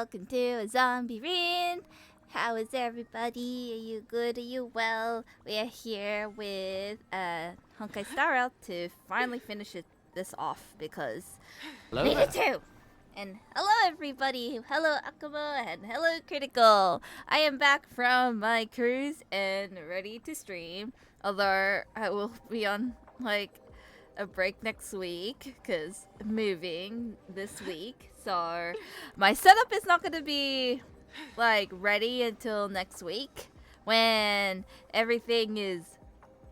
welcome to a zombie reign. How is everybody? Are you good? Are you well? We are here with Honkai Star Rail to finally finish this off because Hello needed there. to. And hello everybody. Hello Akuma and hello Critical. I am back from my cruise and ready to stream. Although I will be on like a break next week because moving this week. So my setup is not going to be like ready until next week when everything is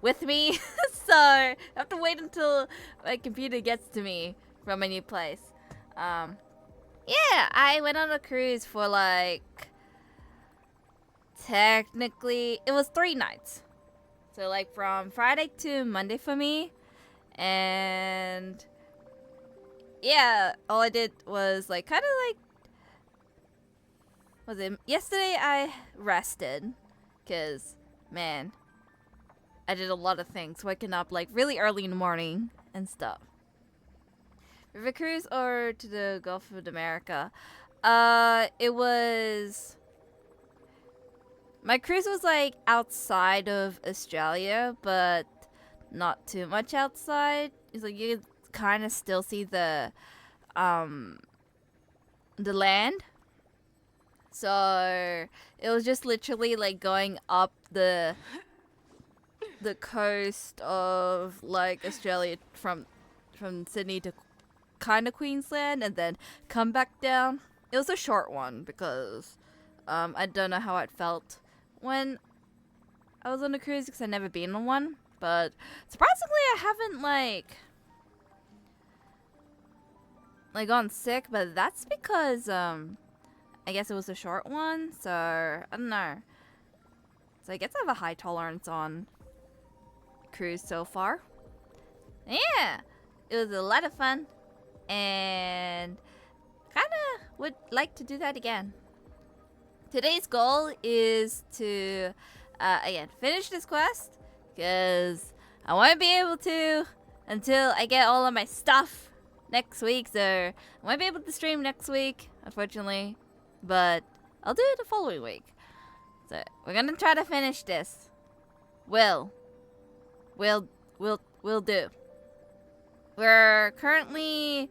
with me. So I have to wait until my computer gets to me from a new place. Yeah, I went on a cruise for like technically it was 3 nights. So like from Friday to Monday for me. And yeah, all I did was like kind of like was it yesterday I rested cuz man, I did a lot of things, waking up like really early in the morning and stuff. River cruise or to the Gulf of America? It was my cruise was like outside of Australia, but not too much outside. It's like you kind of still see the land. So it was just literally like going up the coast of like Australia from Sydney to kind of Queensland and then come back down. It was a short one because I don't know how it felt when I was on a cruise because I've never been on one. But surprisingly, I haven't like gone sick. But that's because I guess it was a short one. So I don't know. So I guess I have a high tolerance on cruise so far. Yeah, it was a lot of fun, and kind of would like to do that again. Today's goal is to again finish this quest because I won't be able to until I get all of my stuff next week. So I won't be able to stream next week, unfortunately, but I'll do it the following week. So we're gonna try to finish this. We'll do. We're currently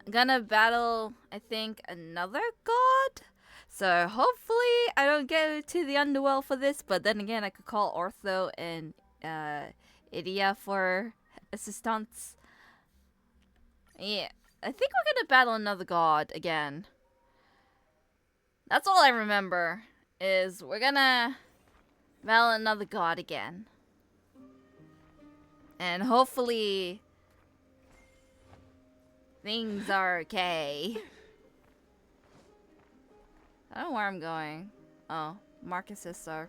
gonna battle, I think, another god. So hopefully I don't get to the underworld for this, but then again I could call Ortho and Idia for assistance. Yeah, I think we're gonna battle another god again. That's all I remember, is we're gonna battle another god again. And hopefully things are okay. I don't know where I'm going. Oh, Marcus is so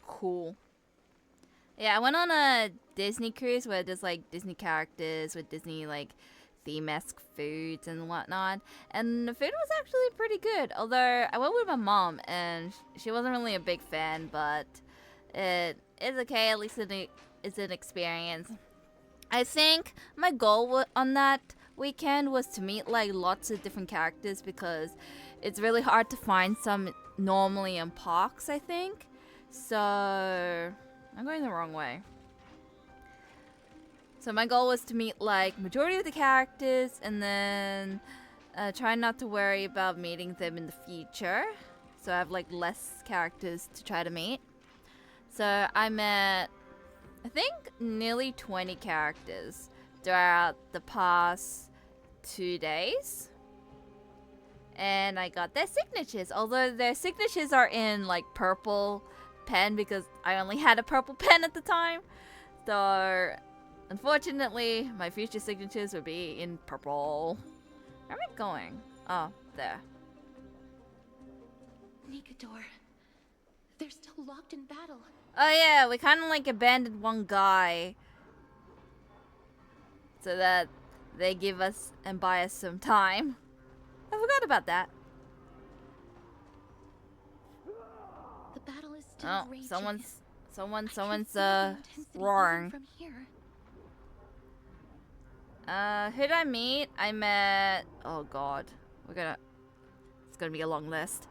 cool. Yeah, I went on a Disney cruise where there's like Disney characters with Disney like theme-esque foods and whatnot. And the food was actually pretty good. Although I went with my mom and she wasn't really a big fan, but it is okay. At least it's an experience. I think my goal on that weekend was to meet like lots of different characters because it's really hard to find some normally in parks, I think. So I'm going the wrong way. So my goal was to meet like majority of the characters and then try not to worry about meeting them in the future. So I have like less characters to try to meet. So I met, I think, nearly 20 characters throughout the past 2 days. And I got their signatures, although their signatures are in like purple pen because I only had a purple pen at the time. So unfortunately, my future signatures would be in purple. Where am I going? Oh, there. Nikador. They're still locked in battle. Oh yeah, we kind of like abandoned one guy so that they give us and buy us some time. I forgot about that. The battle is still Oh, raging. someone's I can feel the intensity roaring. even from here. Who'd I meet? I met, oh god, it's gonna be a long list.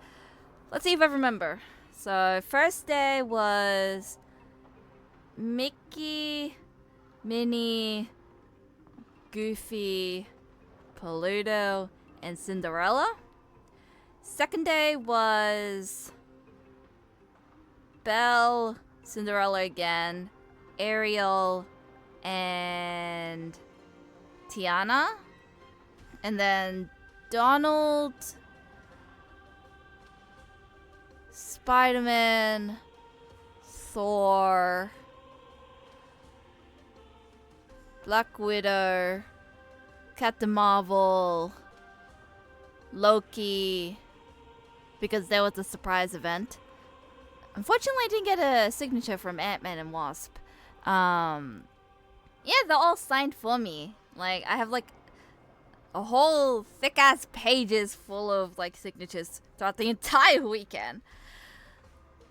Let's see if I remember. So first day was Mickey, Minnie, Goofy, Pluto, and Cinderella. Second day was Belle, Cinderella again, Ariel, and Tiana. And then Donald, Spider-Man, Thor, Black Widow, Captain Marvel, Loki, because there was a surprise event. Unfortunately, I didn't get a signature from Ant-Man and Wasp. Yeah, they're all signed for me. Like, I have like a whole thick-ass pages full of like signatures throughout the entire weekend.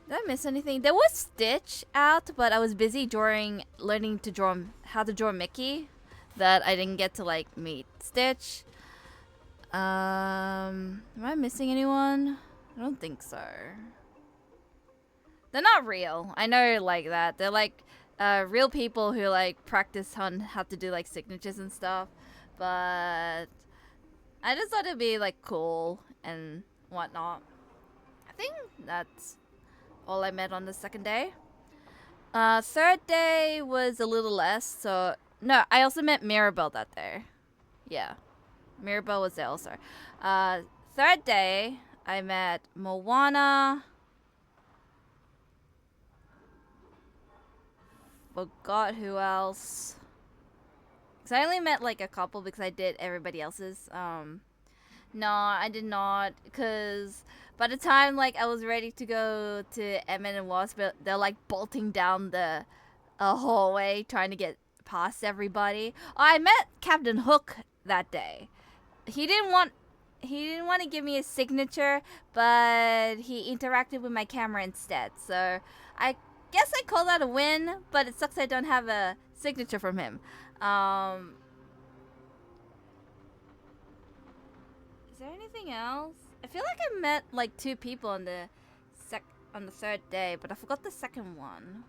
Did I miss anything? There was Stitch out, but I was busy learning to draw how to draw Mickey, that I didn't get to like meet Stitch. Am I missing anyone? I don't think so. They're not real. I know like that. They're like real people who like practice on how to do like signatures and stuff. But I just thought it'd be like cool and whatnot. I think that's all I met on the second day. Third day was a little less. So no, I also met Mirabelle that day. Yeah, Mirabelle was there also. Third day I met Moana. Forgot who else. Cause I only met like a couple because I did everybody else's. No, I did not. Cause by the time like I was ready to go to Ant-Man and Wasp, they're like bolting down the hallway trying to get past everybody. Oh, I met Captain Hook that day. He didn't want to give me a signature, but he interacted with my camera instead. So I guess I call that a win, but it sucks I don't have a signature from him. Is there anything else? I feel like I met like 2 people on the third day, but I forgot the second one.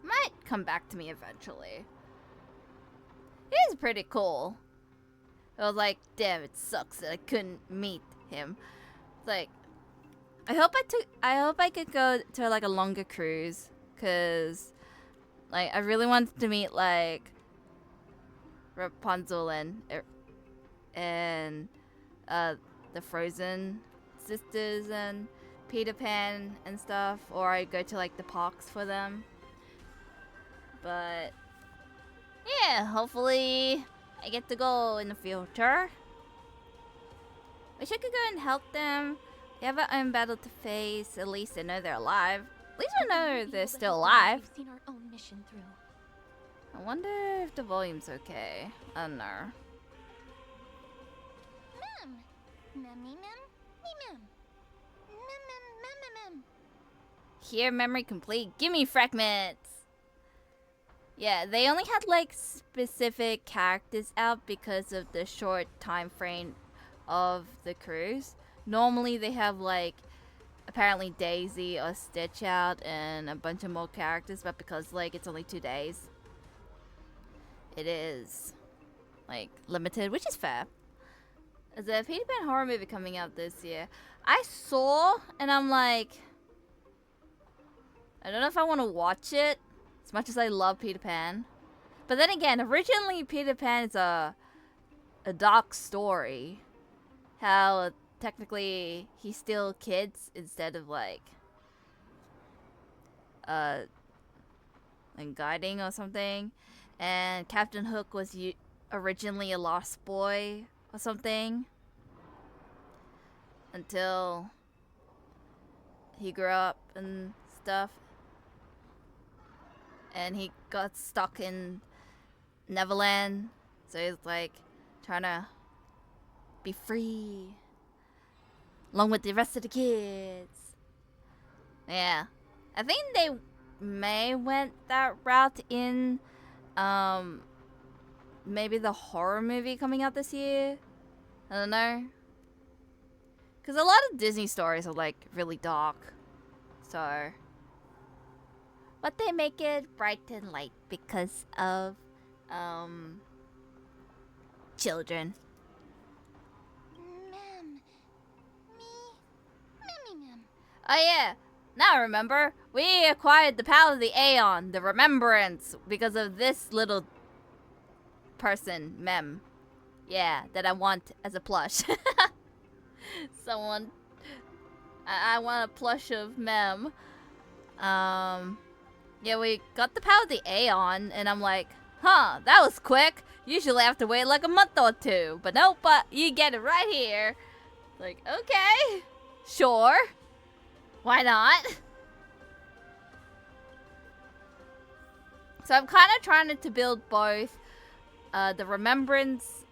Might come back to me eventually. It is pretty cool. I was like, damn, it sucks that I couldn't meet him. It's like, I hope I could go to like a longer cruise, cause like I really wanted to meet like Rapunzel and the Frozen sisters and Peter Pan and stuff, or I go to like the parks for them. But yeah, hopefully I get to go in the future. Wish I could go and help them. They have their own battle to face. At least they know they're alive. At least I know they're still alive. We've seen our own mission through. I wonder if the volume's okay. I don't know. Mem. Mem, me, mem. Me, mem. Mem, mem, mem, mem, mem. Here, memory complete. Gimme fragments! Yeah, they only had like specific characters out because of the short time frame of the cruise. Normally they have like apparently Daisy or Stitch out and a bunch of more characters, but because like it's only 2 days, it is like limited, which is fair. There's a Peter Pan horror movie coming out this year. I saw and I'm like, I don't know if I want to watch it as much as I love Peter Pan. But then again, originally Peter Pan is a dark story. How technically he's still kids instead of like guiding or something. And Captain Hook was originally a lost boy or something until he grew up and stuff. And he got stuck in Neverland, so he's like trying to be free along with the rest of the kids. Yeah, I think they may went that route in maybe the horror movie coming out this year. I don't know. Because a lot of Disney stories are like really dark. So. But they make it bright and light because of children. Mem. Mem. Oh yeah. Now I remember. We acquired the power of the Aeon, the remembrance, because of this little person, Mem. Yeah, that I want as a plush. Someone. I want a plush of Mem. Yeah, we got the power of the Aeon, and I'm like, huh, that was quick. Usually I have to wait like a month or two. But nope, but you get it right here. Like, okay. Sure. Why not? So I'm kind of trying to build both the Remembrance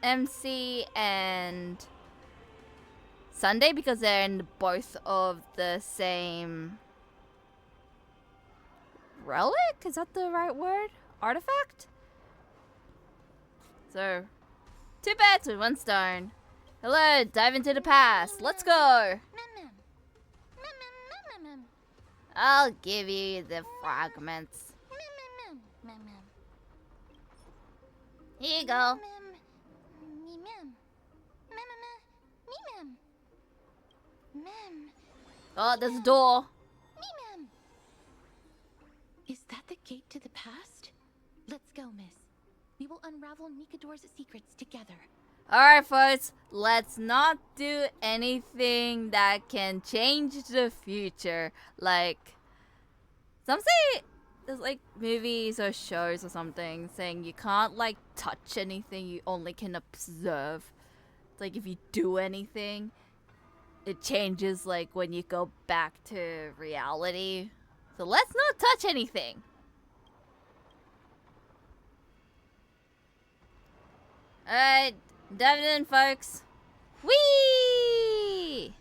MC and Sunday because they're in both of the same relic? Is that the right word? Artifact? So, 2 birds with 1 stone. Hello, dive into the past. Let's go. Mem. I'll give you the fragments. Mem. Here you go. Mem. Oh, there's a door. Is that the gate to the past? Let's go, miss. We will unravel Nikador's secrets together. Alright, folks. Let's not do anything that can change the future. Like, some say there's like movies or shows or something saying you can't like touch anything, you only can observe. It's like if you do anything, it changes like when you go back to reality. So let's not touch anything. Alright, dive in, folks. Whee!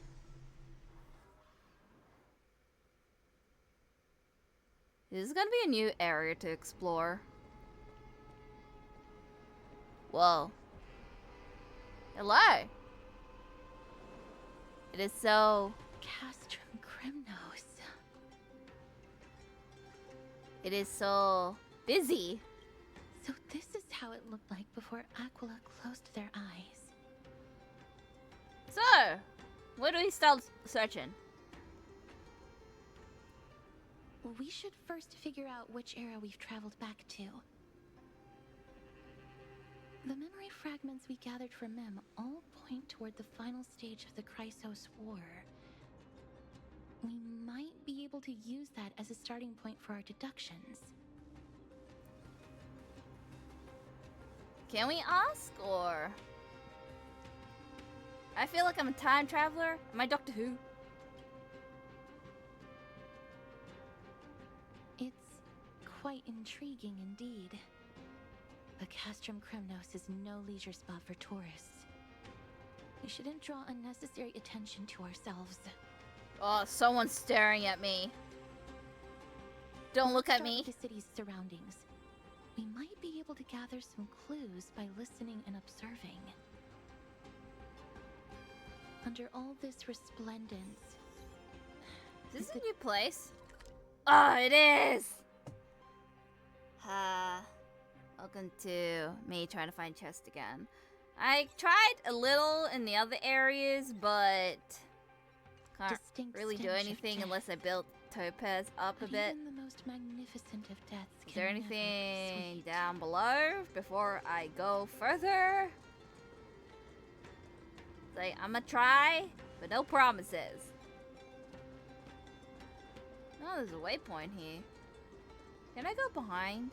This is gonna be a new area to explore. Whoa. Hello. It is so... Castrum Crimnos. It is so busy. So this is how it looked like before Aquila closed their eyes. So, where do we start searching? We should first figure out which era we've traveled back to. The memory fragments we gathered from Mem all point toward the final stage of the Chrysos War. We might be able to use that as a starting point for our deductions. Can we ask, or... I feel like I'm a time traveler. Am I Doctor Who? It's quite intriguing indeed. But Castrum Crimnos is no leisure spot for tourists. We shouldn't draw unnecessary attention to ourselves. Oh, someone's staring at me. Don't look at Start me. with the city's surroundings. We might be able to gather some clues by listening and observing. Under all this resplendence... Is this a new place? Oh, it is! Welcome to me trying to find chest again. I tried a little in the other areas, but can't Distinct really do stench of anything death. unless I built Topaz up a But bit. even the most magnificent of deaths Is can there never be anything sweet. down below before I go further? It's like, I'm gonna try, but no promises. Oh, there's a waypoint here. Can I go behind?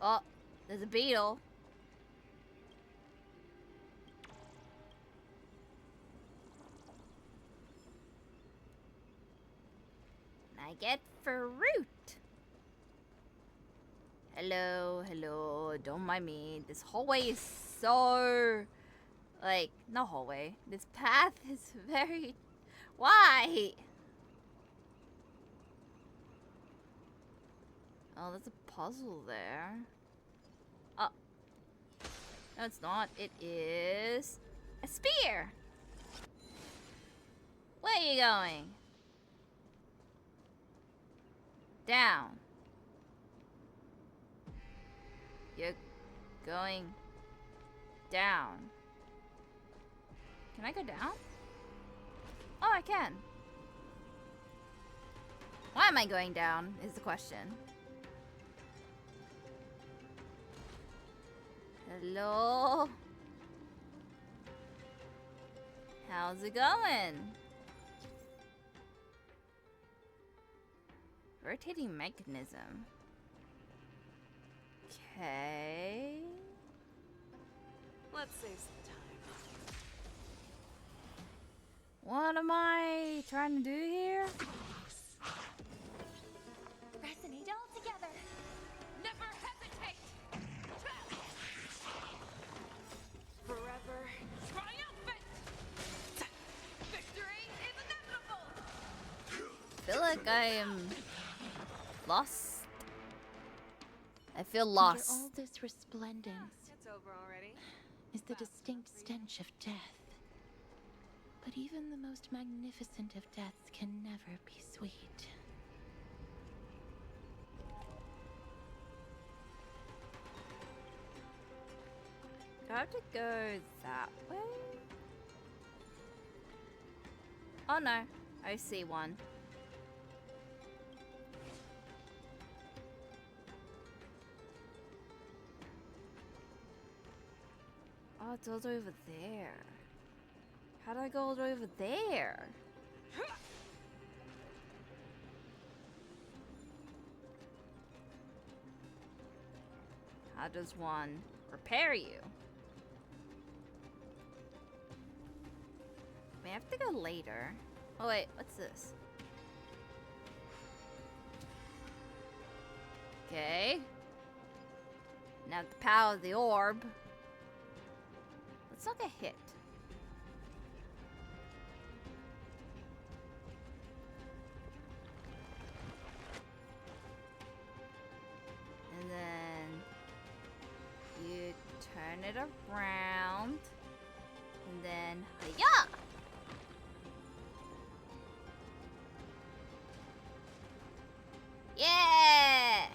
Oh, there's a beetle. And I get fruit. Hello, hello. Don't mind me. This hallway is so... Like, not hallway. This path is very... Why? Oh, there's a puzzle there. Oh. No, it's not. It is... a spear! you going? Down. You're going down. Can I go down? Oh, I can. Why am I going down is the question. Hello? How's it going? Rotating mechanism. Okay. Let's save some time. What am I trying to do here? Resonate all together. Never hesitate! Forever triumphant! Victory is inevitable! I feel like I am lost. I feel lost. Under all this resplendence It's over already. is the distinct stench of death. But even the most magnificent of deaths can never be sweet. Do I have to go that way? Oh no, I see one. Oh, it's all the way over there. How do I go all the way over there? How does one repair you? May I have to go later? Oh wait, what's this? Okay. Now the power of the orb. Let's not get hit. And then you turn it around. And then, yeah! Yeah!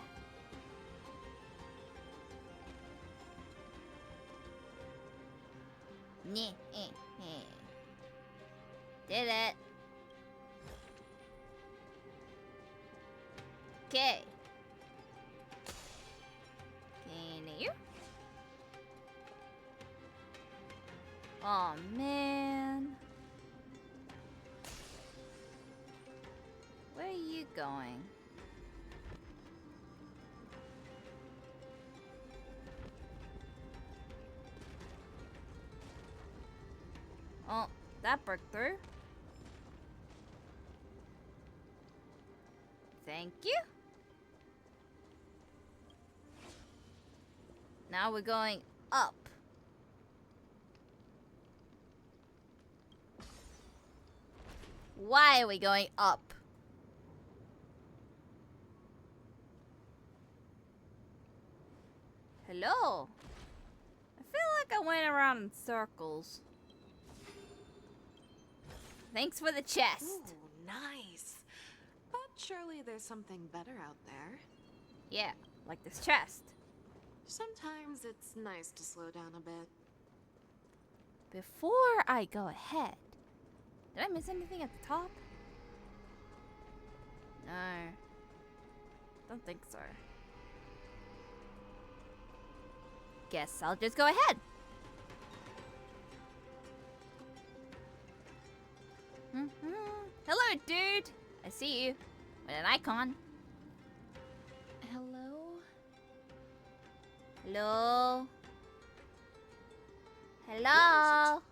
Nyeh, Did it. Okay. Can you? Oh man. Where are you going? Oh, that broke through. Thank you. Now we're going up. Why are we going up? Hello? I feel like I went around in circles. Thanks for the chest. Ooh, nice. But surely there's something better out there. Yeah, like this chest. Sometimes it's nice to slow down a bit. Before I go ahead, did I miss anything at the top? No. Don't think so. Guess I'll just go ahead. Hello, dude. I see you. With an icon. Hello? Hello? Hello?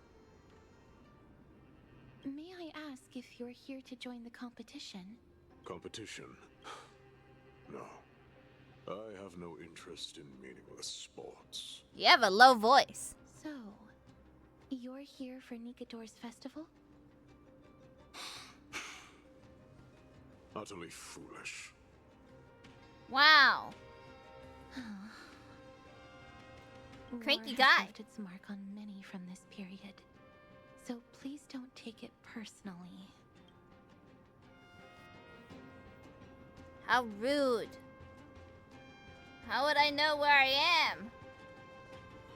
May I ask if you're here to join the competition? Competition? No. I have no interest in meaningless sports. You have a low voice. So, you're here for Nikador's festival? Utterly foolish. Wow. Cranky War guy. has left its mark on many from this period, so please don't take it personally. How rude. How would I know where I am?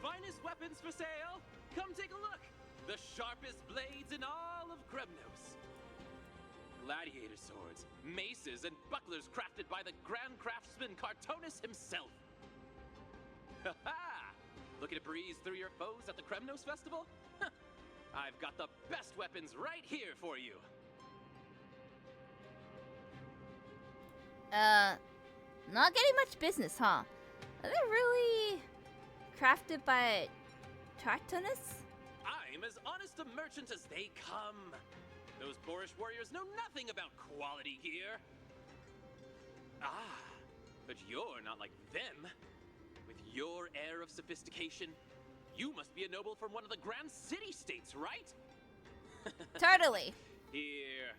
Finest weapons for sale! Come take a look! The sharpest blades in all of Kremnos. Gladiator swords, maces, and bucklers crafted by the grand craftsman Cartonus himself. Ha ha! Looking to breeze through your foes at the Kremnos Festival? Huh. I've got the best weapons right here for you. Not getting much business, huh? Are they really crafted by Cartonus? I'm as honest a merchant as they come. Those boorish warriors know nothing about quality gear. Ah, but you're not like them. With your air of sophistication, you must be a noble from one of the grand city-states, right? Totally. Here,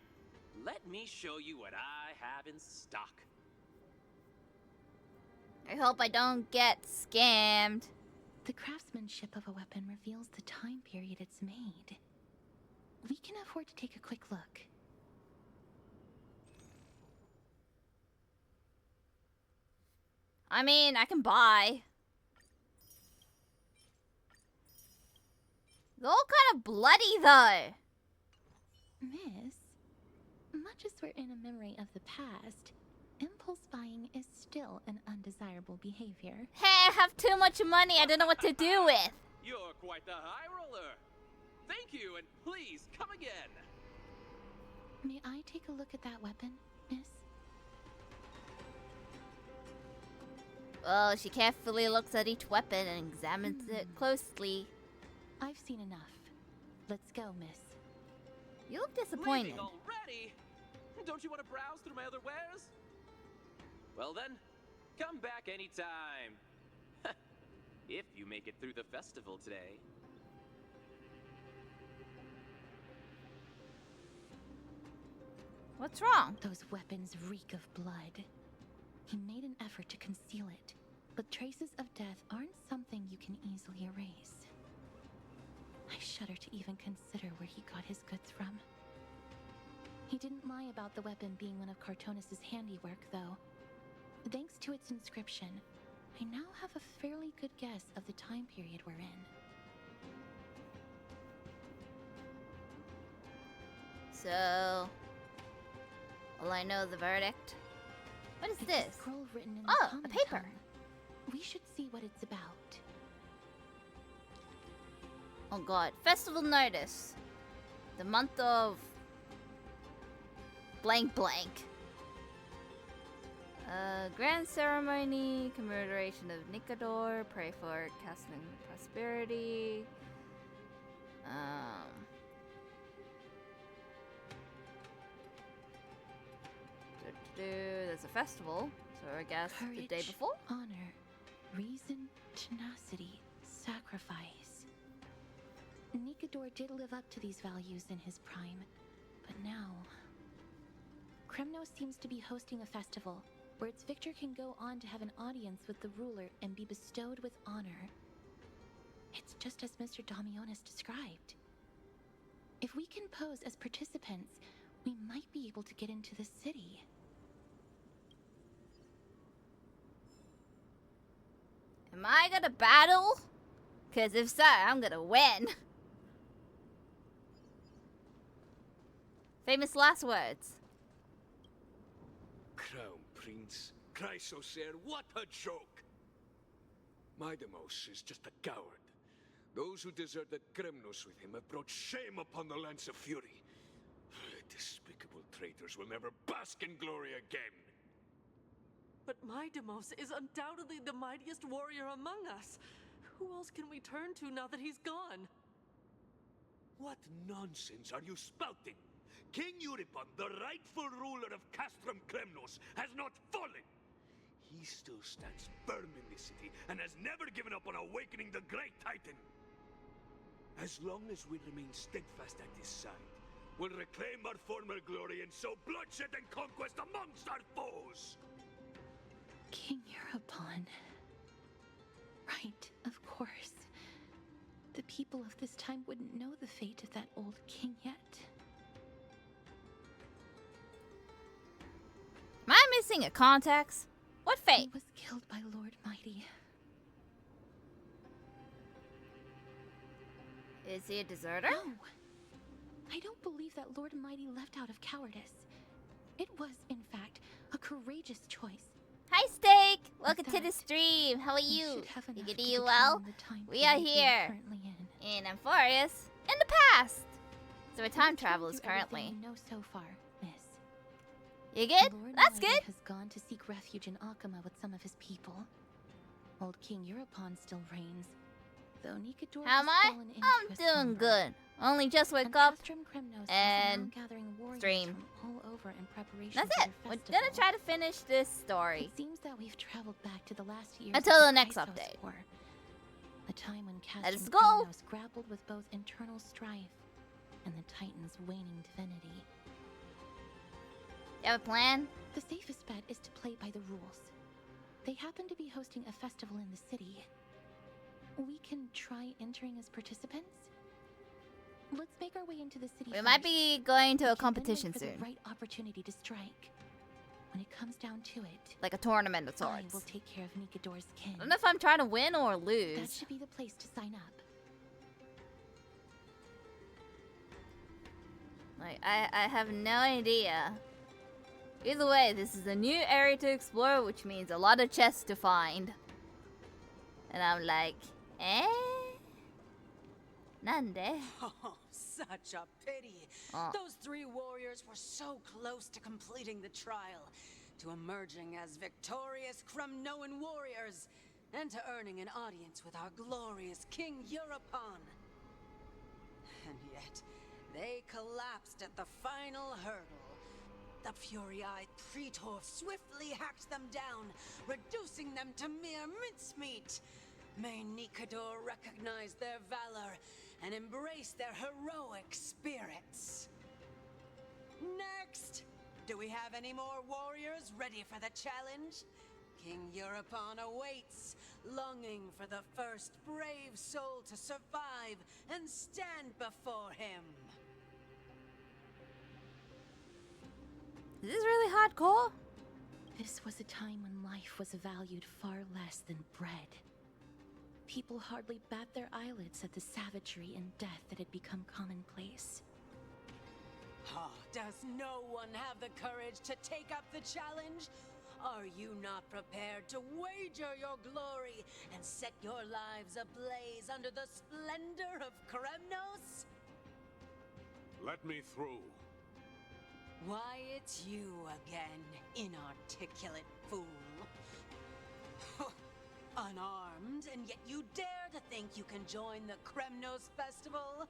let me show you what I have in stock. I hope I don't get scammed. The craftsmanship of a weapon reveals the time period it's made. We can afford to take a quick look. I mean, I can buy. They're all kind of bloody, though. Miss, much as we're in a memory of the past, impulse buying is still an undesirable behavior. Hey, I have too much money. I don't know what to do with. You're quite the high roller. Thank you, and please come again. May I take a look at that weapon, miss? Well, she carefully looks at each weapon and examines it closely. I've seen enough. Let's go, miss. You look disappointed. Leaving already? Don't you want to browse through my other wares? Well then, come back anytime. If you make it through the festival today. What's wrong? Those weapons reek of blood. He made an effort to conceal it, but traces of death aren't something you can easily erase. I shudder to even consider where he got his goods from. He didn't lie about the weapon being one of Cartonus' handiwork, though. Thanks to its inscription, I now have a fairly good guess of the time period we're in. So, will I know the verdict? What is It's this? a scroll written in Oh, the a common paper. tongue. We should see what it's about. Oh god. Festival notice. The month of... blank blank. Grand ceremony, commemoration of Nicador, pray for casting prosperity. There's a festival, so I guess the day Courage, before? honor, reason, tenacity, sacrifice. Nicador did live up to these values in his prime, but now... Kremnos seems to be hosting a festival where its victor can go on to have an audience with the ruler and be bestowed with honor. It's just as Mr. Damionis described. If we can pose as participants, we might be able to get into the city. Am I gonna battle? Cause if so, I'm gonna win. Famous last words. Crown Prince, Chrysosaur, what a joke! Midemos is just a coward. Those who deserted Kremnos with him have brought shame upon the lands of Fury. Despicable traitors will never bask in glory again. But miHoYo is undoubtedly the mightiest warrior among us. Who else can we turn to now that he's gone? What nonsense are you spouting? King Euripon, the rightful ruler of Castrum Kremnos, has not fallen. He still stands firm in this city and has never given up on awakening the great Titan. As long as we remain steadfast at his side, we'll reclaim our former glory and sow bloodshed and conquest amongst our foes. King Euripon. Right, of course. The people of this time wouldn't know the fate of that old king yet. Am I missing a context? What He fate? was killed by Lord Mighty. Is he a deserter? No. I don't believe that Lord Mighty left out of cowardice. It was, in fact, a courageous choice. Hi, Steak! Welcome to fact, the stream. How are We you? should have enough You to do well? determine the time We are period here currently in. in Amphoreus in the past. So we're time We've told travelers you everything currently. we know so far, Miss. You good? Lord That's Mighty good. has gone to seek refuge in Akama with some of his people. Old King Europon still reigns, though Nikador How am has I? fallen into I'm a doing slumber. good. Only just woke And up. Castrum Kremnos is and now gathering warriors stream. from all over in preparation That's for it. their We're festival. gonna try to finish this story. It seems that we've traveled back to the last years Until of the next Chrysos update. War, a time when Let's Castrum go. Kremnos grappled with both internal strife and the Titan's waning divinity. You have a plan? The safest bet is to play by the rules. They happen to be hosting a festival in the city. We can try entering as participants. Let's make our way into the city. We might be going to a We can then wait competition for soon. the right opportunity to strike. When it comes down to it, Like a tournament of I will sorts. take care of Nikador's kin. I don't know if I'm trying to win or That lose. should be the place to sign up. Like, I have no idea. Either way, this is a new area to explore, which means a lot of chests to find. And I'm like, eh? Nande? Oh, such a pity. Oh. Those three warriors were so close to completing the trial, to emerging as victorious Kremnoan warriors, and to earning an audience with our glorious King Europon. And yet, they collapsed at the final hurdle. The fury-eyed Praetor swiftly hacked them down, reducing them to mere mincemeat. May Nikador recognize their valor and embrace their heroic spirits. Next! Do we have any more warriors ready for the challenge? King Europon awaits, longing for the first brave soul to survive and stand before him. Is this really hardcore? This was a time when life was valued far less than bread. People hardly bat their eyelids at the savagery and death that had become commonplace. Oh, does no one have the courage to take up the challenge? Are you not prepared to wager your glory and set your lives ablaze under the splendor of Kremnos? Let me through. Why, it's you again, inarticulate fool. Unarmed, and yet you dare to think you can join the Kremnos festival?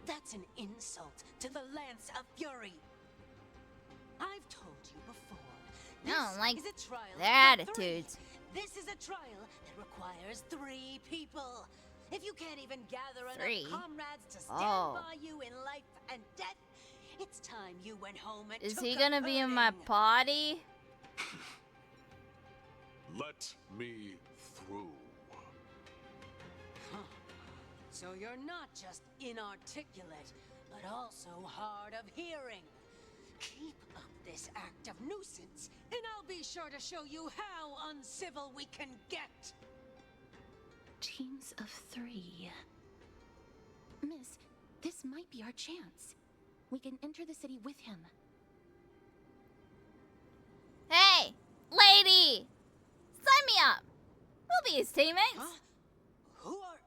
That's an insult to the Lance of Fury. I've told you before. I don't like is a trial their for three. attitudes. This is a trial that requires 3 people. If you can't even gather 3? enough comrades to stand Oh. by you in life and death, it's time you went home and Is took he up gonna be in my earning. party? Let me through. Huh. So you're not just inarticulate, but also hard of hearing. Keep up this act of nuisance, and I'll be sure to show you how uncivil we can get. Teams of 3. Miss, this might be our chance. We can enter the city with him. Hey, lady! Sign me up! We'll be his teammates. Huh? Who are...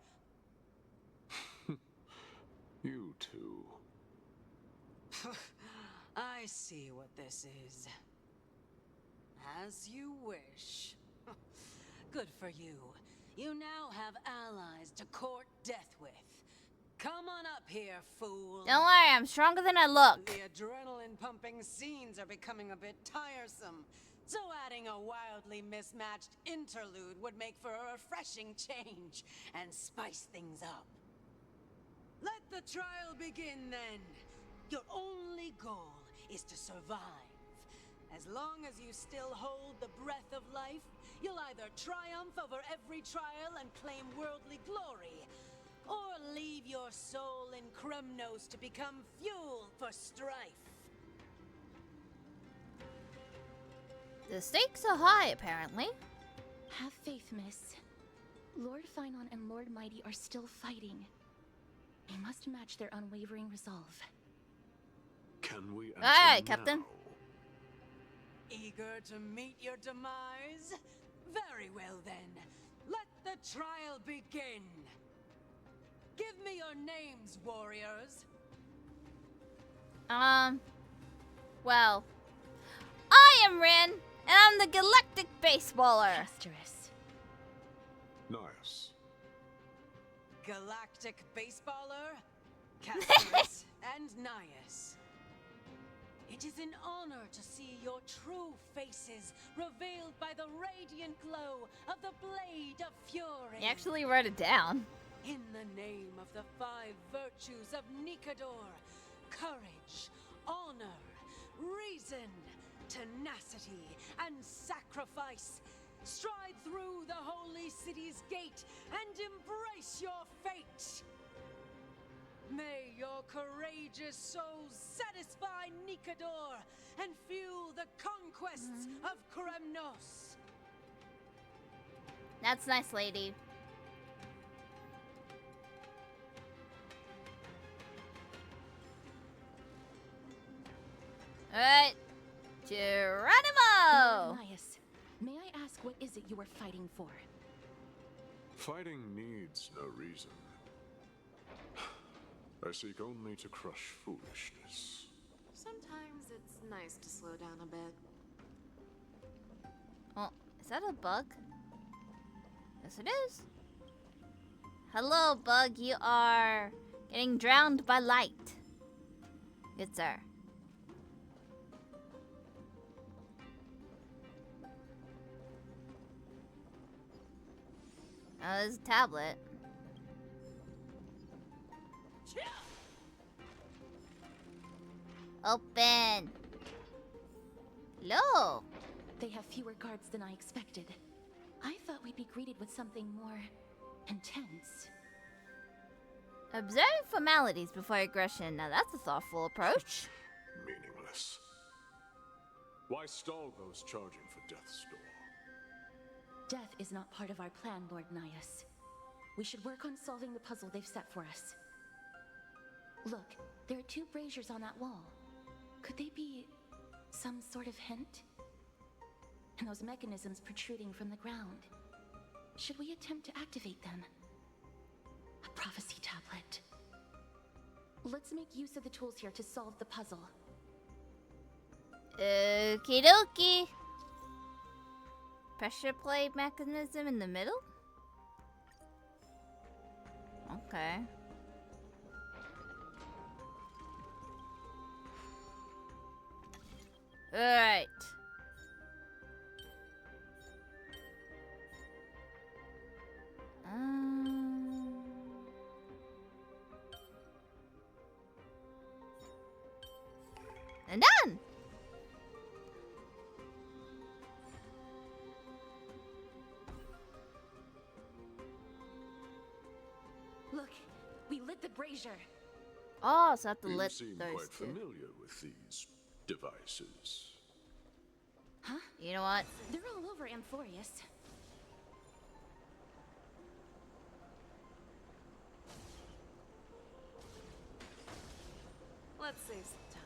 You two. I see what this is. As you wish. Good for you. You now have allies to court death with. Come on up here, fool. Don't worry, I'm stronger than I look. The adrenaline-pumping scenes are becoming a bit tiresome, so adding a wildly mismatched interlude would make for a refreshing change and spice things up. Let the trial begin, then. Your only goal is to survive. As long as you still hold the breath of life, you'll either triumph over every trial and claim worldly glory, or leave your soul in Kremnos to become fuel for strife. The stakes are high, apparently. Have faith, miss. Lord Finon and Lord Mighty are still fighting. We must match their unwavering resolve. Can we enter Aye, Captain. now? Eager to meet your demise? Very well then. Let the trial begin. Give me your names, warriors. Well, I am Rin, and I'm the Galactic Baseballer. Asterisk. Nice. Galactic Baseballer, Castorus, and Nias. It is an honor to see your true faces revealed by the radiant glow of the Blade of Fury. You actually wrote it down. In the name of the 5 virtues of Nikador, courage, honor, reason, tenacity, and sacrifice, stride through the holy city's gate and embrace your fate. May your courageous souls satisfy Nikador and fuel the conquests of Kremnos. That's nice, lady. Alright. Geronimo! Nias, may I ask what is it you are fighting for? Fighting needs no reason. I seek only to crush foolishness. Sometimes it's nice to slow down a bit. Oh, is that a bug? Yes, it is. Hello, bug. You are getting drowned by light. Good sir. Oh, there's a tablet. Open. Hello. They have fewer guards than I expected. I thought we'd be greeted with something more intense. Observing formalities before aggression. Now that's a thoughtful approach. Meaningless. Why stall those charging for death's door? Death is not part of our plan, Lord Nias. We should work on solving the puzzle they've set for us. Look, there are 2 braziers on that wall. Could they be some sort of hint? And those mechanisms protruding from the ground. Should we attempt to activate them? A prophecy tablet. Let's make use of the tools here to solve the puzzle. Okie dokie. Pressure plate mechanism in the middle? Okay. Alright. And done! Look, we lit the brazier. Oh, so I have to You lit seem those quite two. familiar with these devices. Huh? You know what? They're all over Amphoreus. Let's save some time.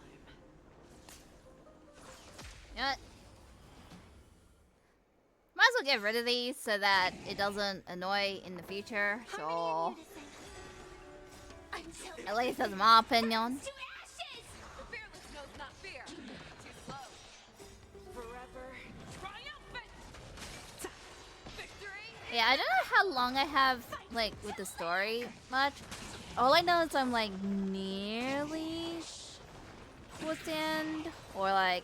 You know what? Might as well get rid of these so that it doesn't annoy in the future. So, at least that's my opinion. To ashes! The fearless knows not fear. Too slow. Forever triumphant. Victory. Yeah, I don't know how long I have, like, with the story much. All I know is I'm, like, nearly towards the end. Or, like,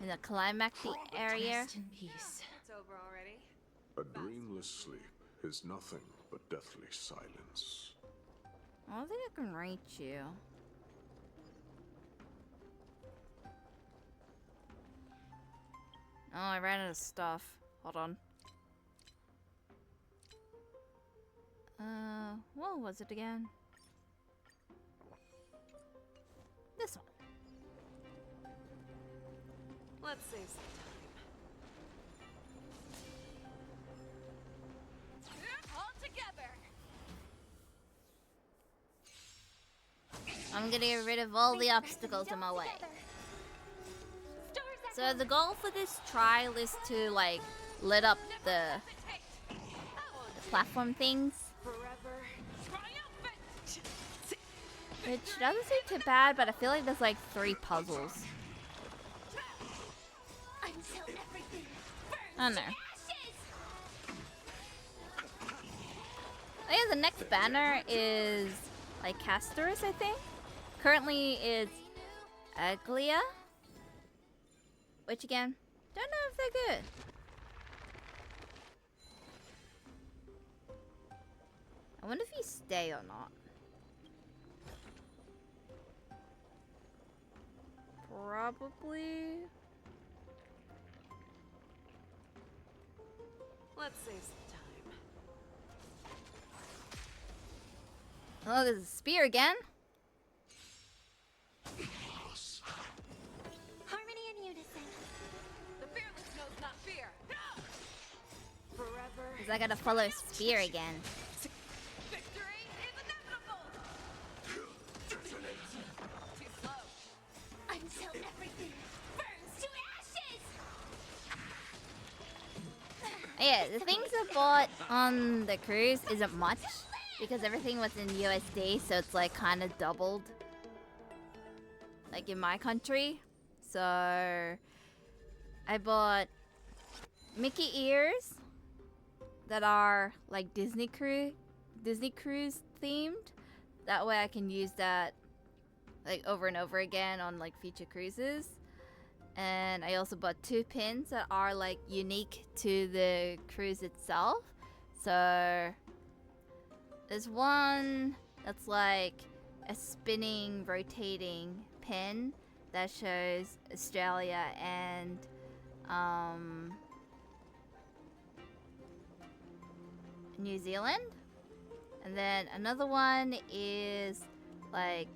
in the climactic area. Rest in peace. It's over already. A dreamless sleep is nothing but deathly silence. I don't think I can reach you. Oh, I ran out of stuff. Hold on. What was it again? This one. Let's save some time. I'm gonna get rid of all the obstacles in my way. So the goal for this trial is to like lit up the platform things, which doesn't seem too bad, but I feel like there's like 3 puzzles. I don't know. Oh yeah, the next banner is like Castorus, I think. Currently it's Aglia. Which again, don't know if they're good. I wonder if you stay or not. Probably. Let's save some time. Oh, there's a spear again. Harmony and unison. The fearless knows not fear. Forever. Cause I gotta follow spear again. Victory is inevitable. Too slow. Until everything burns to ashes. Yeah, the things I bought on the cruise isn't much because everything was in USD, so it's like kind of doubled. Like in my country. So I bought Mickey ears that are like Disney cruise themed. That way I can use that like over and over again on like future cruises. And I also bought 2 pins that are like unique to the cruise itself. So there's one that's like a spinning, rotating pin that shows Australia and New Zealand. And then another one is like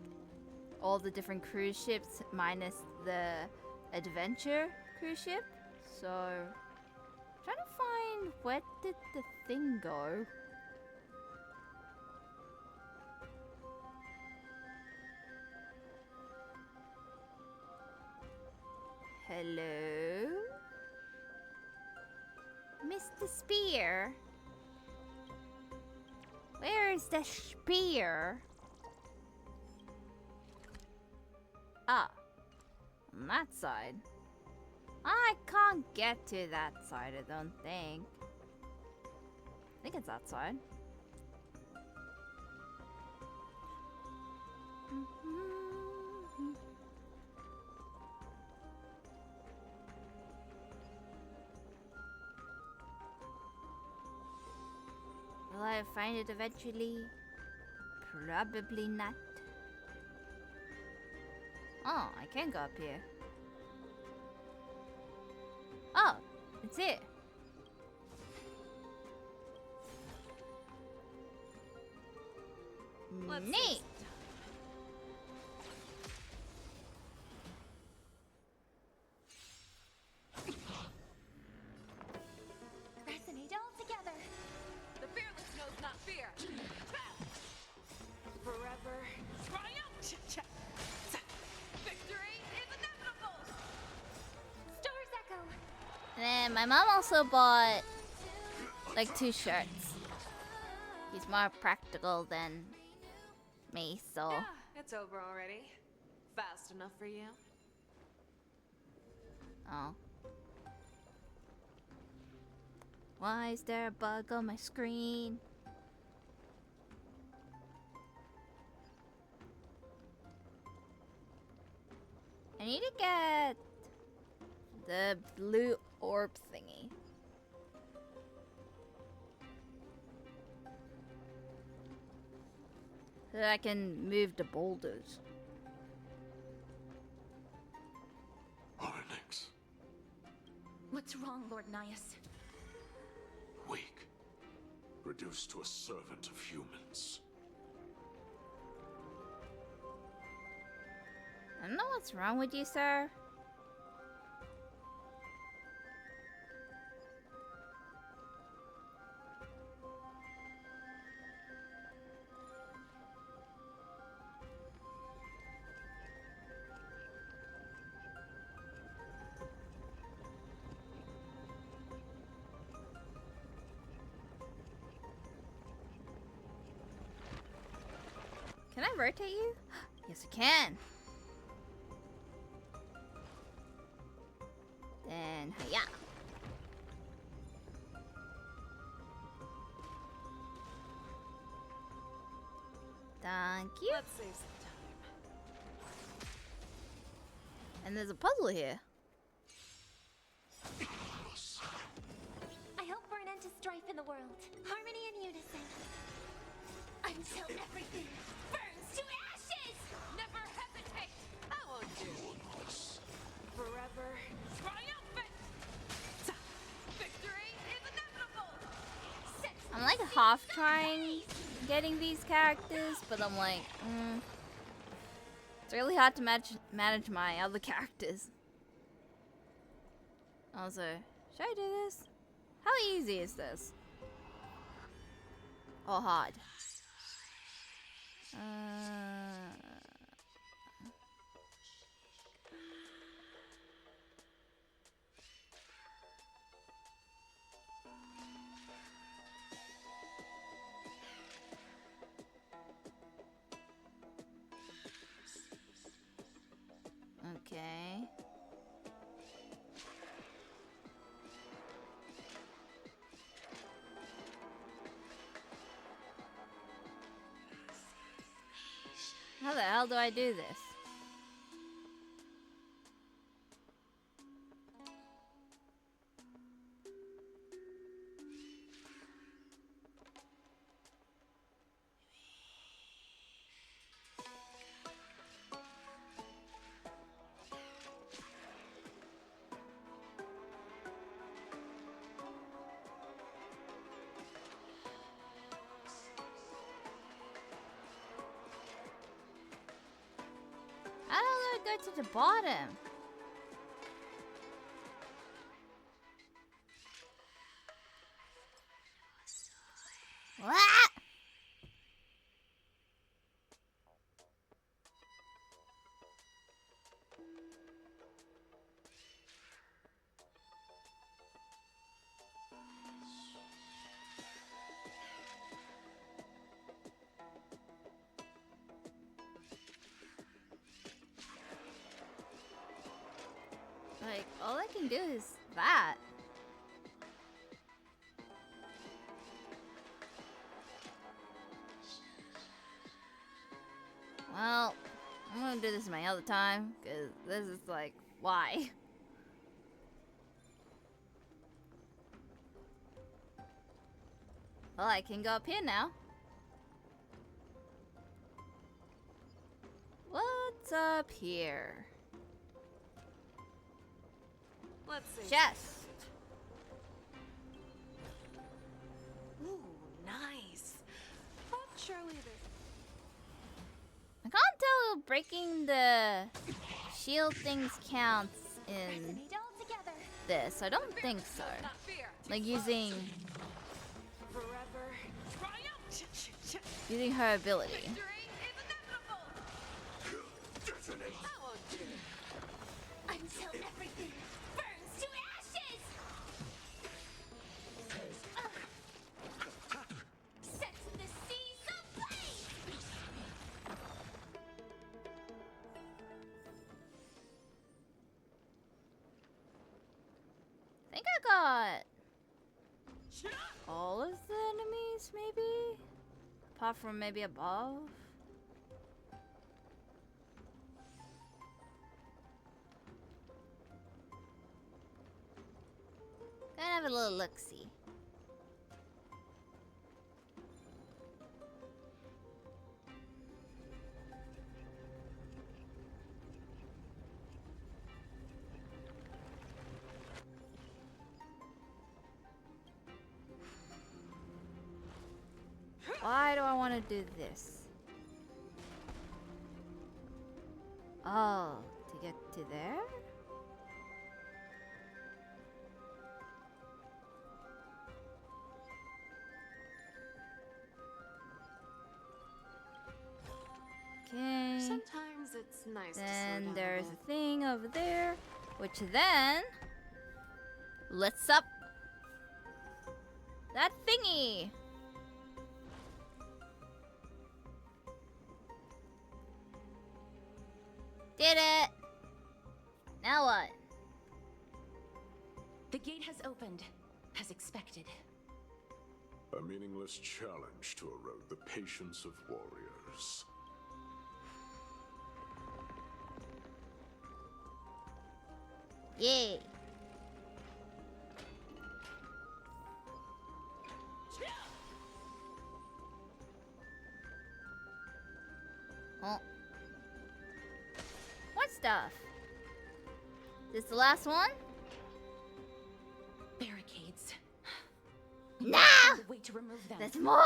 all the different cruise ships minus the adventure cruise ship. So trying to find where did the thing go? Hello? Mr. Spear? Where is the spear? Ah, on that side. I can't get to that side, I don't think. I think it's that side. Will I find it eventually? Probably not. Oh, I can go up here. Oh, it's it. Let's Neat. save some Resonate all together. The fearless knows not fear. Forever. Triumph. Victory is inevitable. Stars echo. And then my mom also bought like 2 shirts. He's more practical than me, so Yeah, it's over already. Fast enough for you? oh. Why is there a bug on my screen? I need to get the blue orb thingy. So that I can move the boulders. Onyx, What's wrong, Lord Nias? weak. Reduced to a servant of humans. I don't know what's wrong with you, sir. rotate you? Yes, we can. Then, hiya. Thank you. Let's save some time. And there's a puzzle here. I hope for an end to strife in the world. Harmony and unison. Until everything burns to ashes! Never hesitate! I won't do. Forever triumphant! Victory is inevitable! I'm like half trying getting these characters, but I'm like, it's really hard to manage my other characters. Also, should I do this? How easy is this? Or hard? Okay. How the hell do I do this? How do I go to the bottom? What? Like, all I can do is that. Well, I'm gonna do this my other time, because this is like, why? Well, I can go up here now. What's up here? Let's see. Chest. Ooh, nice. But surely I can't tell if breaking the shield things counts in Resonate all together. this. I don't think so. not fear. Like using Forever triumph! using her ability. Victory is inevitable! I won't do. Until everything burns to ashes! Set the seas ablaze! I think I got all of the enemies, maybe? Apart from maybe above? Gonna have a little look-see. Why do I want to do this? Oh, to get to there? Okay. Sometimes it's nice to slow Then down there's a a thing over there, which then lifts up that thingy. Did it! Now what? The gate has opened, as expected. A meaningless challenge to erode the patience of warriors. Yay! Oh. What stuff? This the last one? Barricades. No! Find a way to remove them. There's more!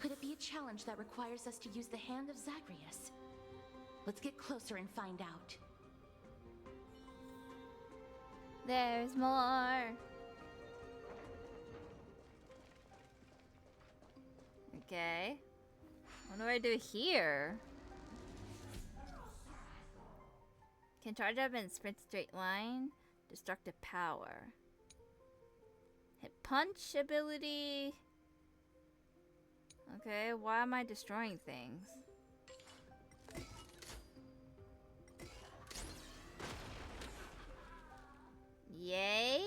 Could it be a challenge that requires us to use the hand of Zagreus? Let's get closer and find out. There's more. Okay. What do I do here? Can charge up in sprint straight line. Destructive power. Hit punch ability. Okay, why am I destroying things? Yay,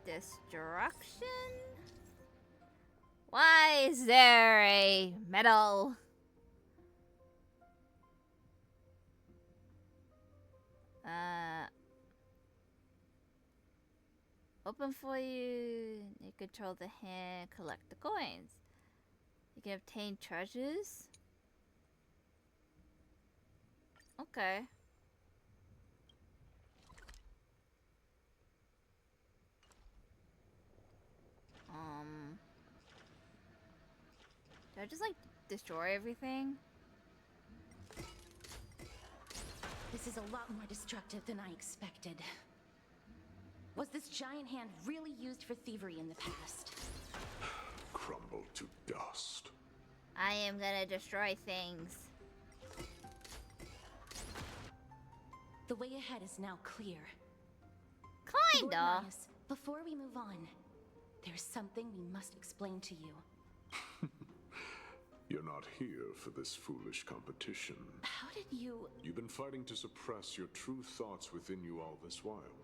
destruction? Why is there a medal? Open for you. You control the hand, collect the coins. You can obtain treasures. Okay. Do I just like destroy everything? This is a lot more destructive than I expected. Was this giant hand really used for thievery in the past? Crumble to dust. I am gonna destroy things. The way ahead is now clear. Kinda. Lord Mias, before we move on, there's something we must explain to you. You're not here for this foolish competition. How did you... You've been fighting to suppress your true thoughts within you all this while.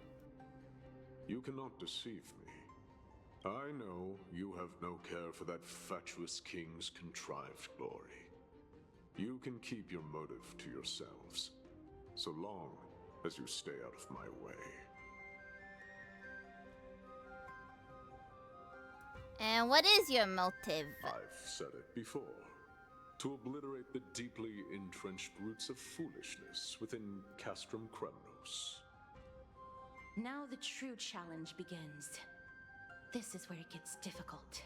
You cannot deceive me. I know you have no care for that fatuous king's contrived glory. You can keep your motive to yourselves, so long as you stay out of my way. And what is your motive? I've said it before. To obliterate the deeply entrenched roots of foolishness within Castrum Kremnos. Now the true challenge begins. This is where it gets difficult.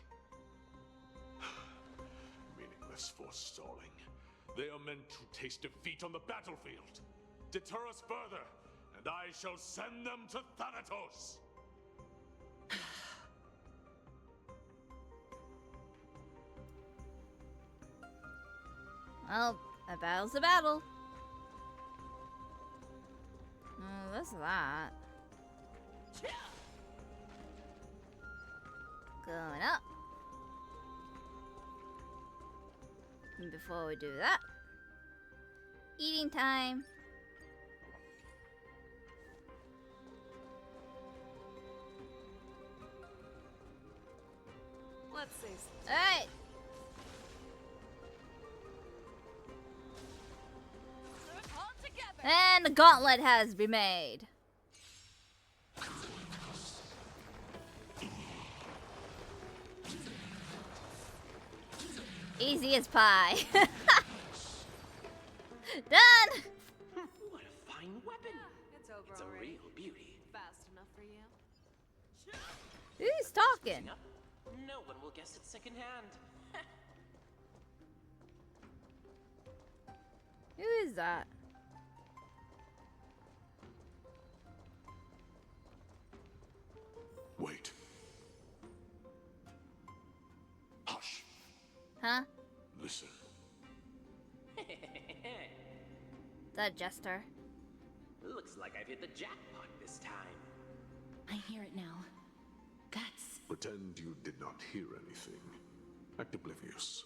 Meaningless forestalling. They are meant to taste defeat on the battlefield. Deter us further, and I shall send them to Thanatos. Well, a battle's a battle. Oh, what's that? Going up. And before we do that, eating time. Let's see. Alright. And the gauntlet has been made. Easy as pie. Done! What a fine weapon! It's over It's a already. real beauty. Fast enough for you? Who's talking? Up? No one will guess it secondhand. Who is that? Wait. Hush. Huh? Listen. The jester. Looks like I've hit the jackpot this time. I hear it now. That's... Pretend you did not hear anything. Act oblivious.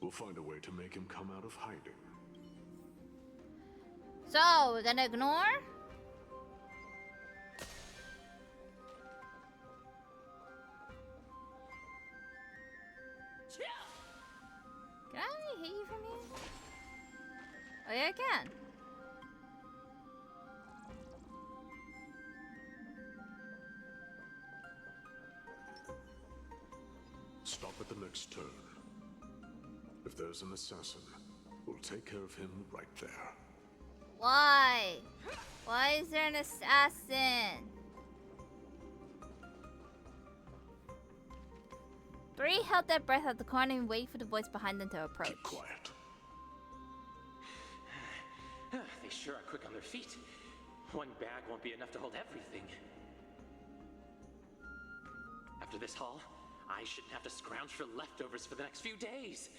We'll find a way to make him come out of hiding. So, we're gonna ignore? Can I hit you from here? Oh yeah, I can. Stop at the next turn. If there's an assassin, we'll take care of him right there. Why? Why is there an assassin? 3 held their breath at the corner and waited for the voice behind them to approach. Keep quiet. They sure are quick on their feet. One bag won't be enough to hold everything. After this haul, I shouldn't have to scrounge for leftovers for the next few days.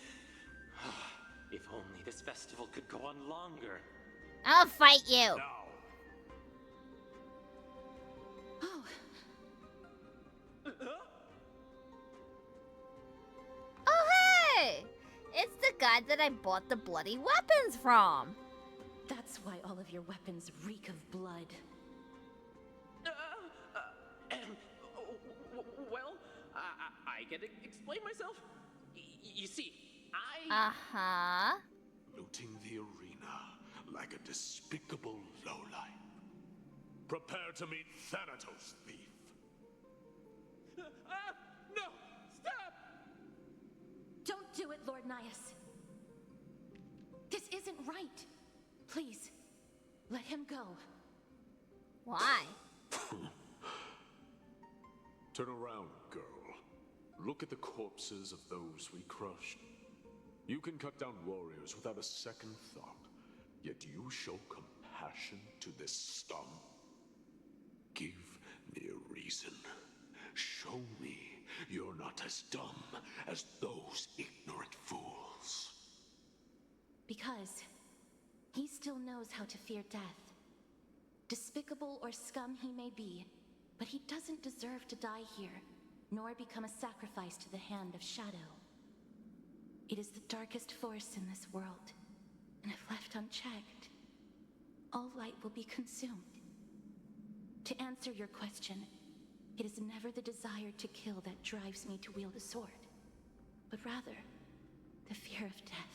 If only this festival could go on longer. I'll fight you. Now, Oh, Oh hey! It's the guy that I bought the bloody weapons from. that's why all of your weapons reek of blood. Well, I can explain myself. You see, Uh-huh. Looting the arena like a despicable lowlife. Prepare to meet Thanatos, thief. No! Stop! Don't do it, Lord Nias. This isn't right. Please, let him go. Why? Turn around, girl. Look at the corpses of those we crushed. You can cut down warriors without a second thought, yet you show compassion to this scum. Give me a reason. Show me you're not as dumb as those ignorant fools. Because he still knows how to fear death. Despicable or scum he may be, but he doesn't deserve to die here, nor become a sacrifice to the hand of Shadow. It is the darkest force in this world, and if left unchecked, all light will be consumed. To answer your question, it is never the desire to kill that drives me to wield a sword, but rather the fear of death.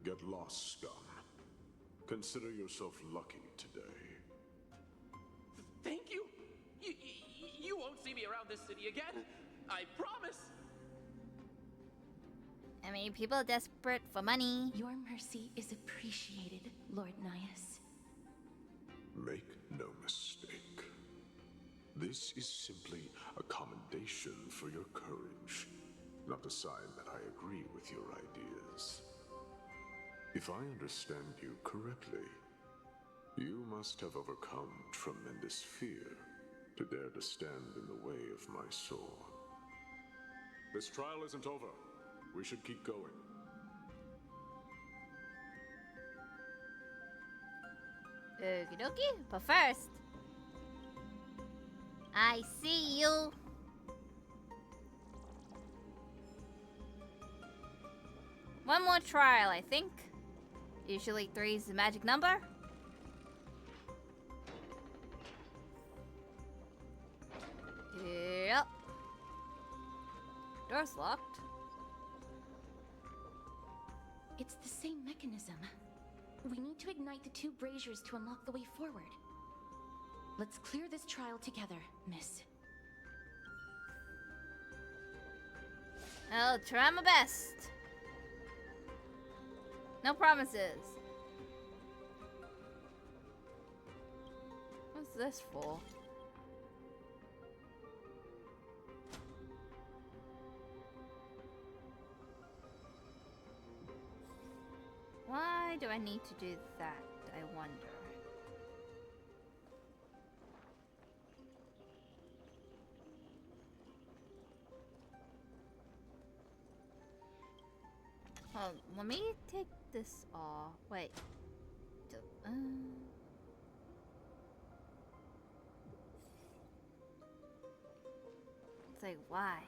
Get lost, scum. Consider yourself lucky today. Thank you. You won't see me around this city again. I promise. I mean, people are desperate for money. Your mercy is appreciated, Lord Nias. Make no mistake. This is simply a commendation for your courage, not a sign that I agree with your ideas. If I understand you correctly, you must have overcome tremendous fear to dare to stand in the way of my sword. This trial isn't over. We should keep going. Okie dokie. But first, I see you. One more trial, I think. Usually 3 is the magic number. Yep. Door's locked. It's the same mechanism. We need to ignite the 2 braziers to unlock the way forward. Let's clear this trial together, miss. I'll try my best. No promises. What's this for? Why do I need to do that, I wonder? Well, let me take this off. Wait. It's like, why?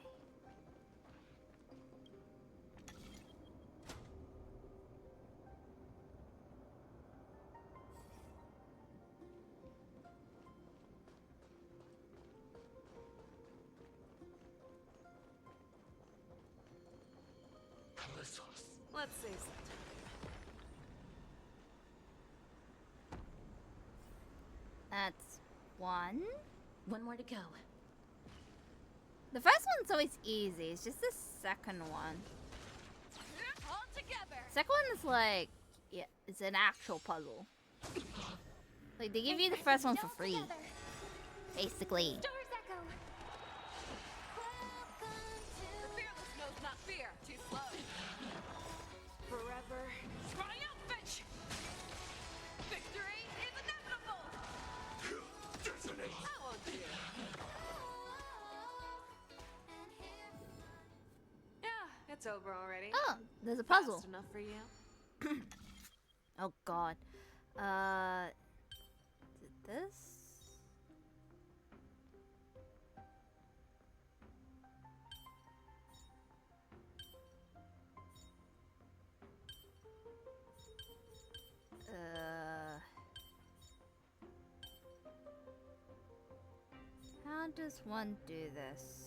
Let's save some time. That's one. One more to go. The first one's always easy. It's just the second one. All together. Second one is like, yeah, it's an actual puzzle. Like they give you the first one for free, Together. basically. Doors echo. The fearless knows not fear. Too slow. Forever triumphant. Victory is inevitable. I won't do. Yeah, it's over already. Oh, there's a puzzle. Fast enough for you? Oh god. This? How does one do this?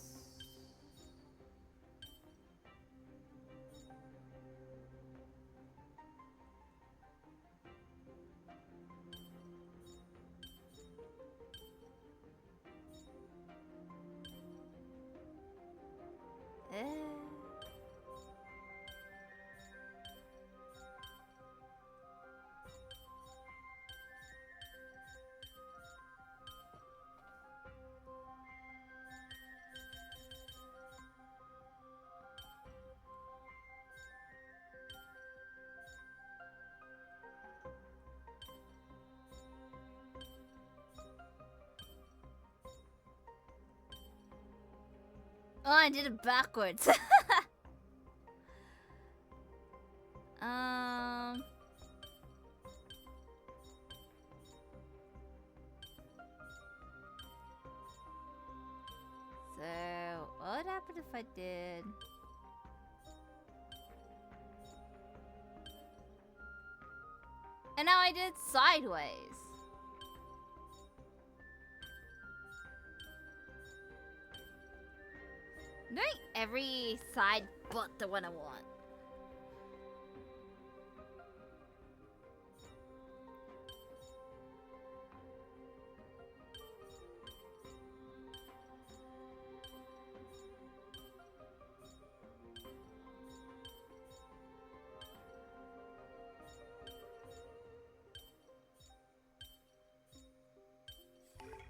Oh, I did it backwards. So, what would happen if I did? And now I did sideways. I'm doing every side but the one I want.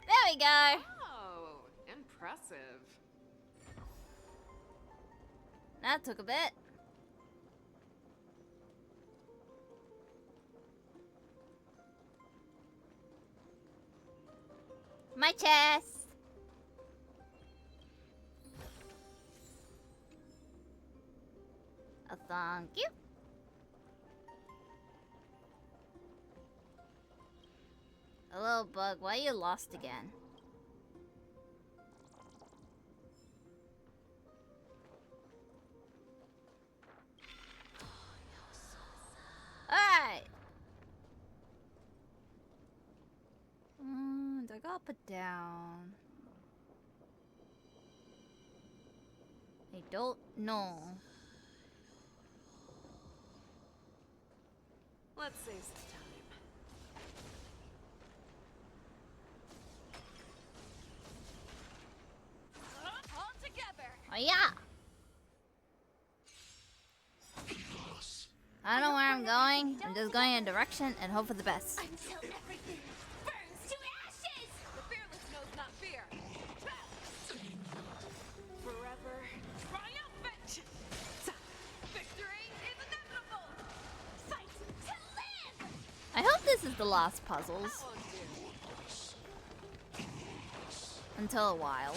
There we go. Oh, impressive. That took a bit. My chest. Oh, thank you. Hello, bug. Why are you lost again? Alright. Do I go up or down? I don't know. Let's save some time. All together. Oh yeah. I don't know where I'm going. I'm just going in a direction and hope for the best. Until everything burns to ashes. The fearless knows not fear. Forever triumphant. Victory is inevitable. Fight to live. I hope this is the last puzzles. I won't do. Until a while.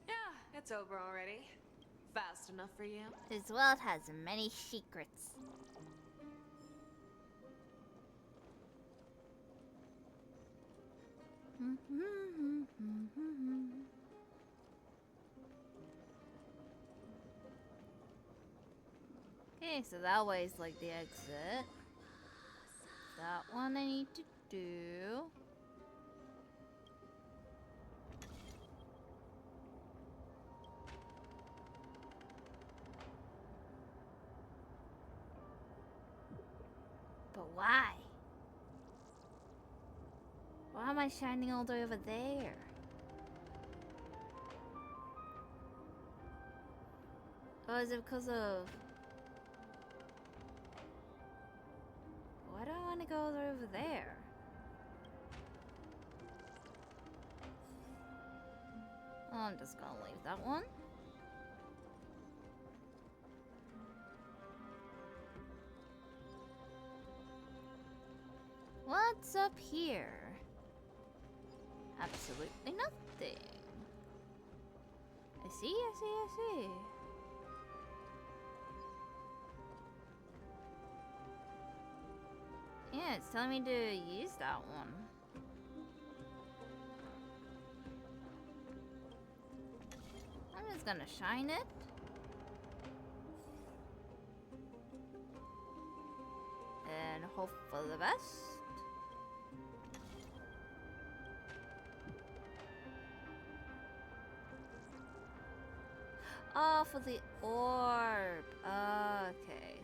Yeah, it's over already. Fast enough for you? This world has many secrets. Okay, so that way is like the exit. That one I need to do. Why? Why am I shining all the way over there? Or is it because of... Why do I want to go all the way over there? Oh, I'm just gonna leave that one. What's up here? Absolutely nothing. I see. Yeah, it's telling me to use that one. I'm just gonna shine it. And hope for the best. Oh, for the orb. Okay.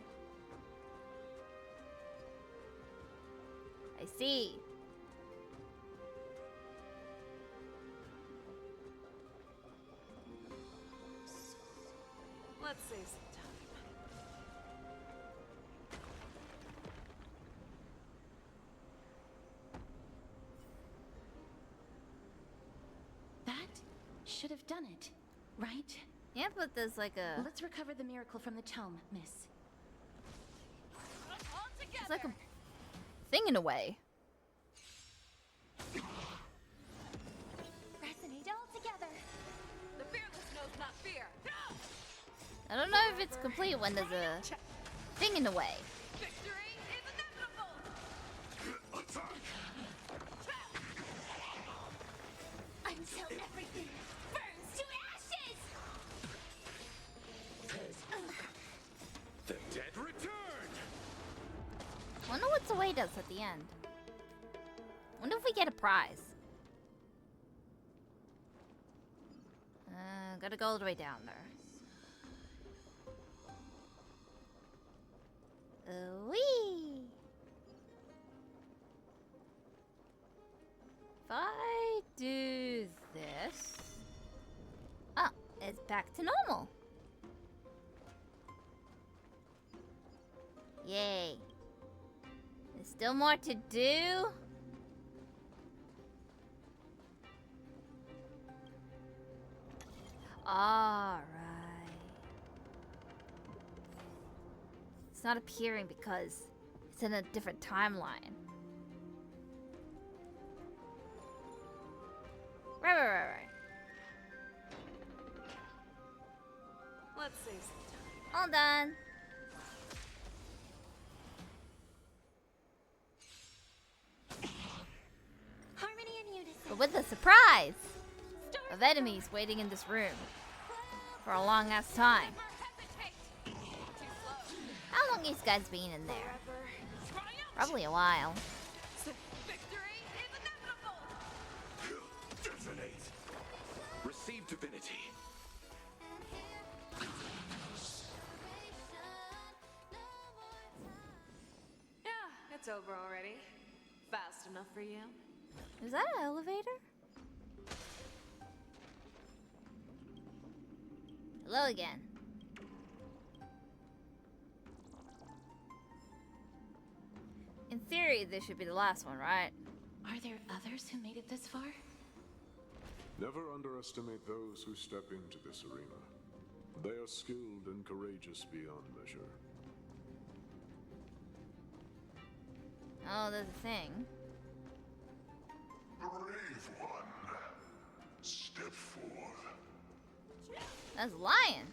I see. Let's save some time. That should have done it, right? Yeah, but there's like a... Let's recover the miracle from the tome, miss. It's like a thing in a way. Resonate all together. The fearless knows not fear. I don't know if it's complete when there's a thing in the way. Victory is inevitable. Until everything burns to ashes. The dead return! Wonder what the way does at the end. Wonder if we get a prize. Gotta go all the way down there. Wee! If I do this... Oh, it's back to normal. Yay. There's still more to do. Alright. It's not appearing because it's in a different timeline. Right. Let's save some time. All done. Harmony and unison. But with a surprise of enemies waiting in this room for a long ass time. How long these guys been in there? Probably a while. Victory is inevitable. Detonate! Receive divinity. Yeah, it's over already. Fast enough for you? Is that an elevator? Hello again. In theory, this should be the last one, right? Are there others who made it this far? Never underestimate those who step into this arena. They are skilled and courageous beyond measure. Oh, there's a thing. Brave one, step forth. That's a lion.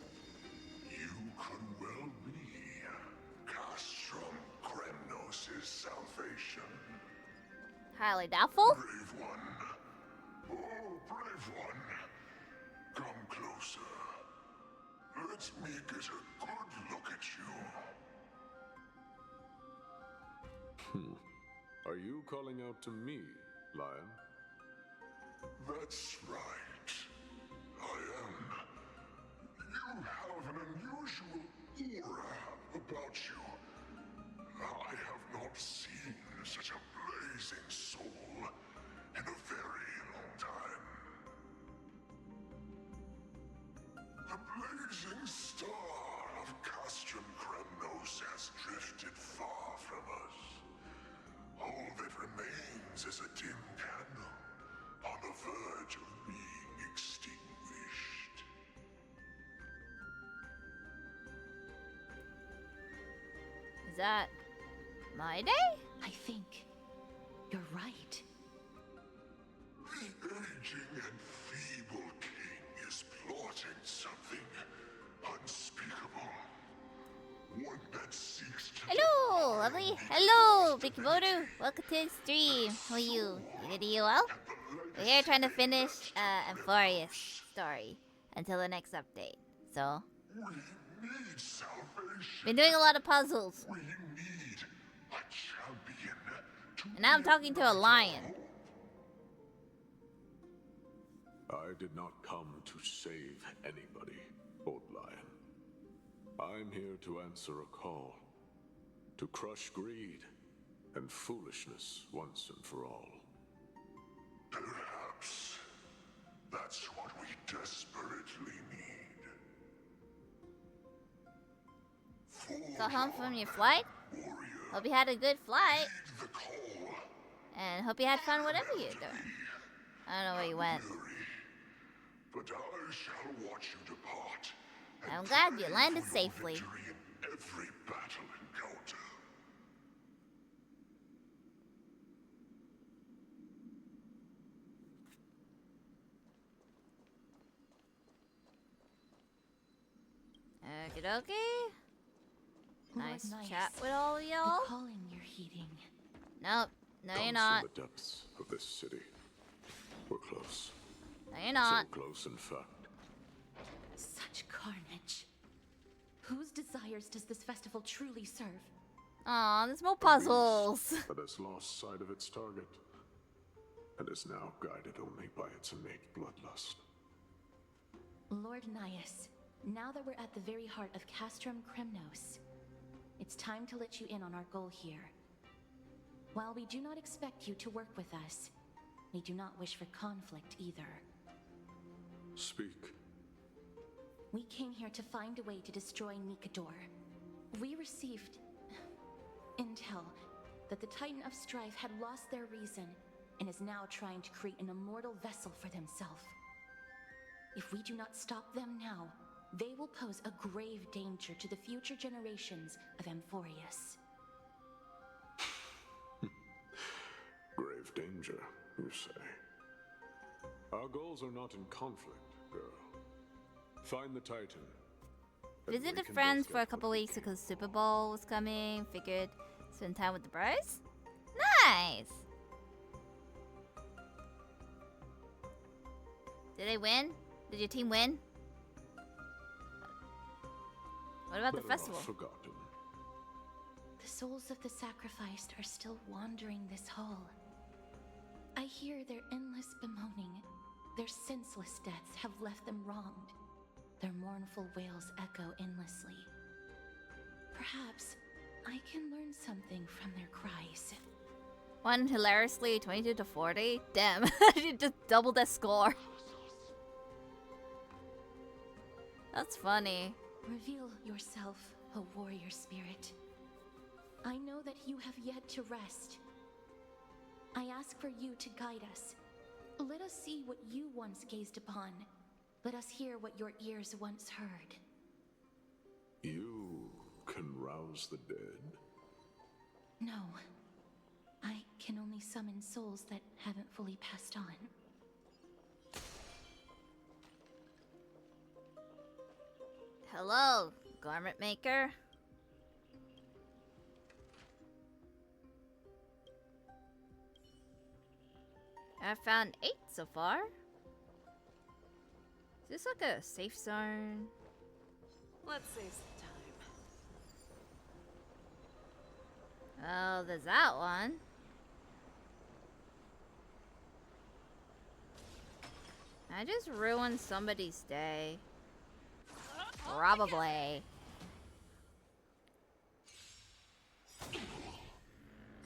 You could well be Castrum Kremnos' salvation. Highly doubtful. Brave one. Oh, brave one. Come closer. Let me get a good look at you. Are you calling out to me, Lion? That's right. I am. You have an unusual aura about you. I have not seen such a blazing soul in a very long time. The blazing star of Castrum Kremnos has drifted far from us. All that remains is a dim candle on the verge of being extinguished. Is that my day? I think you're right. The aging and feeble king is plotting something unspeakable. One that seeks to Hello, lovely. Hello, Bikimoto. Welcome to the stream. How are you? You doing well? We're here trying to finish Amphoreus story until the next update. So, We need salvation. been doing a lot of puzzles. We need a champion to And now I'm talking to a lion. I did not come to save anybody, old lion. I'm here to answer a call. To crush greed and foolishness once and for all. Perhaps that's what we desperately need. Got home from your flight? Warrior, Hope you had a good flight. heed the call. And hope you had fun whatever you're doing. I don't know where you went. Weary, but I shall watch you depart. and I'm glad you pray landed for your safely. victory in every battle encounter. Okie dokie. Nice Lord chat Nice, with all of the y'all. calling you're heeding. Nope. No, you're Comes not. from the depths of this city. We're close. No, you're not. So close, in fact. Such carnage. Whose desires does this festival truly serve? Aw, there's more puzzles. That has lost sight of its target, and is now guided only by its innate bloodlust. Lord Nias, now that we're at the very heart of Castrum Kremnos, it's time to let you in on our goal here. While we do not expect you to work with us, we do not wish for conflict either. Speak. We came here to find a way to destroy Nikador. We received intel that the Titan of Strife had lost their reason and is now trying to create an immortal vessel for themselves. If we do not stop them now, they will pose a grave danger to the future generations of Amphoreus. Grave danger, you say. Our goals are not in conflict, girl. Find the Titan. and we Visited can friends both for a get couple what we weeks need. because Super Bowl was coming. Figured spend time with the bros. Nice. Did they win? Did your team win? What about the Better festival? off forgotten. The souls of the sacrificed are still wandering this hall. I hear their endless bemoaning. Their senseless deaths have left them wronged. Their mournful wails echo endlessly. Perhaps I can learn something from their cries. One hilariously 22 to 40. Damn, she just doubled that score. That's funny. Reveal yourself, O warrior spirit. I know that you have yet to rest. I ask for you to guide us. Let us see what you once gazed upon. Let us hear what your ears once heard. You can rouse the dead. No. I can only summon souls that haven't fully passed on. Hello, garment maker. I found 8 so far. Is this like a safe zone? Let's save some time. Oh, there's that one. I just ruined somebody's day. Probably.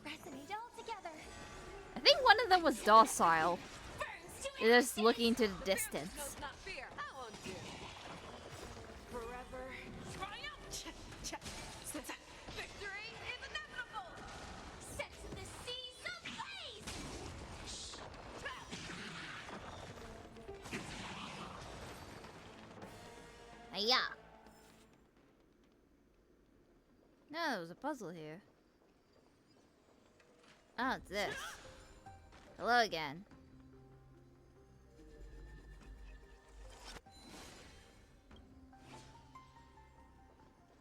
Press any doll to think one of them was docile. They're just looking into the distance. Not fear. I won't do. Forever triumph. Since victory is inevitable. Set to the seas of blaze! Hiya. No, there's a puzzle here. Oh, it's this. Hello again.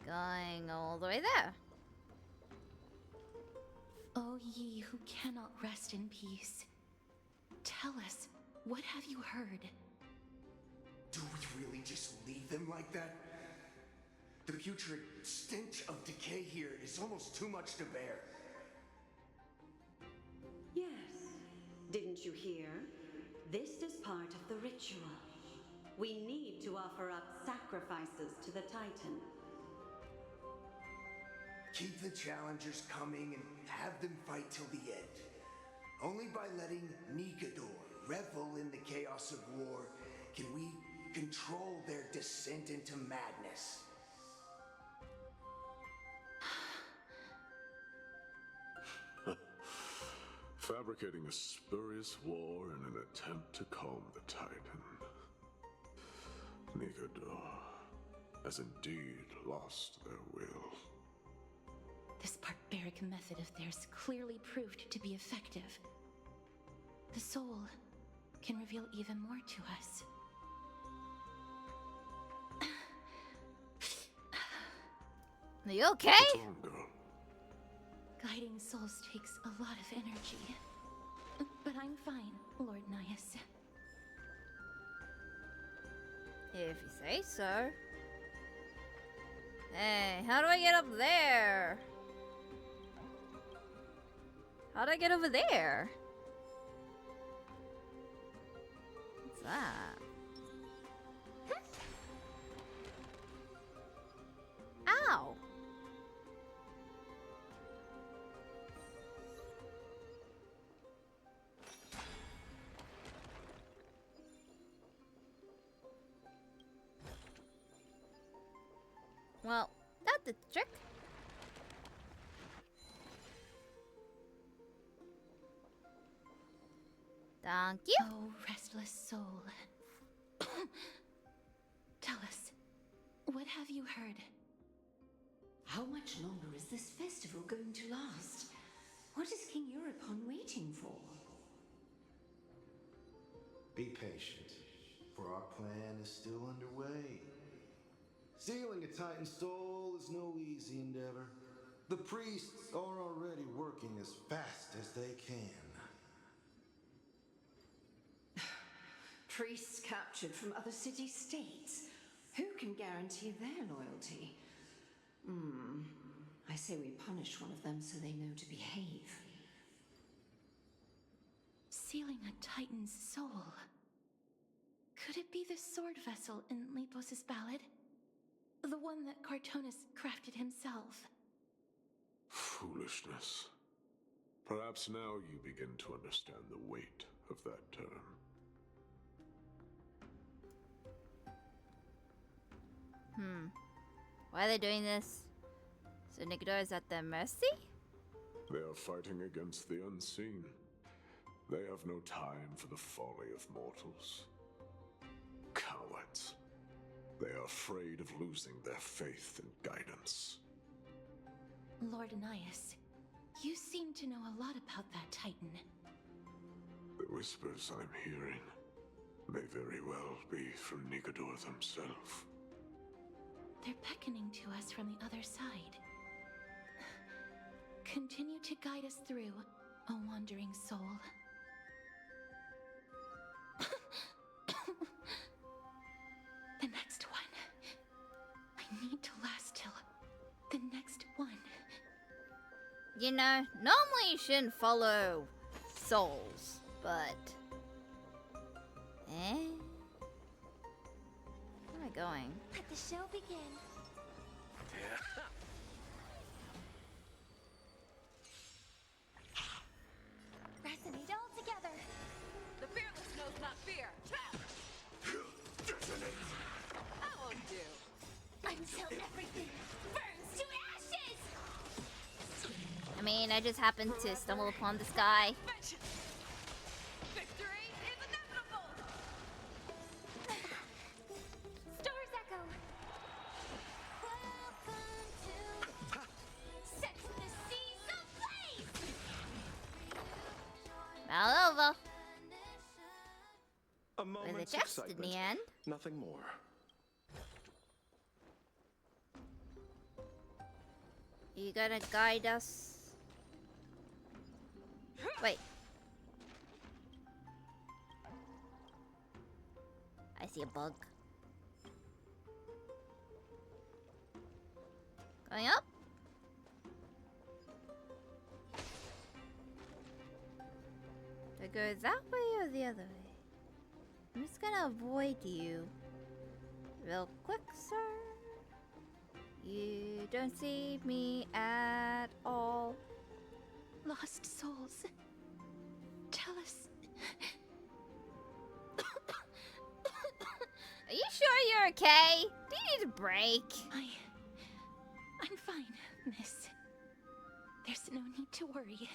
Going all the way there. O ye who cannot rest in peace, tell us, what have you heard? Do we really just leave them like that? The putrid stench of decay here is almost too much to bear. Yes. Didn't you hear? This is part of the ritual. We need to offer up sacrifices to the Titan. Keep the challengers coming and have them fight till the end. Only by letting Nigador revel in the chaos of war can we control their descent into madness. Fabricating a spurious war in an attempt to calm the Titan. Nigador has indeed lost their will. This barbaric method of theirs clearly proved to be effective. The soul can reveal even more to us. Are you okay? What's wrong, girl? Guiding souls takes a lot of energy. But I'm fine, Lord Nias. If you say so. Hey, how do I get up there? How do I get over there? What's that? Ow! Well, that did the trick. Thank you. Oh, restless soul. Tell us, what have you heard? How much longer is this festival going to last? What is King Euripon waiting for? Be patient, for our plan is still underway. Sealing a Titan soul is no easy endeavor. The priests are already working as fast as they can. Priests captured from other city-states. Who can guarantee their loyalty? I say we punish one of them so they know to behave. Sealing a Titan's soul. Could it be the sword vessel in Lepos' ballad? The one that Cartonus crafted himself? Foolishness. Perhaps now you begin to understand the weight of that term. Why are they doing this? So Nigador is at their mercy? They are fighting against the unseen. They have no time for the folly of mortals. Cowards. They are afraid of losing their faith and guidance. Lord Anias, you seem to know a lot about that Titan. The whispers I'm hearing may very well be from Nigador himself. They're beckoning to us from the other side. Continue to guide us through, O wandering soul. The next one. I need to last till the next one. You know, normally you shouldn't follow souls, but... Where am I going? Let the show begin. Resinito? Until everything burns to ashes! I mean, I just happened to stumble upon this guy. Victory is inevitable! Stars echo! Welcome to... Set the seas ablaze! All over. A With a moment's chest in excitement, the end. nothing more. You gonna guide us? Wait. I see a bug. Going up? Do I go that way or the other way? I'm just gonna avoid you. Real quick, sir. You don't see me at all. Lost souls. Tell us. Are you sure you're okay? Do you need a break? I'm fine, miss. There's no need to worry.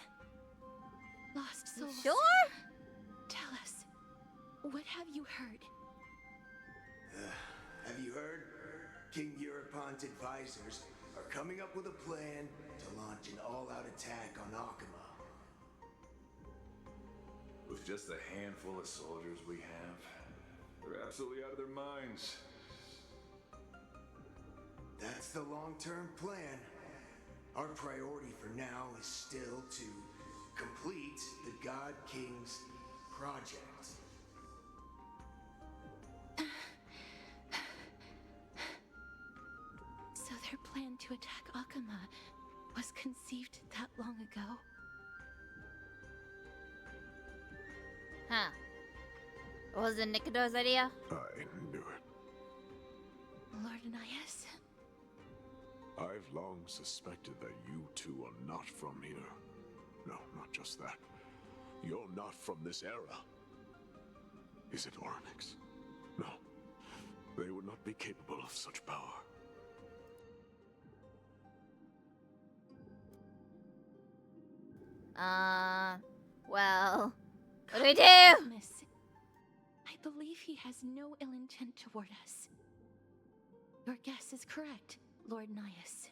Lost You souls. sure? Tell us. What have you heard? Have you heard? King Eurypon's advisors are coming up with a plan to launch an all-out attack on Akama. With just a handful of soldiers we have, they're absolutely out of their minds. That's the long-term plan. Our priority for now is still to complete the God King's project. So their plan to attack Akama was conceived that long ago? Huh. Was it Nicodo's idea? I knew it. Lord Anais? I've long suspected that you two are not from here. No, not just that. You're not from this era. Is it Oryx? No. They would not be capable of such power. Well, what do we do? Miss, I believe he has no ill intent toward us. Your guess is correct, Lord Nias.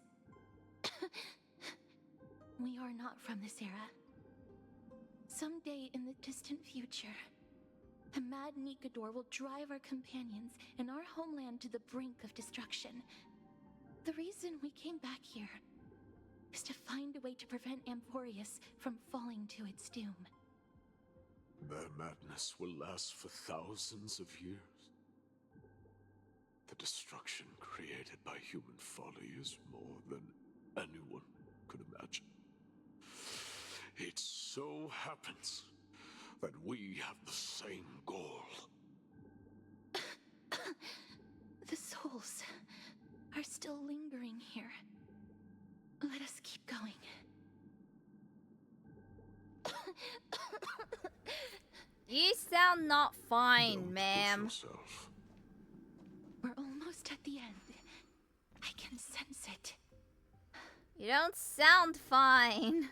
We are not from this era. Someday in the distant future, the mad Nikodor will drive our companions and our homeland to the brink of destruction. The reason we came back here is to find a way to prevent Amphoreus from falling to its doom. Their madness will last for thousands of years. The destruction created by human folly is more than anyone could imagine. It so happens that we have the same goal. The souls are still lingering here. Let us keep going. You sound not fine, ma'am. We're almost at the end. I can sense it. You don't sound fine.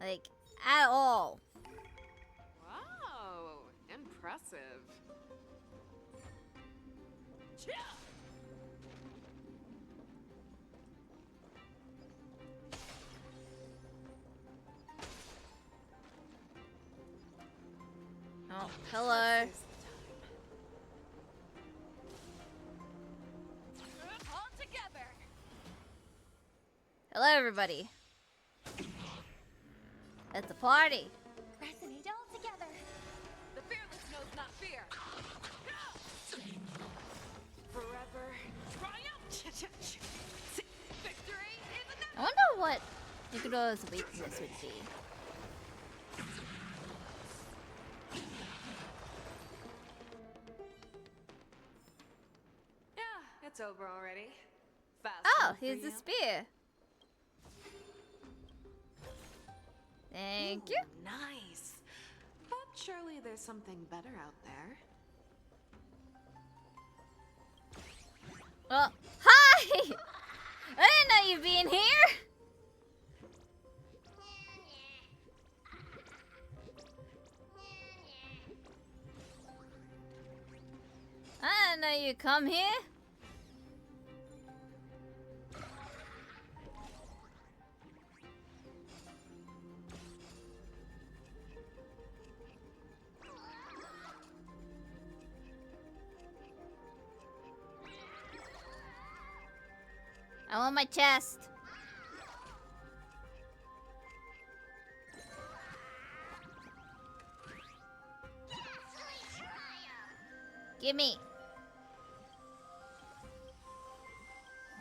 Like, at all. Wow, impressive. Oh, hello. All together! Hello, everybody. It's a party. Resonate all together! The fearless knows not fear. Forever triumph. Victory is I wonder what Nicodo's weakness would be. Yeah, it's over already. Fast Oh, enough for here's the you. spear. Thank Ooh, you. Nice. But surely there's something better out there. Oh, hi! I didn't know you'd be in here. I didn't know you'd come here. I want my chest. Gimme.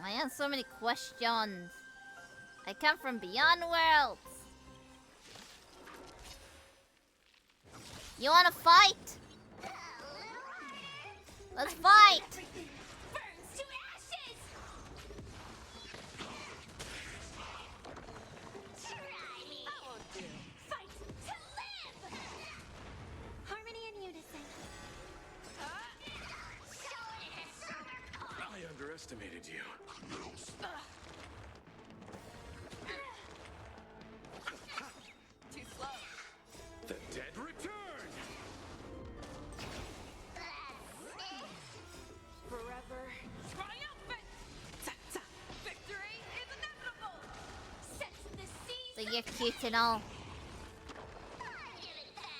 I have so many questions. I come from beyond worlds. You wanna fight? Let's fight! Burns to ashes! Try me! That won't do. Fight to live! Harmony and unison. I underestimated you. Too slow. The dead return! Forever triumphant! Ta-ta! Victory is inevitable! Set the seas. So you're cute and all.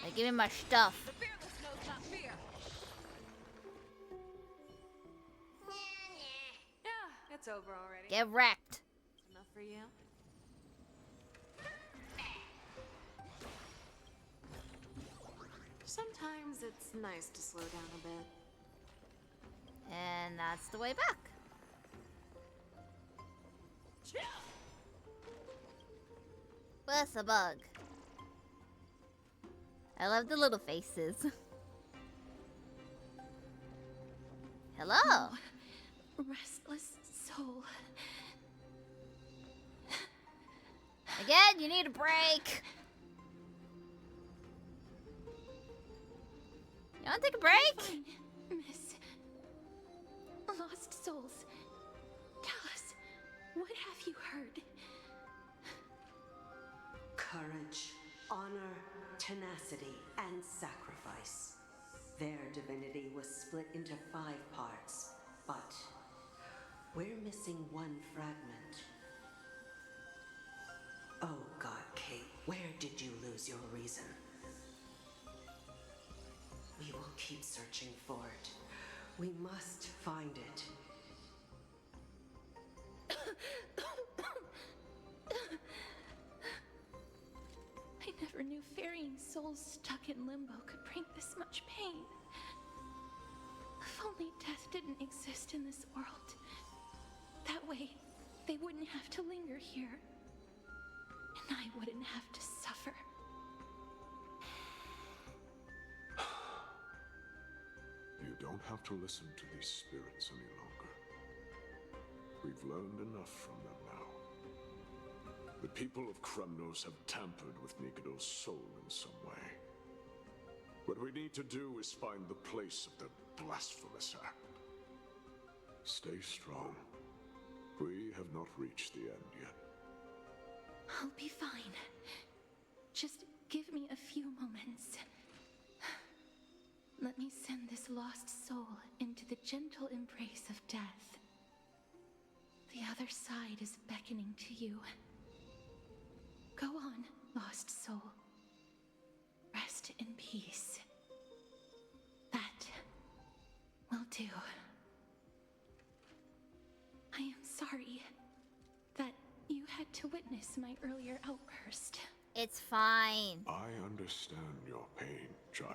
Now give me my stuff. The fearless knows not fear. Yeah, it's over already. Get wrecked. Enough for you? Sometimes it's nice to slow down a bit. And that's the way back. What's a bug? I love the little faces. Hello. Restless soul. Again, you need a break. You wanna take a break? Fine, Miss. Lost souls. Tell us, what have you heard? Courage, honor, tenacity, and sacrifice. Their divinity was split into 5 parts, but we're missing one fragment. Oh God, Kate, where did you lose your reason? We will keep searching for it. We must find it. I never knew ferrying souls stuck in limbo could bring this much pain. If only death didn't exist in this world. That way, they wouldn't have to linger here. And I wouldn't have to suffer. You don't have to listen to these spirits any longer. We've learned enough from them now. The people of Kremnos have tampered with Nikado's soul in some way. What we need to do is find the place of their blasphemous act. Stay strong. We have not reached the end yet. I'll be fine. Just give me a few moments. Let me send this lost soul into the gentle embrace of death. The other side is beckoning to you. Go on, lost soul. Rest in peace. That will do. I am sorry that you had to witness my earlier outburst. It's fine. I understand your pain, child.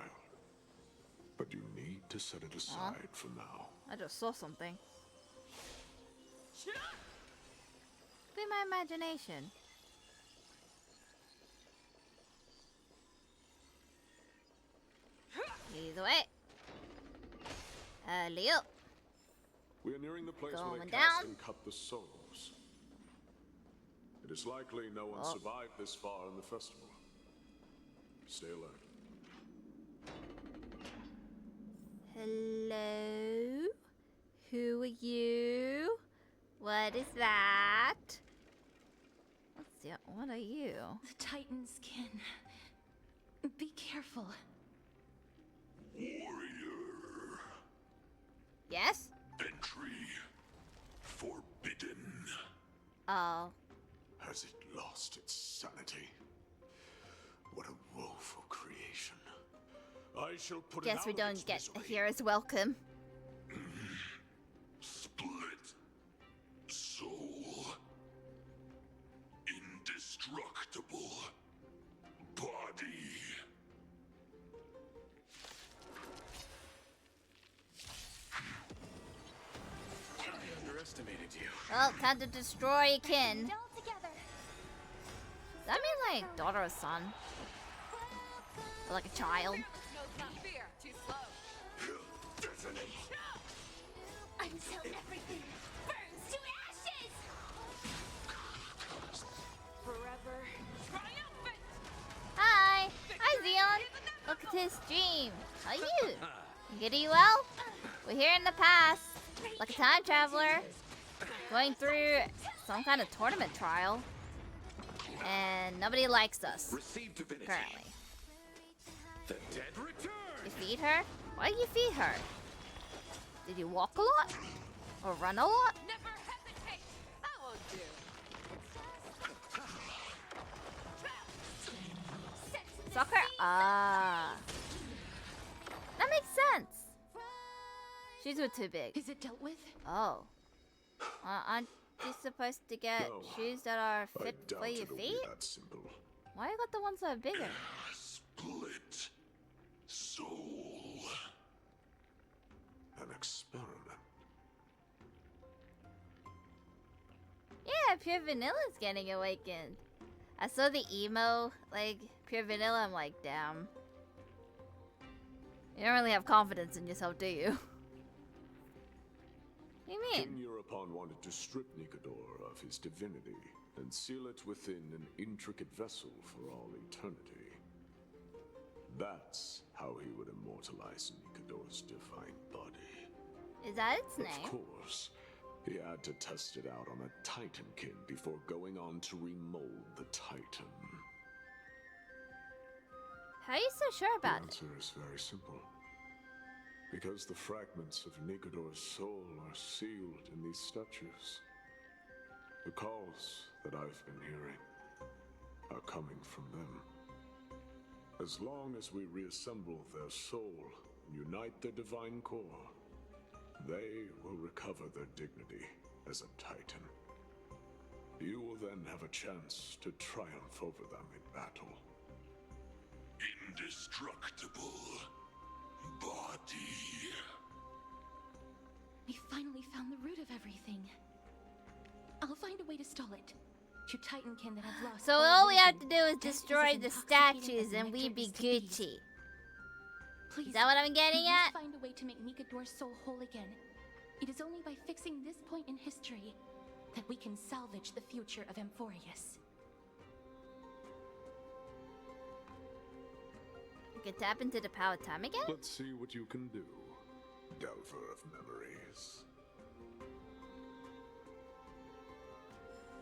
But you need to set it aside for now. I just saw something. Be my imagination. Either way. Leo. We are nearing the place where Going they cast down. and cut the souls. It is likely no one survived this far in the festival. Stay alert. Hello? Who are you? What is that? What are you? The Titan's skin. Be careful. Warrior. Yes? Entry forbidden. Oh. Has it lost its sanity? What a woeful creation. I shall put it Guess out we of don't its get a misery. hero's welcome. Split. Soul. Indestructible. Body. I underestimated you. Well, time to destroy kin. Still together. Does that mean like daughter or son? Or like a child? Until everything burns to ashes! Forever triumphant! Hi! Hi, Zeon! Welcome to the stream. How are you? Good, are you well? We're here in the past, like a time traveler, going through some kind of tournament trial. And nobody likes us, Receive divinity. currently. The dead return. You feed her? Why do you feed her? Did you walk a lot? Or run a lot? Never hesitate! That won't do. Soccer? Ah. That makes sense. Shoes were too big. Is it dealt with? Oh. Aren't you supposed to get No. shoes that are I fit doubt for your it'll be feet? that simple. Why you got the ones that are bigger? Split. Soul. An experiment. Yeah, Pure Vanilla's getting awakened. I saw the emo, like, Pure Vanilla, I'm like, damn. You don't really have confidence in yourself, do you? What do you mean? King Europon wanted to strip Nikador of his divinity and seal it within an intricate vessel for all eternity. That's how he would immortalize Nikador's divine body. Is that its Of name? course, he had to test it out on a Titankin before going on to remold the Titan. How are you so sure The about it? answer is very simple. Because the fragments of Nikador's soul are sealed in these statues. The calls that I've been hearing are coming from them. As long as we reassemble their soul and unite their divine core, they will recover their dignity as a Titan. You will then have a chance to triumph over them in battle. Indestructible. Body. We finally found the root of everything. I'll find a way to stall it. To Titankin that I've lost. So all we have to reason. do is Death is destroy as the intoxicating statues as and we nectar be is to bees. Gucci. Please, Is that what I'm getting we at? must find a way to make Nikador's soul whole again. It is only by fixing this point in history that we can salvage the future of Amphoreus. You can tap into the power of time again? Let's see what you can do, Delver of Memories.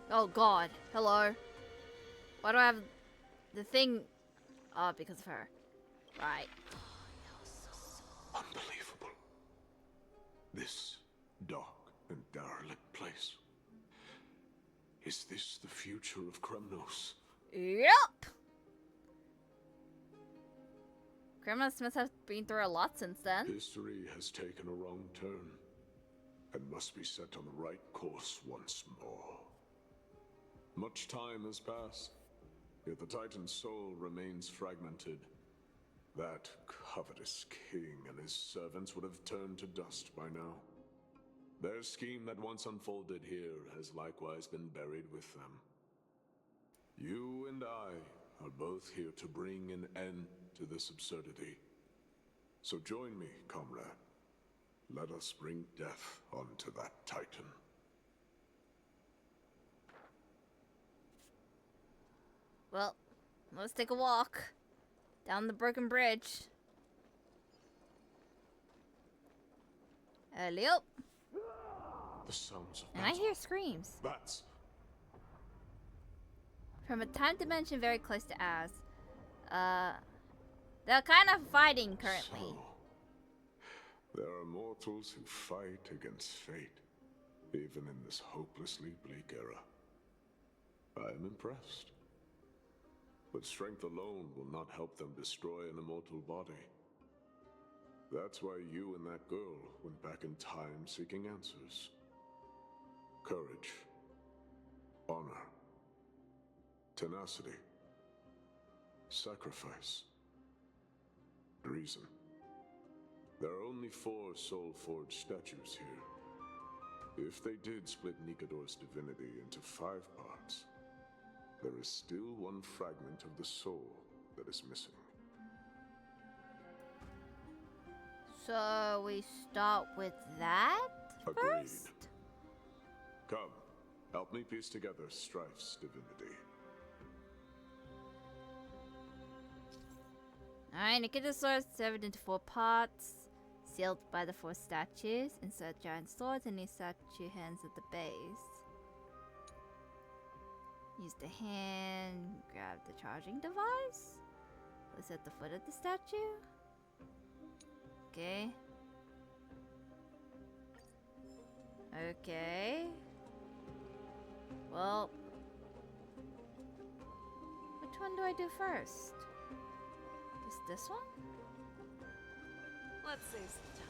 Oh god. Hello. Why do I have the thing? Oh, because of her. Right. Unbelievable. This dark and derelict place. Is this the future of Kremnos? Yup. Kremnos must have been through a lot since then. History has taken a wrong turn and must be set on the right course once more. Much time has passed, yet the Titan's soul remains fragmented. That covetous king and his servants would have turned to dust by now. Their scheme that once unfolded here has likewise been buried with them. You and I are both here to bring an end to this absurdity. So join me, comrade. Let us bring death onto that Titan. Well, let's take a walk. Down the broken bridge. Hello. The sounds of And I battle. hear screams. Bats. From a time dimension very close to ours. They're kind of fighting currently. So, there are mortals who fight against fate, even in this hopelessly bleak era. I am impressed. But strength alone will not help them destroy an immortal body. That's why you and that girl went back in time seeking answers. Courage. Honor. Tenacity. Sacrifice. Reason. There are only 4 soul-forged statues here. If they did split Nikador's divinity into 5 parts, there is still one fragment of the soul that is missing. So we start with that Agreed. first? Come, help me piece together Strife's divinity. Alright, Nikita's sword severed into 4 parts, sealed by the 4 statues. Insert giant swords and new statue hands at the base. Use the hand, grab the charging device. Place at the foot of the statue. Okay. Okay. Well, which one do I do first? Guess this one? Let's save some time.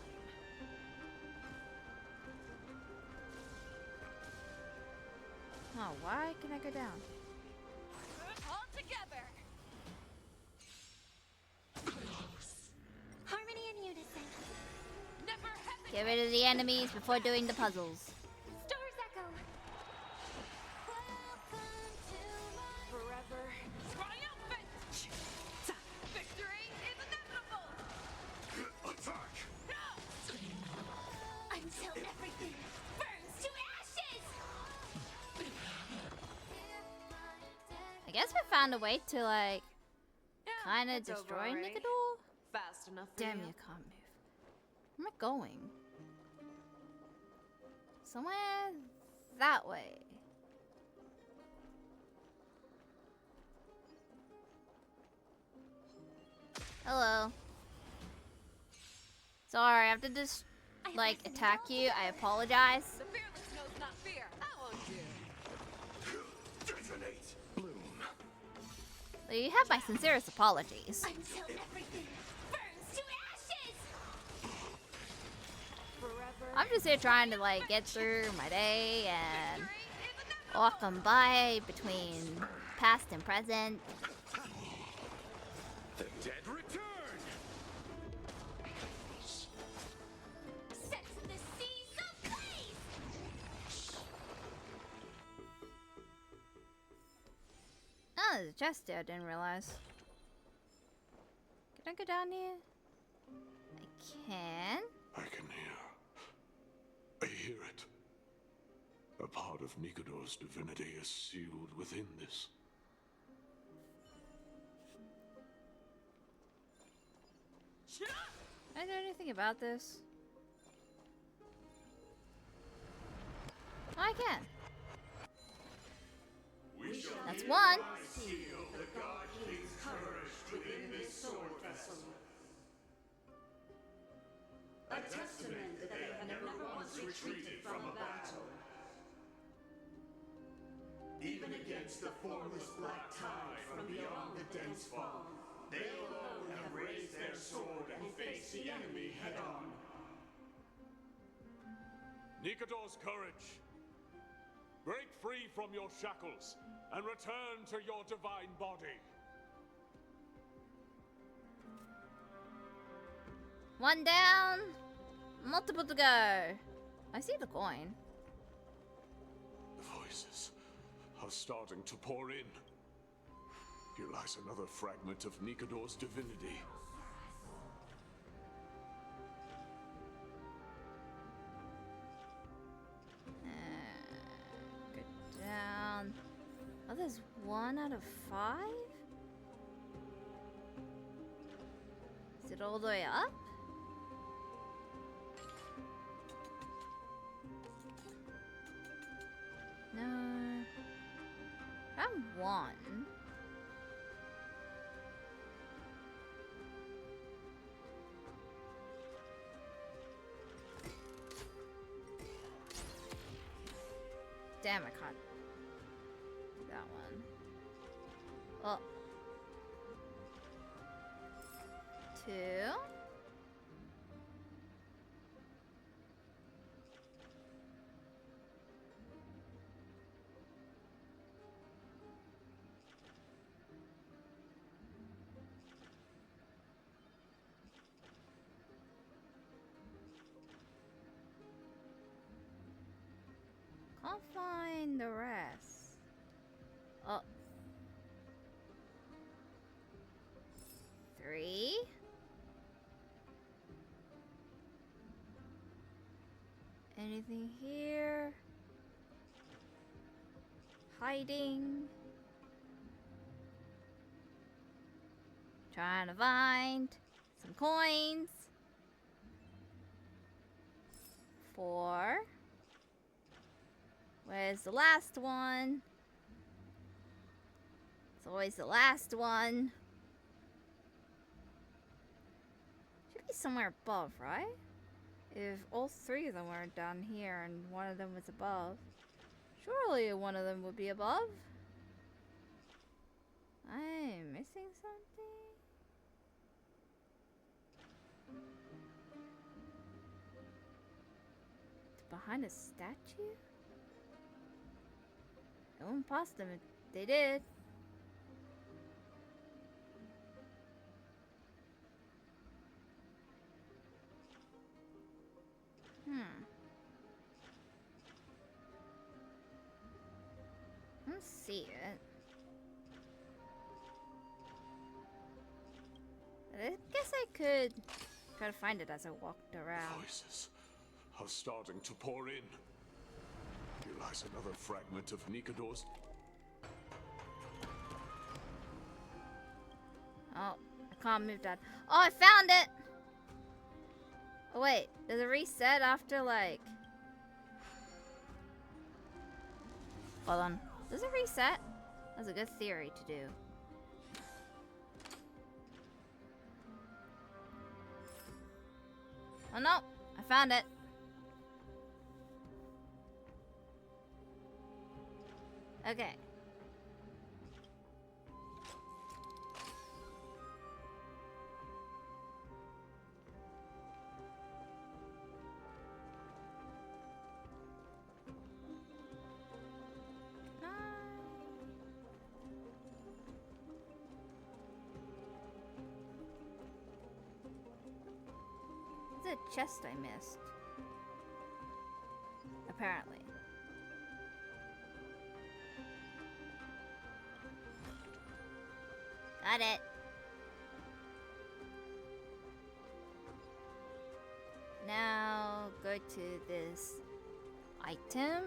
Oh, why can I go down? All together! Harmony and unison. Never hesitate! Get rid of the enemies before doing the puzzles. Stars echo. Forever triumphant! Victory is inevitable! Attack! Until everything burns to ashes. I guess we found a way to, like, kind of it's over destroy already. Nikador. Fast enough for Damn, you. you can't move. Where am I going? Somewhere that way. Hello. Sorry, I have to just, like, attack you. I apologize. The fearless knows not fear. That won't do. Detonate! Bloom. You have my sincerest apologies. Until everything burns to ashes. Forever. I'm just here trying to, like, get through my day and walk on by between past and present. The dead return! Sets the seas ablaze. Oh, there's a chest there, I didn't realize. Can I go down here? I can. I can hear. I hear it. A part of Nikador's divinity is sealed within this. Can I do anything about this? Oh, I can. That's one. A testament that they have never once retreated from a battle. Even against the formless black tide from beyond the dense fog, they alone have raised their sword and faced the enemy head-on. Nikador's courage! Break free from your shackles and return to your divine body. One down. Multiple to go. I see the coin. The voices are starting to pour in. Here lies another fragment of Nikador's divinity. Go down. Oh, there's 1 out of 5? Is it all the way up? No. Round 1. Damn, I can't. That one. Oh. 2. Can't find the rest. Oh. 3. Anything here? Hiding. Trying to find some coins. 4. Where's the last one? It's always the last one. Should be somewhere above, right? If all 3 of them weren't down here and one of them was above, surely one of them would be above. I'm missing something. It's behind a statue? No one passed them if they did. I don't see it. I guess I could try to find it as I walked around. Voices are starting to pour in. Here lies another fragment of Nikador's. Oh, I can't move that. Oh, I found it! Oh wait, does it reset after like... Hold on. Does it reset? That's a good theory to do. Oh no, I found it. Okay. There's a chest I missed. Apparently. Got it. Now go to this item.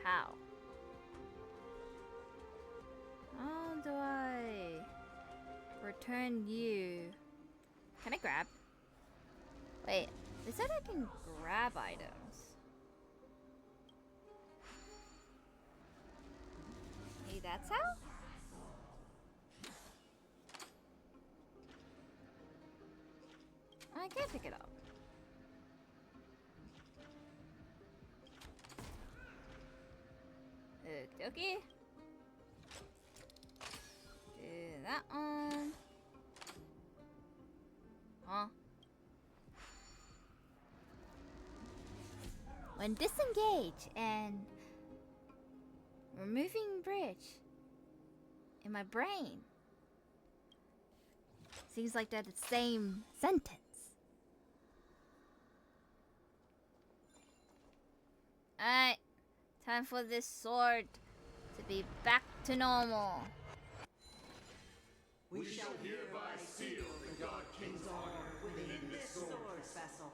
How? How do I return you? Can I grab? Wait, they said I can grab items. Hey, that's how? I can't pick it up. Okay. Do that one. Huh? When disengage and removing bridge in my brain. Seems like they're the same sentence. Alright, time for this sword to be back to normal. We shall hereby seal the God King's honor within this sword vessel.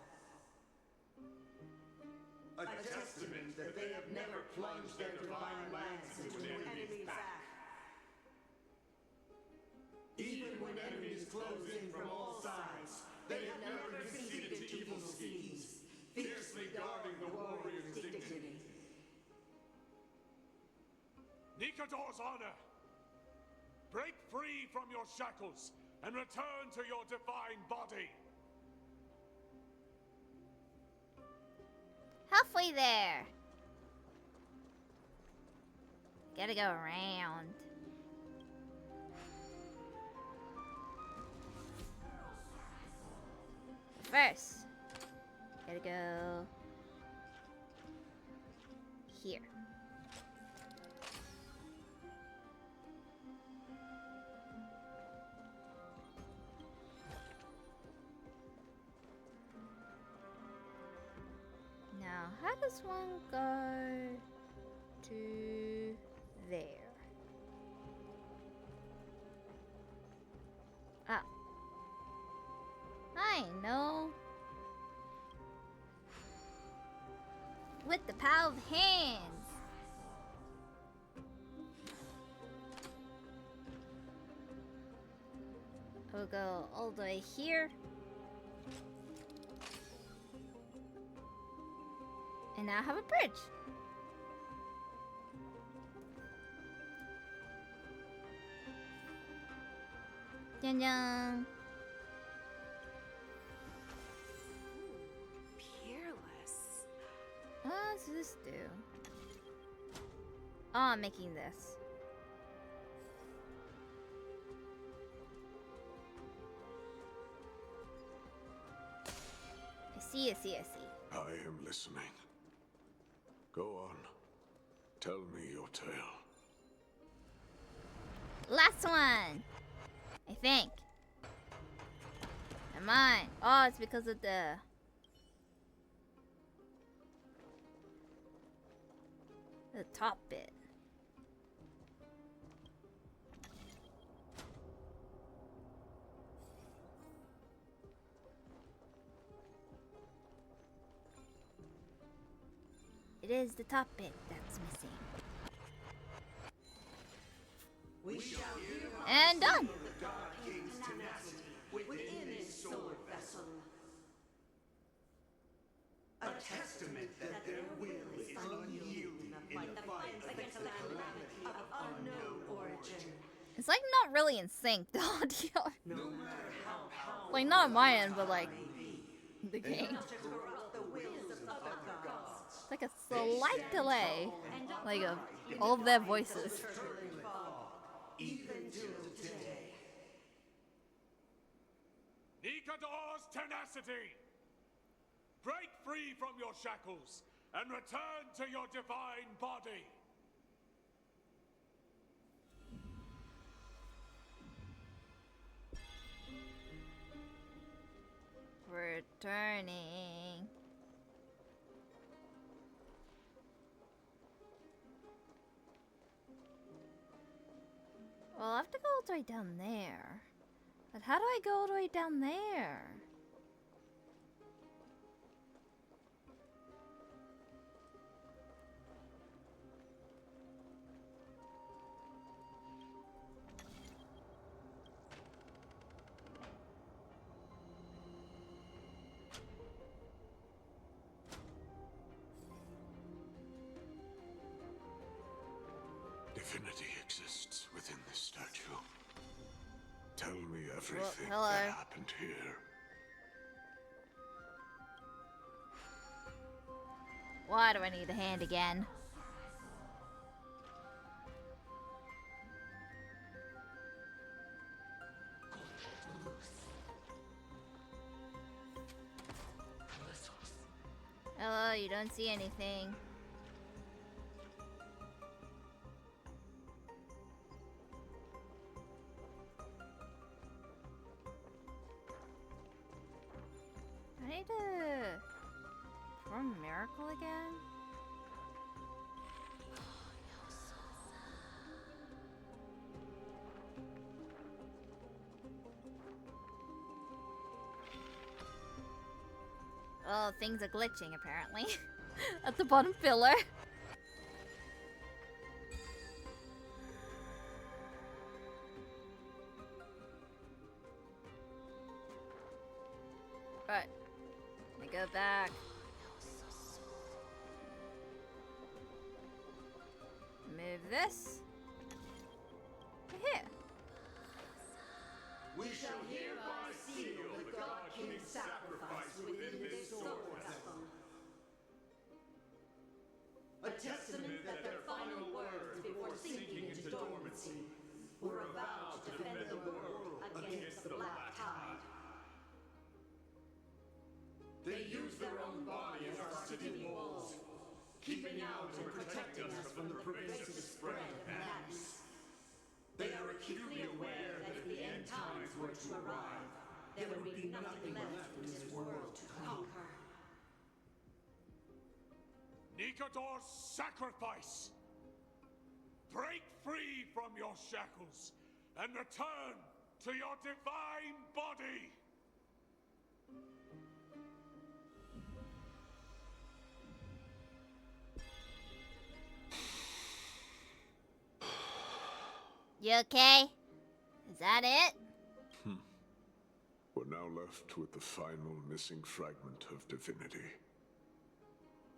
A testament that they have never plunged their divine lance into an enemy's back. close in from all sides. They have never conceded to evil schemes, fiercely guarding the warrior's dignity. Nikador's honor! Break free from your shackles and return to your divine body! Halfway there. Gotta go around. First, gotta go here. Now, how does one go to there? Ah. I know. With the power of hands. We'll go all the way here. And now I have a bridge. Dun dun. Peerless. What does this do? Oh, I'm making this. I see. I am listening. Go on. Tell me your tale. Last one! I think. Come on. Oh, it's because of the top bit. It is the top bit that's missing. We shall hear And done! the God King's tenacity within his sword vessel. A testament that their will is unyielding in the fight against the calamity of unknown origin. It's like not really in sync, the audio. No matter how powerful Like not on my end, but like the game. to corrupt the wills of other gods. It's like a slight delay, like of all of their voices. Even till today. Nikador's tenacity! Break free from your shackles and return to your divine body! Returning. Well, I have to go all the way down there. But how do I go all the way down there? Divinity exists within this statue. Tell me everything hello. that happened here. Why do I need a hand again? Hello, you don't see anything. I need to perform a miracle again? Oh, things are glitching apparently. At the bottom pillar. go back. Move this. Here. We shall hereby seal the God King's sacrifice within this sword vessel. A testament that their final words before sinking into dormancy were a vow to defend the world against the Black Tide. They used their own body as our city walls, keeping out and protecting us from the pervasive spread of madness. They are acutely aware that if the end times were to arrive, there would be nothing left in this world to conquer. Nikador's sacrifice! Break free from your shackles and return to your divine body! You okay? Is that it? We're now left with the final missing fragment of divinity.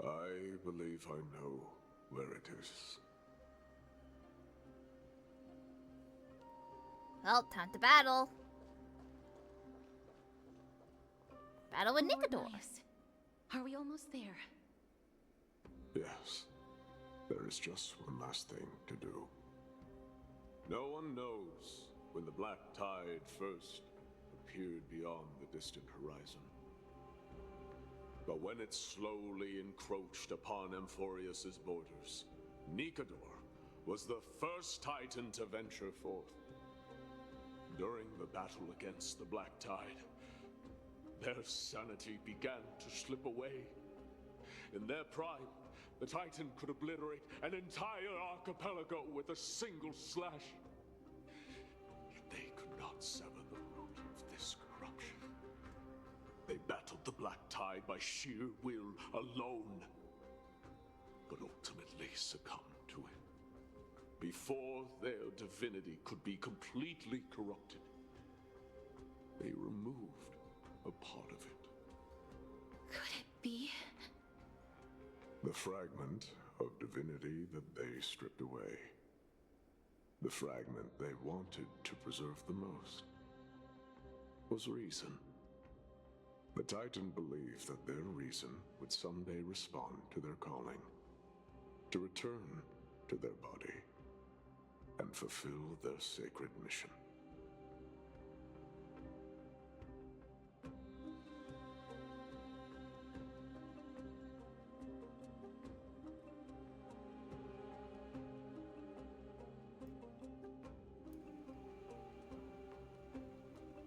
I believe I know where it is. Well, time to battle. Battle with Lord Nikador. Nias, are we almost there? Yes. There is just one last thing to do. No one knows when the Black Tide first appeared beyond the distant horizon. But when it slowly encroached upon Amphoreus' borders, Nikador was the first Titan to venture forth. During the battle against the Black Tide, their sanity began to slip away. In their prime, the Titan could obliterate an entire archipelago with a single slash. Yet they could not sever the root of this corruption. They battled the Black Tide by sheer will alone, but ultimately succumbed to it. Before their divinity could be completely corrupted, they removed a part of it. Could it be? The fragment of divinity that they stripped away. The fragment they wanted to preserve the most was reason. The Titan believed that their reason would someday respond to their calling, to return to their body, and fulfill their sacred mission.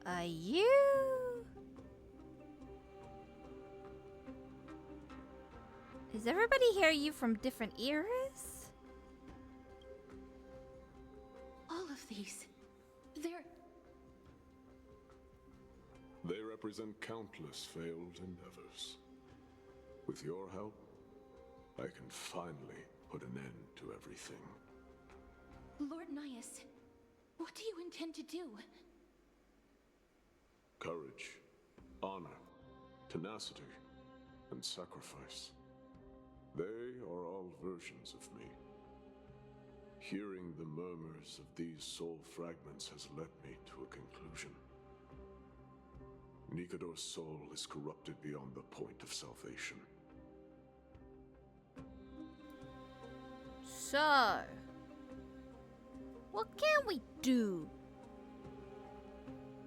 Are you? Is everybody hear you from different eras? All of these. They represent countless failed endeavors. With your help, I can finally put an end to everything. Lord Nias, what do you intend to do? Courage, honor, tenacity, and sacrifice. They are all versions of me. Hearing the murmurs of these soul fragments has led me to a conclusion. Nikador's soul is corrupted beyond the point of salvation. So, what can we do?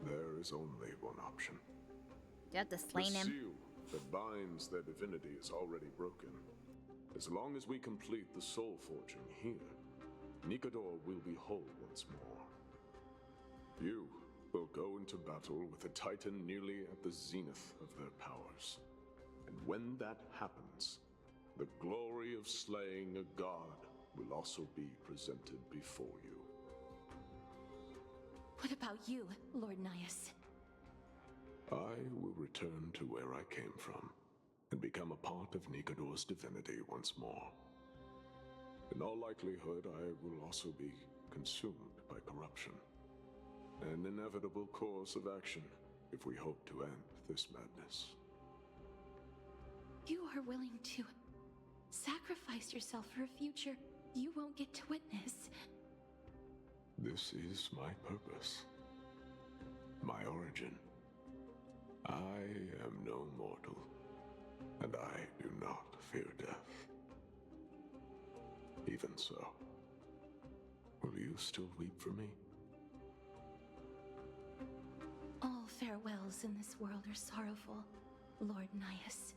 There is only one option. You have to slay The him. seal that binds their divinity is already broken. As long as we complete the soul forging here, Nikador will be whole once more. You will go into battle with a Titan nearly at the zenith of their powers. And when that happens, the glory of slaying a god will also be presented before you. What about you, Lord Nias? I will return to where I came from, and become a part of Nikador's divinity once more. In all likelihood, I will also be consumed by corruption. An inevitable course of action if we hope to end this madness. You are willing to sacrifice yourself for a future you won't get to witness. This is my purpose. My origin. I am no mortal, and I do not fear death. Even so, will you still weep for me? All farewells in this world are sorrowful, Lord Nias.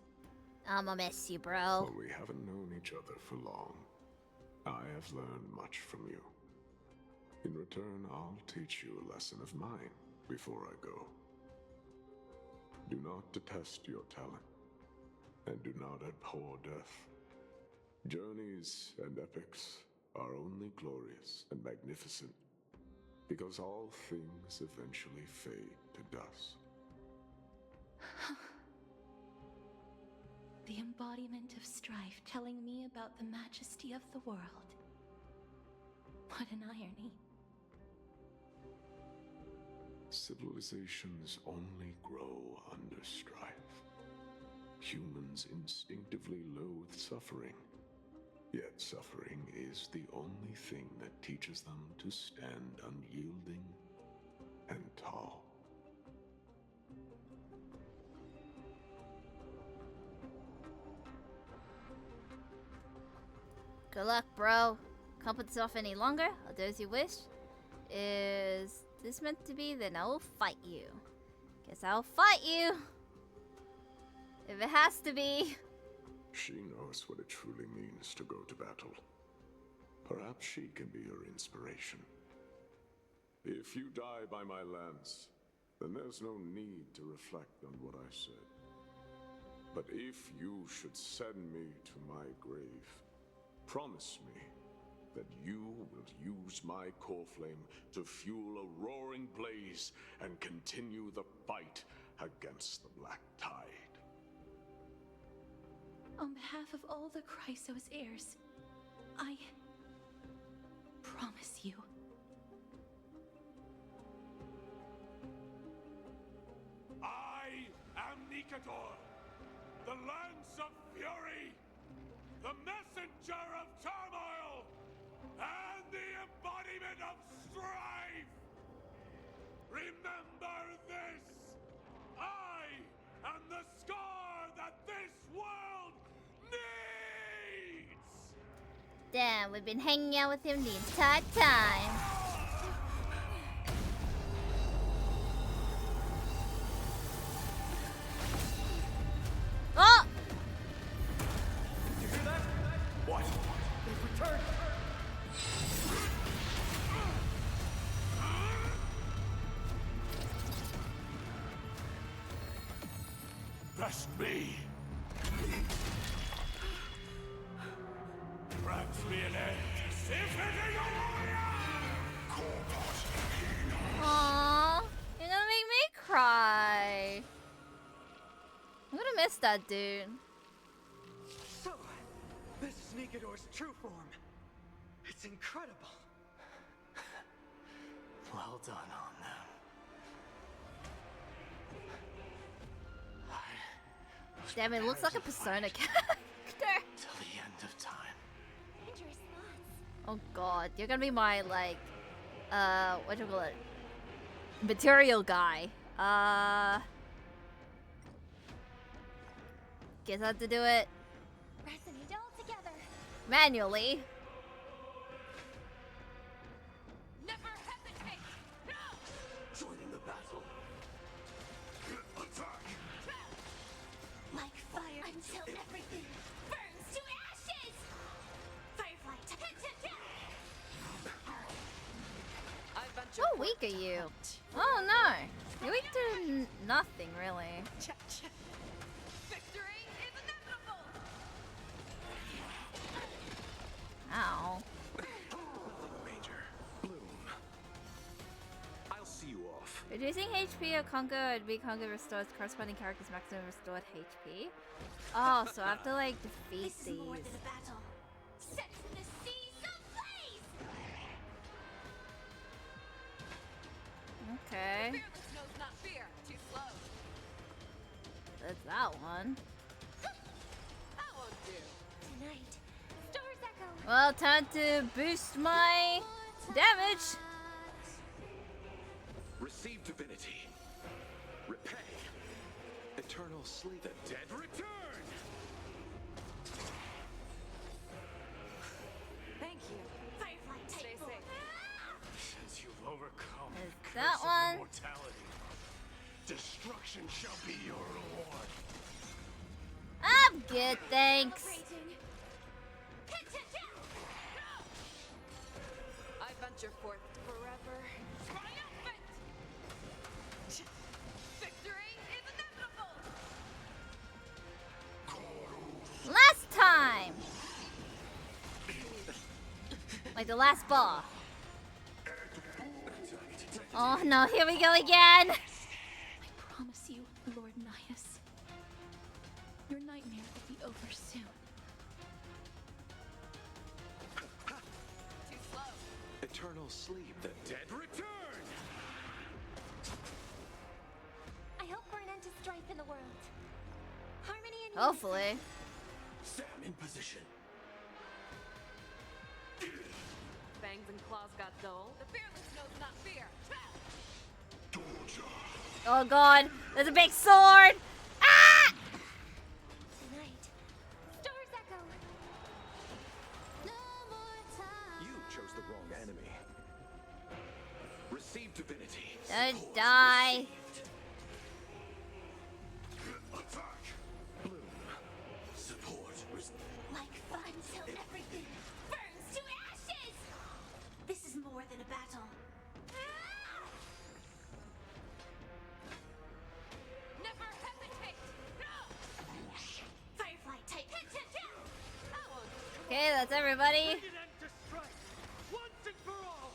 I'ma miss you, bro. Well, we haven't known each other for long. I have learned much from you. In return, I'll teach you a lesson of mine before I go. Do not detest your talent, and do not abhor death. Journeys and epics are only glorious and magnificent, because all things eventually fade to dust. The embodiment of strife telling me about the majesty of the world. What an irony. Civilizations only grow under strife. Humans instinctively loathe suffering. Yet suffering is the only thing that teaches them to stand unyielding and tall. Good luck, bro. Can't put this off any longer. I'll do as you wish. Is this meant to be? Then I will fight you. Guess I'll fight you. If it has to be. She knows what it truly means to go to battle. Perhaps she can be your inspiration. If you die by my lance, then there's no need to reflect on what I said. But if you should send me to my grave, promise me that you will use my core flame to fuel a roaring blaze and continue the fight against the Black Tide. On behalf of all the Chrysos heirs, I promise you. I am Nikador, the Lance of Fury, the messenger of turmoil, and the embodiment of strife! Remember this! I am the scar that this world needs! Damn, we've been hanging out with him the entire time. Oh! Did you hear that? What? They've returned! Best me! Grants me an end to symphony Aww, you're gonna make me cry. I'm gonna miss that dude. So, this is Nikador's true form. It's incredible. Well done on them. Damn, it looks like a Persona character. Till the end of time. Oh god, you're gonna be my, like, what do you call it? Material guy. Guess I have to do it Resonate all together. manually. Never hesitate. joining the battle. Attack! Like fire until everything burns to ashes. Fireflight. How weak are you? Oh no, you're weak to nothing really. Victory is inevitable. Ow. Major. Bloom. I'll see you off. Reducing HP of Congo and Congo restores corresponding character's maximum restored HP. Oh, so I have to like defeat This is more these. than a battle. Set the seas ablaze. Okay, Fearless knows not fear. Too slow. that's that one. Tonight, stars echo. Well, time to boost my damage. Receive divinity. Repay. Eternal sleep. The dead return! Thank you. Firefly, Stay safe. Since you've overcome Is the that curse one? of immortality, destruction shall be your reward. I'm good, thanks. I venture forth forever. Triumphant! Victory is inevitable! Last time! Like the last ball. Oh no, here we go again! I promise you, Lord Nihus, your nightmare will be over soon. Too slow. Eternal sleep. The dead return! I hope for an end to strife in the world. Harmony and Hopefully. Sam in position. Fangs and claws got dull. The fearless knows not fear. Oh god, there's a big sword! Ah! Tonight, stars echo. No more time. You chose the wrong enemy. Receive divinity. Don't die. Attack. Bloom. Support. Like fun till everything burns to ashes. This is more than a battle. Never hesitate! Firefly type. Okay, that's everybody. Bring an end to strife, once and for all.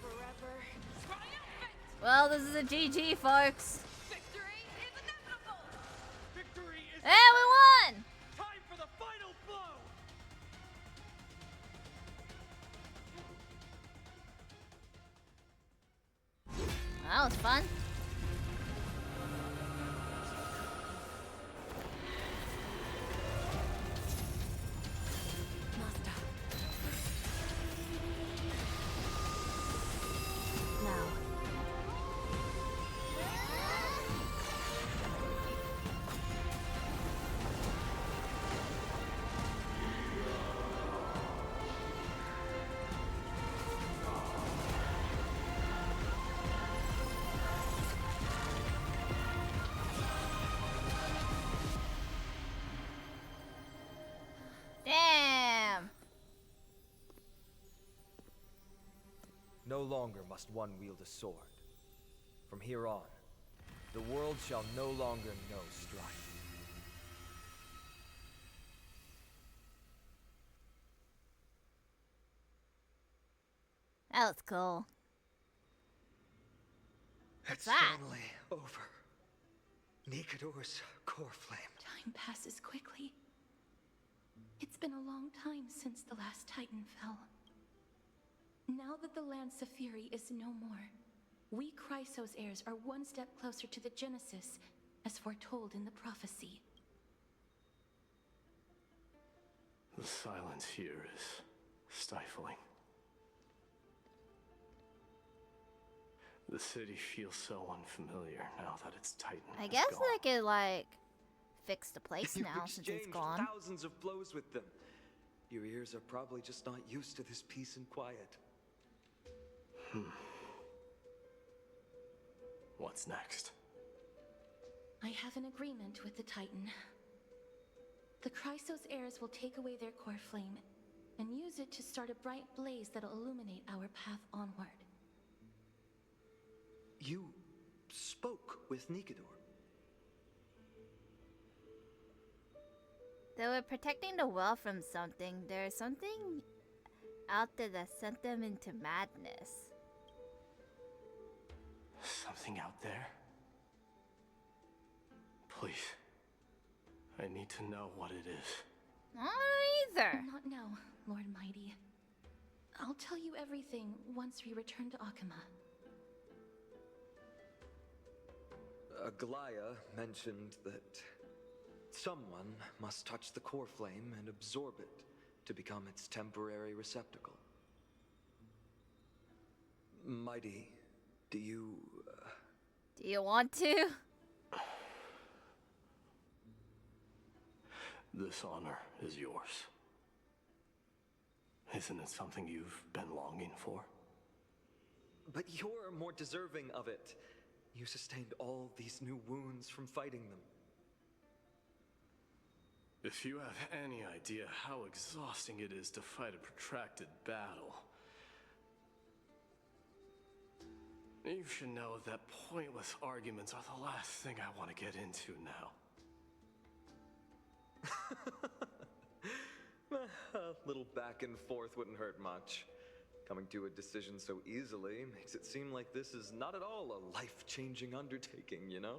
Forever. Triumphant! Well, this is a GG, folks. Victory is inevitable! Victory is Hey, we won! time for the final blow. That was fun. Master. Now. Damn. No longer must one wield a sword. From here on, the world shall no longer know strife. That was cool. It's that? finally over. Nikador's core flame. Time passes quickly. It's been a long time since the last Titan fell. Now that the Lance of Fury is no more, we Chrysos heirs are one step closer to the Genesis, as foretold in the prophecy. The silence here is stifling. The city feels so unfamiliar now that its Titan I is guess gone. they could, like, fix the place You've now since it's exchanged gone. thousands of blows with them. Your ears are probably just not used to this peace and quiet. What's next? I have an agreement with the Titan. The Chrysos heirs will take away their core flame and use it to start a bright blaze that'll illuminate our path onward. You spoke with Nikador. They were protecting the well from something. There's something out there that sent them into madness. Something out there? Please. I need to know what it is. I don't either. Not now, Lord Mighty. I'll tell you everything once we return to Akama. Aglaya mentioned that someone must touch the core flame and absorb it to become its temporary receptacle. Mighty, do you... Do you want to? This honor is yours. Isn't it something you've been longing for? But you're more deserving of it. You sustained all these new wounds from fighting them. If you have any idea how exhausting it is to fight a protracted battle, you should know that pointless arguments are the last thing I want to get into now. A little back and forth wouldn't hurt much. Coming to a decision so easily makes it seem like this is not at all a life-changing undertaking, you know?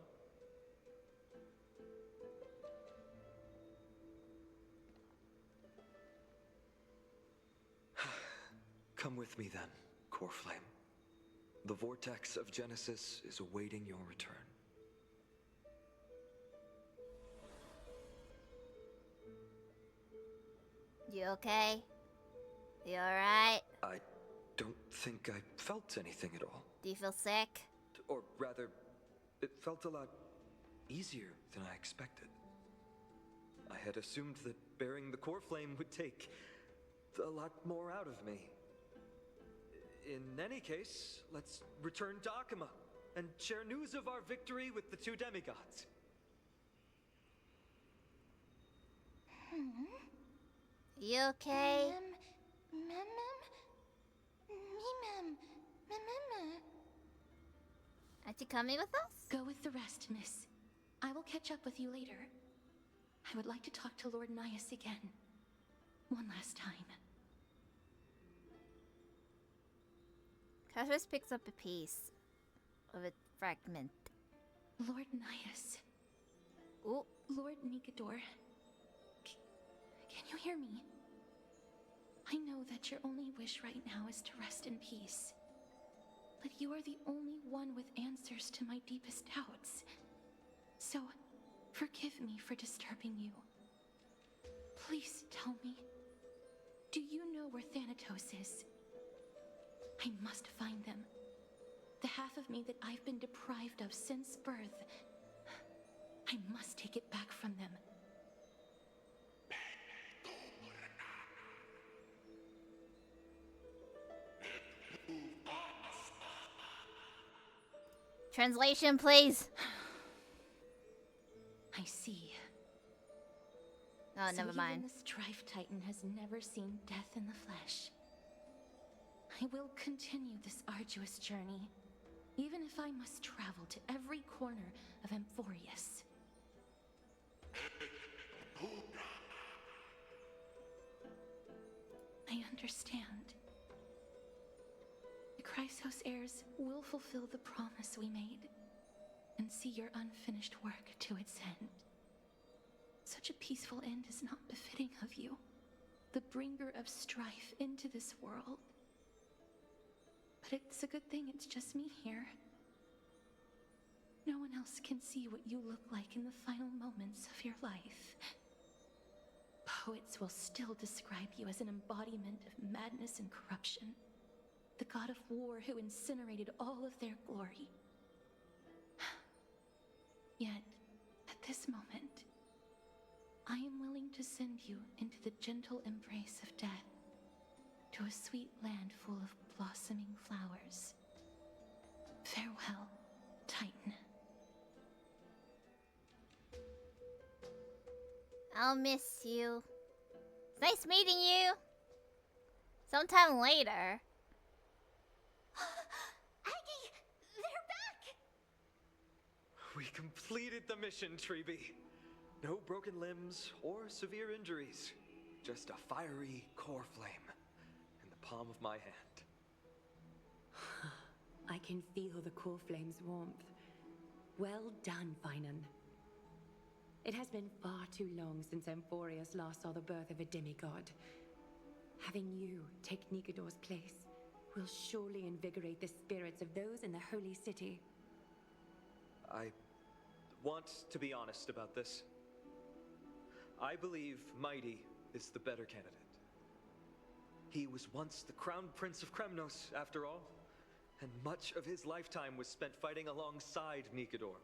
Come with me then, Core Flame. The vortex of Genesis is awaiting your return. You okay? You alright? I don't think I felt anything at all. Do you feel sick? Or rather, it felt a lot easier than I expected. I had assumed that bearing the core flame would take a lot more out of me. In any case, let's return to Akima and share news of our victory with the two demigods. You okay? Aren't you coming with us? Go with the rest, miss. I will catch up with you later. I would like to talk to Lord Nias again. One last time. Cassius picks up a piece of a fragment. Lord Nias. Oh. Lord Nigador. Can you hear me? I know that your only wish right now is to rest in peace. But you are the only one with answers to my deepest doubts. So, forgive me for disturbing you. Please tell me, do you know where Thanatos is? I must find them. The half of me that I've been deprived of since birth. I must take it back from them. Translation, please. I see. Oh, never mind. Even the Strife Titan has never seen death in the flesh. I will continue this arduous journey, even if I must travel to every corner of Amphoreus. I understand. The Chrysos heirs will fulfill the promise we made, and see your unfinished work to its end. Such a peaceful end is not befitting of you, the bringer of strife into this world. But it's a good thing it's just me here. No one else can see what you look like in the final moments of your life. Poets will still describe you as an embodiment of madness and corruption, the god of war who incinerated all of their glory. Yet, at this moment, I am willing to send you into the gentle embrace of death, to a sweet land full of blossoming flowers. Farewell, Titan. I'll miss you. It's nice meeting you. Sometime later. Aggie! They're back! We completed the mission, Treeby. No broken limbs or severe injuries. Just a fiery core flame in the palm of my hand. I can feel the core flame's warmth. Well done, Finan. It has been far too long since Amphoreus last saw the birth of a demigod. Having you take Nigador's place will surely invigorate the spirits of those in the holy city. I want to be honest about this. I believe Mighty is the better candidate. He was once the crown prince of Kremnos, after all, and much of his lifetime was spent fighting alongside Nikador.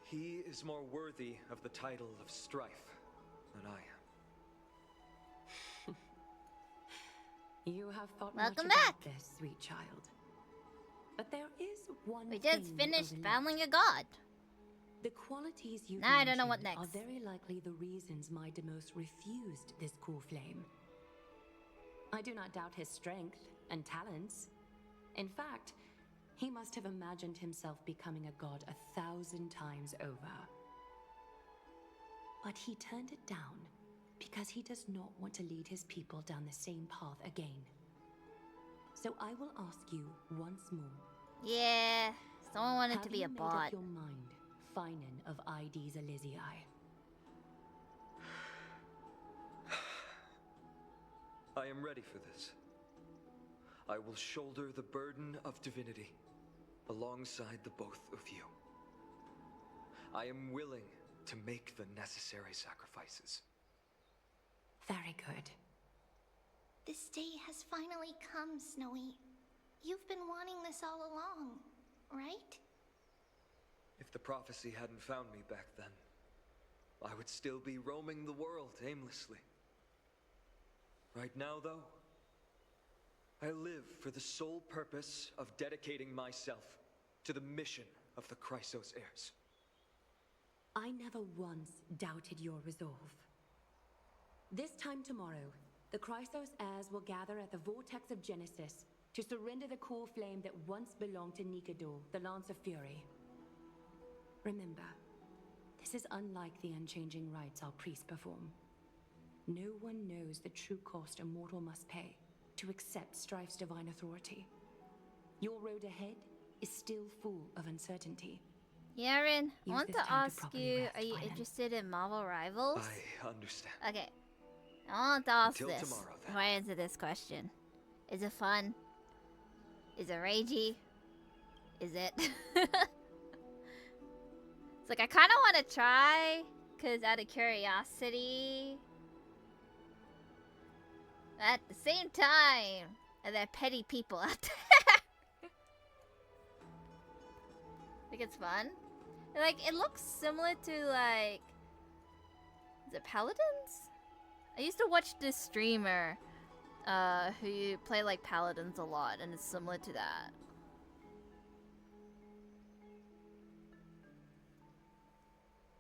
He is more worthy of the title of Strife than I am. You have thought Welcome much back. about this, sweet child. But there is one We thing just finished overlooked. battling a god. The qualities you Now I don't know what next. are very likely the reasons my Demos refused this core flame. I do not doubt his strength and talents. In fact, he must have imagined himself becoming a god 1,000 times over. But he turned it down because he does not want to lead his people down the same path again. So I will ask you once more. Yeah, someone wanted to be a Have you made bot. up your mind, Finan of ID's Elysiae? I am ready for this. I will shoulder the burden of divinity alongside the both of you. I am willing to make the necessary sacrifices. Very good. This day has finally come, Snowy. You've been wanting this all along, right? If the prophecy hadn't found me back then, I would still be roaming the world aimlessly. Right now, though, I live for the sole purpose of dedicating myself to the mission of the Chrysos heirs. I never once doubted your resolve. This time tomorrow, the Chrysos heirs will gather at the Vortex of Genesis to surrender the core flame that once belonged to Nikador, the Lance of Fury. Remember, this is unlike the unchanging rites our priests perform. No one knows the true cost a mortal must pay to accept Strife's divine authority. Your road ahead is still full of uncertainty. Yaren, I Use want this to time to ask properly you, rest, are you Finan. interested in Marvel Rivals? I understand. Okay. I want to ask Until this. tomorrow, then. Before I answer this question. Is it fun? Is it ragey? Is it? It's like I kind of want to try, because out of curiosity. At the same time, are there petty people out there? Think it's fun? Like, it looks similar to, like... Is it Paladins? I used to watch this streamer who play like Paladins a lot, and it's similar to that.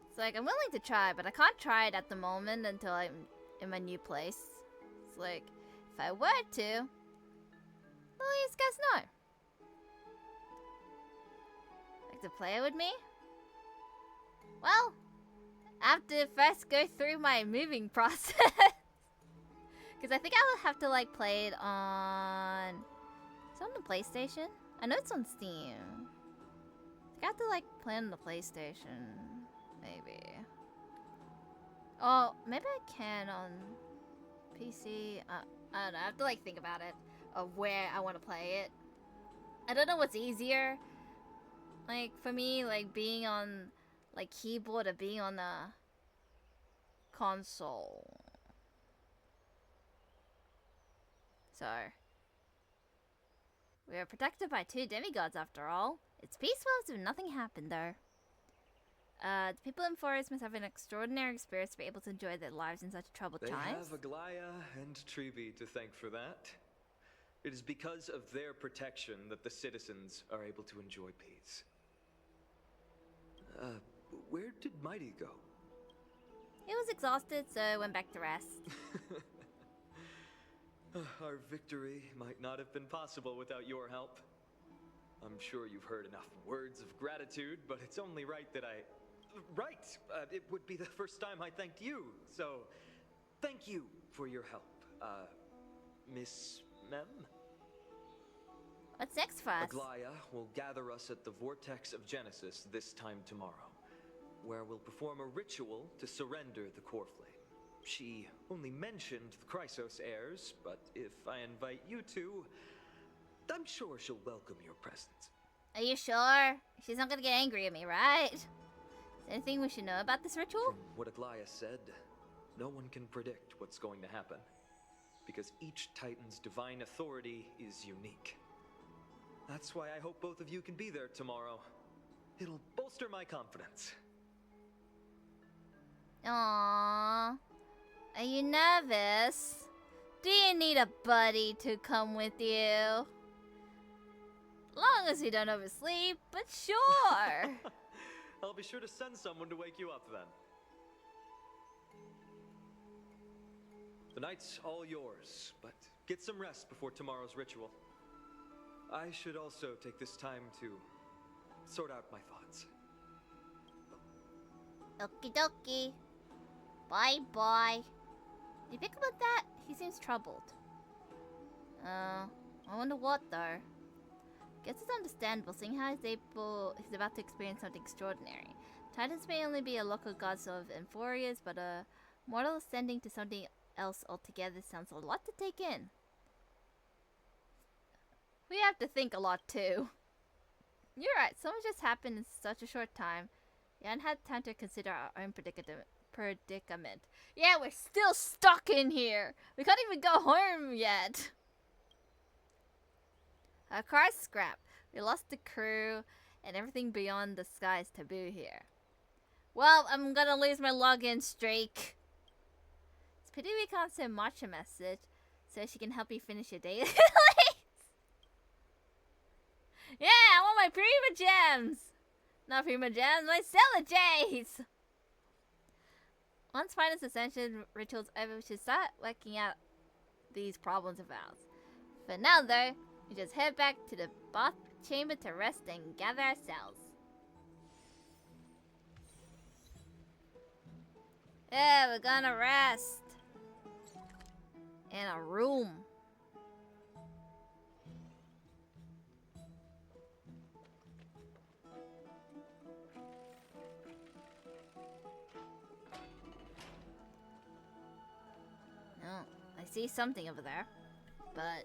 It's like, I'm willing to try, but I can't try it at the moment until I'm in my new place. It's like, if I were to, well, you guys know. Like to play it with me? Well, I have to first go through my moving process. Because I think I will have to like play it on... Is it on the PlayStation? I know it's on Steam. I have to like play on the PlayStation. Maybe. Oh, maybe I can on PC. I don't know. I have to like think about it. Of where I want to play it. I don't know what's easier. Like for me, like being on like keyboard or being on the console. So, we are protected by 2 demigods after all. It's peaceful as if nothing happened though. The people in Amphoreus must have an extraordinary experience to be able to enjoy their lives in such troubled They times. have Aglaya and Trevi to thank for that. It is because of their protection that the citizens are able to enjoy peace. Where did Mighty go? He was exhausted, so went back to rest. Our victory might not have been possible without your help. I'm sure you've heard enough words of gratitude, but it's only right that I... Right! It would be the first time I thanked you, so... Thank you for your help, Miss Mem? What's next for us? Aglaya will gather us at the Vortex of Genesis this time tomorrow, where we'll perform a ritual to surrender the core flame. She only mentioned the Chrysos heirs, but if I invite you two, I'm sure she'll welcome your presence. Are you sure? She's not gonna get angry at me, right? Anything we should know about this ritual? From what Aglaya said, no one can predict what's going to happen, because each Titan's divine authority is unique. That's why I hope both of you can be there tomorrow. It'll bolster my confidence. Aww. Are you nervous? Do you need a buddy to come with you? Long as you don't oversleep, but sure. I'll be sure to send someone to wake you up then. The night's all yours, but get some rest before tomorrow's ritual. I should also take this time to sort out my thoughts. Okie dokie. Bye bye. You think about that? He seems troubled. I wonder what though. Guess it's understandable, seeing how he's about to experience something extraordinary. Titans may only be a local gods of Amphoreus, but a mortal ascending to something else altogether sounds a lot to take in. We have to think a lot too. You're right, so much just happened in such a short time. You haven't had time to consider our own predicament. Yeah, we're still stuck in here. We can't even go home yet. Our car's scrapped. We lost the crew, and everything beyond the sky is taboo here. Well, I'm gonna lose my login streak. It's pity we can't send March a message, so she can help you finish your daily. Yeah, I want my Prima Gems! Not Prima Gems, my Stellar Jades! Once Finance Ascension ritual's over, we should start working out these problems of ours. For now, though, we just head back to the bath chamber to rest and gather ourselves. Yeah, we're gonna rest. In a room. No, I see something over there, but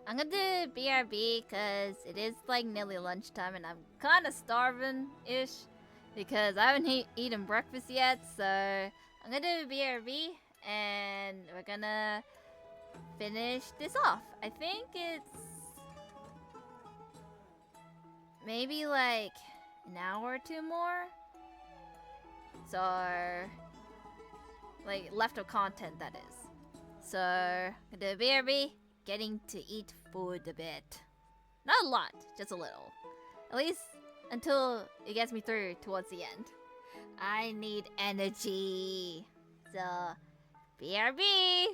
I'm gonna do BRB because it is like nearly lunchtime and I'm kind of starving-ish because I haven't eaten breakfast yet. So I'm gonna do BRB and we're gonna finish this off. I think it's maybe like an hour or two more. So like left of content, that is. So I'm gonna do BRB. Getting to eat food a bit. Not a lot, just a little. At least until it gets me through towards the end. I need energy. So, BRB!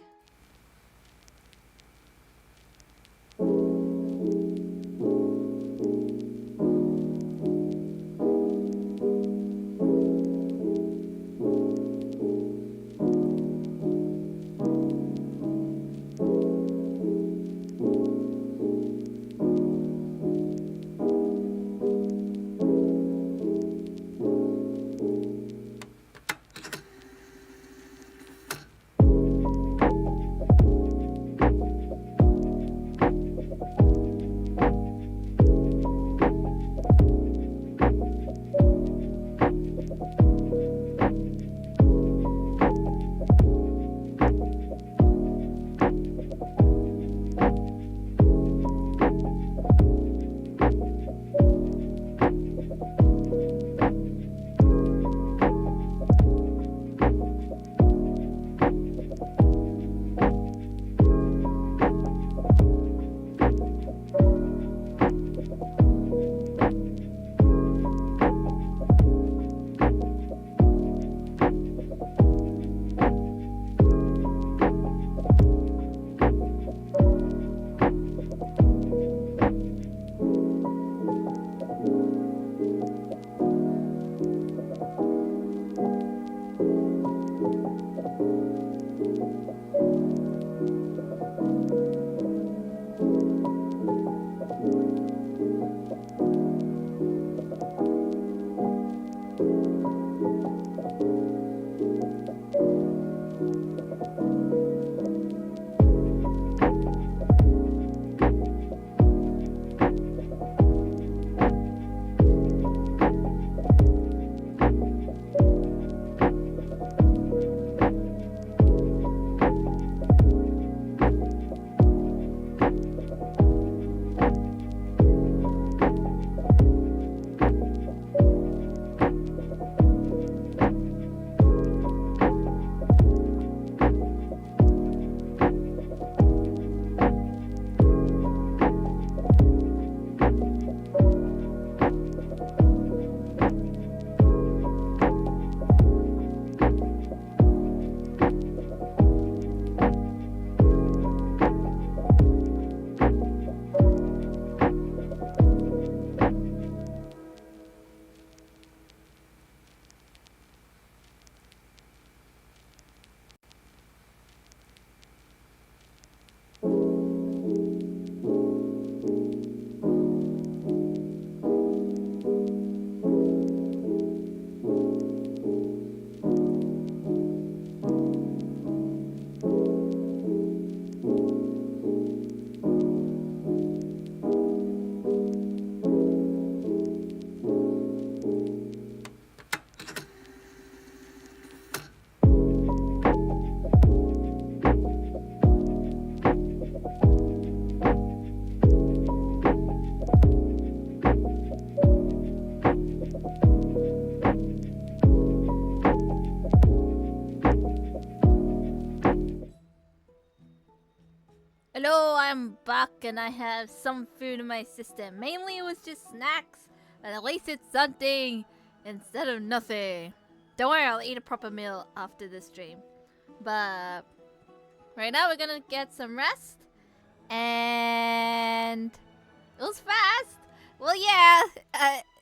I'm back and I have some food in my system. Mainly it was just snacks, but at least it's something instead of nothing. Don't worry, I'll eat a proper meal after this stream. But right now we're gonna get some rest. And it was fast. Well, yeah,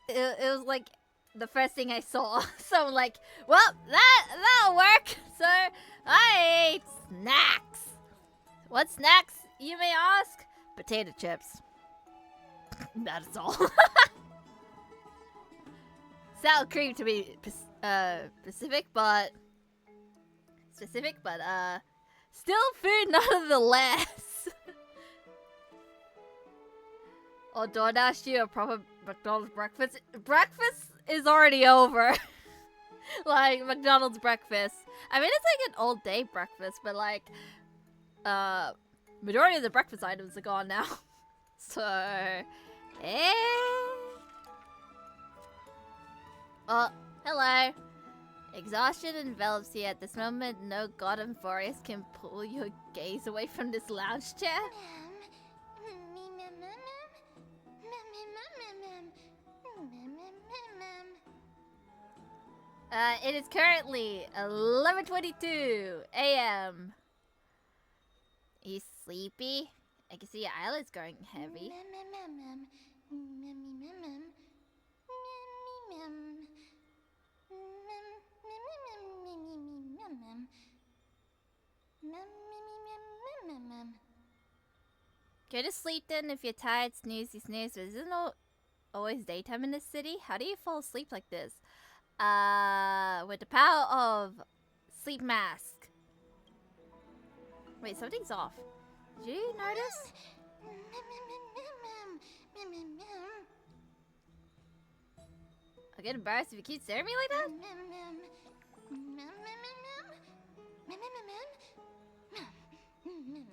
it was like the first thing I saw. So I'm like, well, that'll work. So I ate snacks. What snacks, you may ask? Potato chips. That's all. Sour cream to be specific, but still food nonetheless. Or DoorDash you a proper McDonald's breakfast. Breakfast is already over. Like McDonald's breakfast. I mean, it's like an all day breakfast, but like majority of the breakfast items are gone now. So oh, hello. Exhaustion envelops you at this moment. No god Amphoreus can pull your gaze away from this lounge chair. It is currently 11:22 a.m. Are you sleepy? I can see your eyelids growing heavy. Go to sleep then if you're tired, snoozy snooze. But isn't it always daytime in this city? How do you fall asleep like this? With the power of sleep mask. Wait, something's off. Did you notice? I'll get embarrassed if you keep staring at me like that?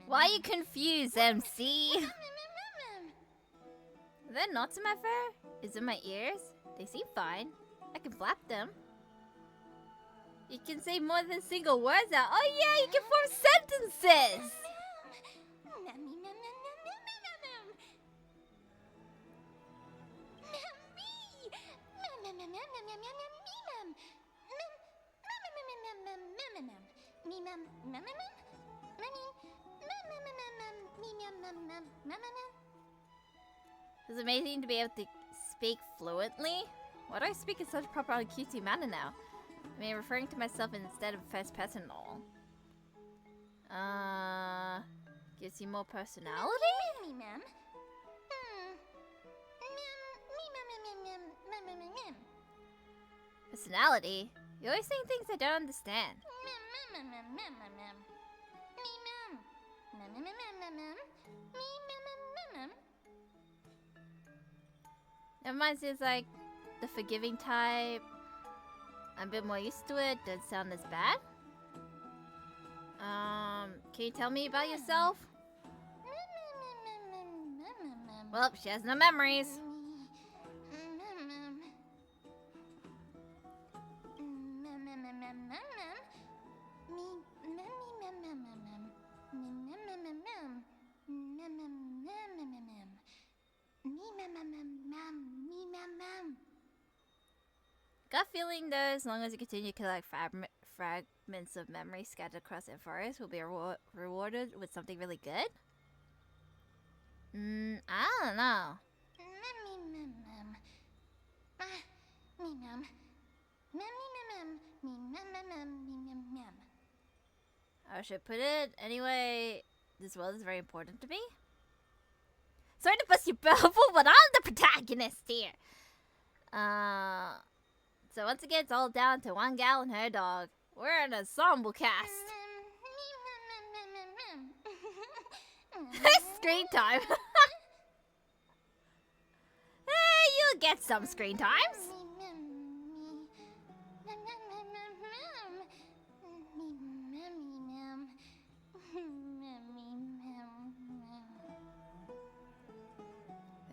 Why are you confused, MC? Are there knots in my fur? Is it my ears? They seem fine. I can flap them. You can say more than single words out. Oh yeah, you can form sentences! It's amazing to be able to speak fluently. Why do I speak in such a proper and cutesy manner now? I mean, referring to myself instead of first person and all. Gives you more personality? Personality? You're always saying things I don't understand. Never mind, it's like the forgiving type. I'm a bit more used to it. Doesn't sound as bad. Can you tell me about yourself? Well, she has no memories. Got feeling though, as long as you continue to collect fragments of memory scattered across Amphoreus, will be rewarded with something really good? I don't know. How should I put it? Anyway, this world is very important to me. Sorry to bust your bubble, but I'm the protagonist here. So once again, it's all down to one gal and her dog. We're an ensemble cast. Screen time. Hey, you'll get some screen times.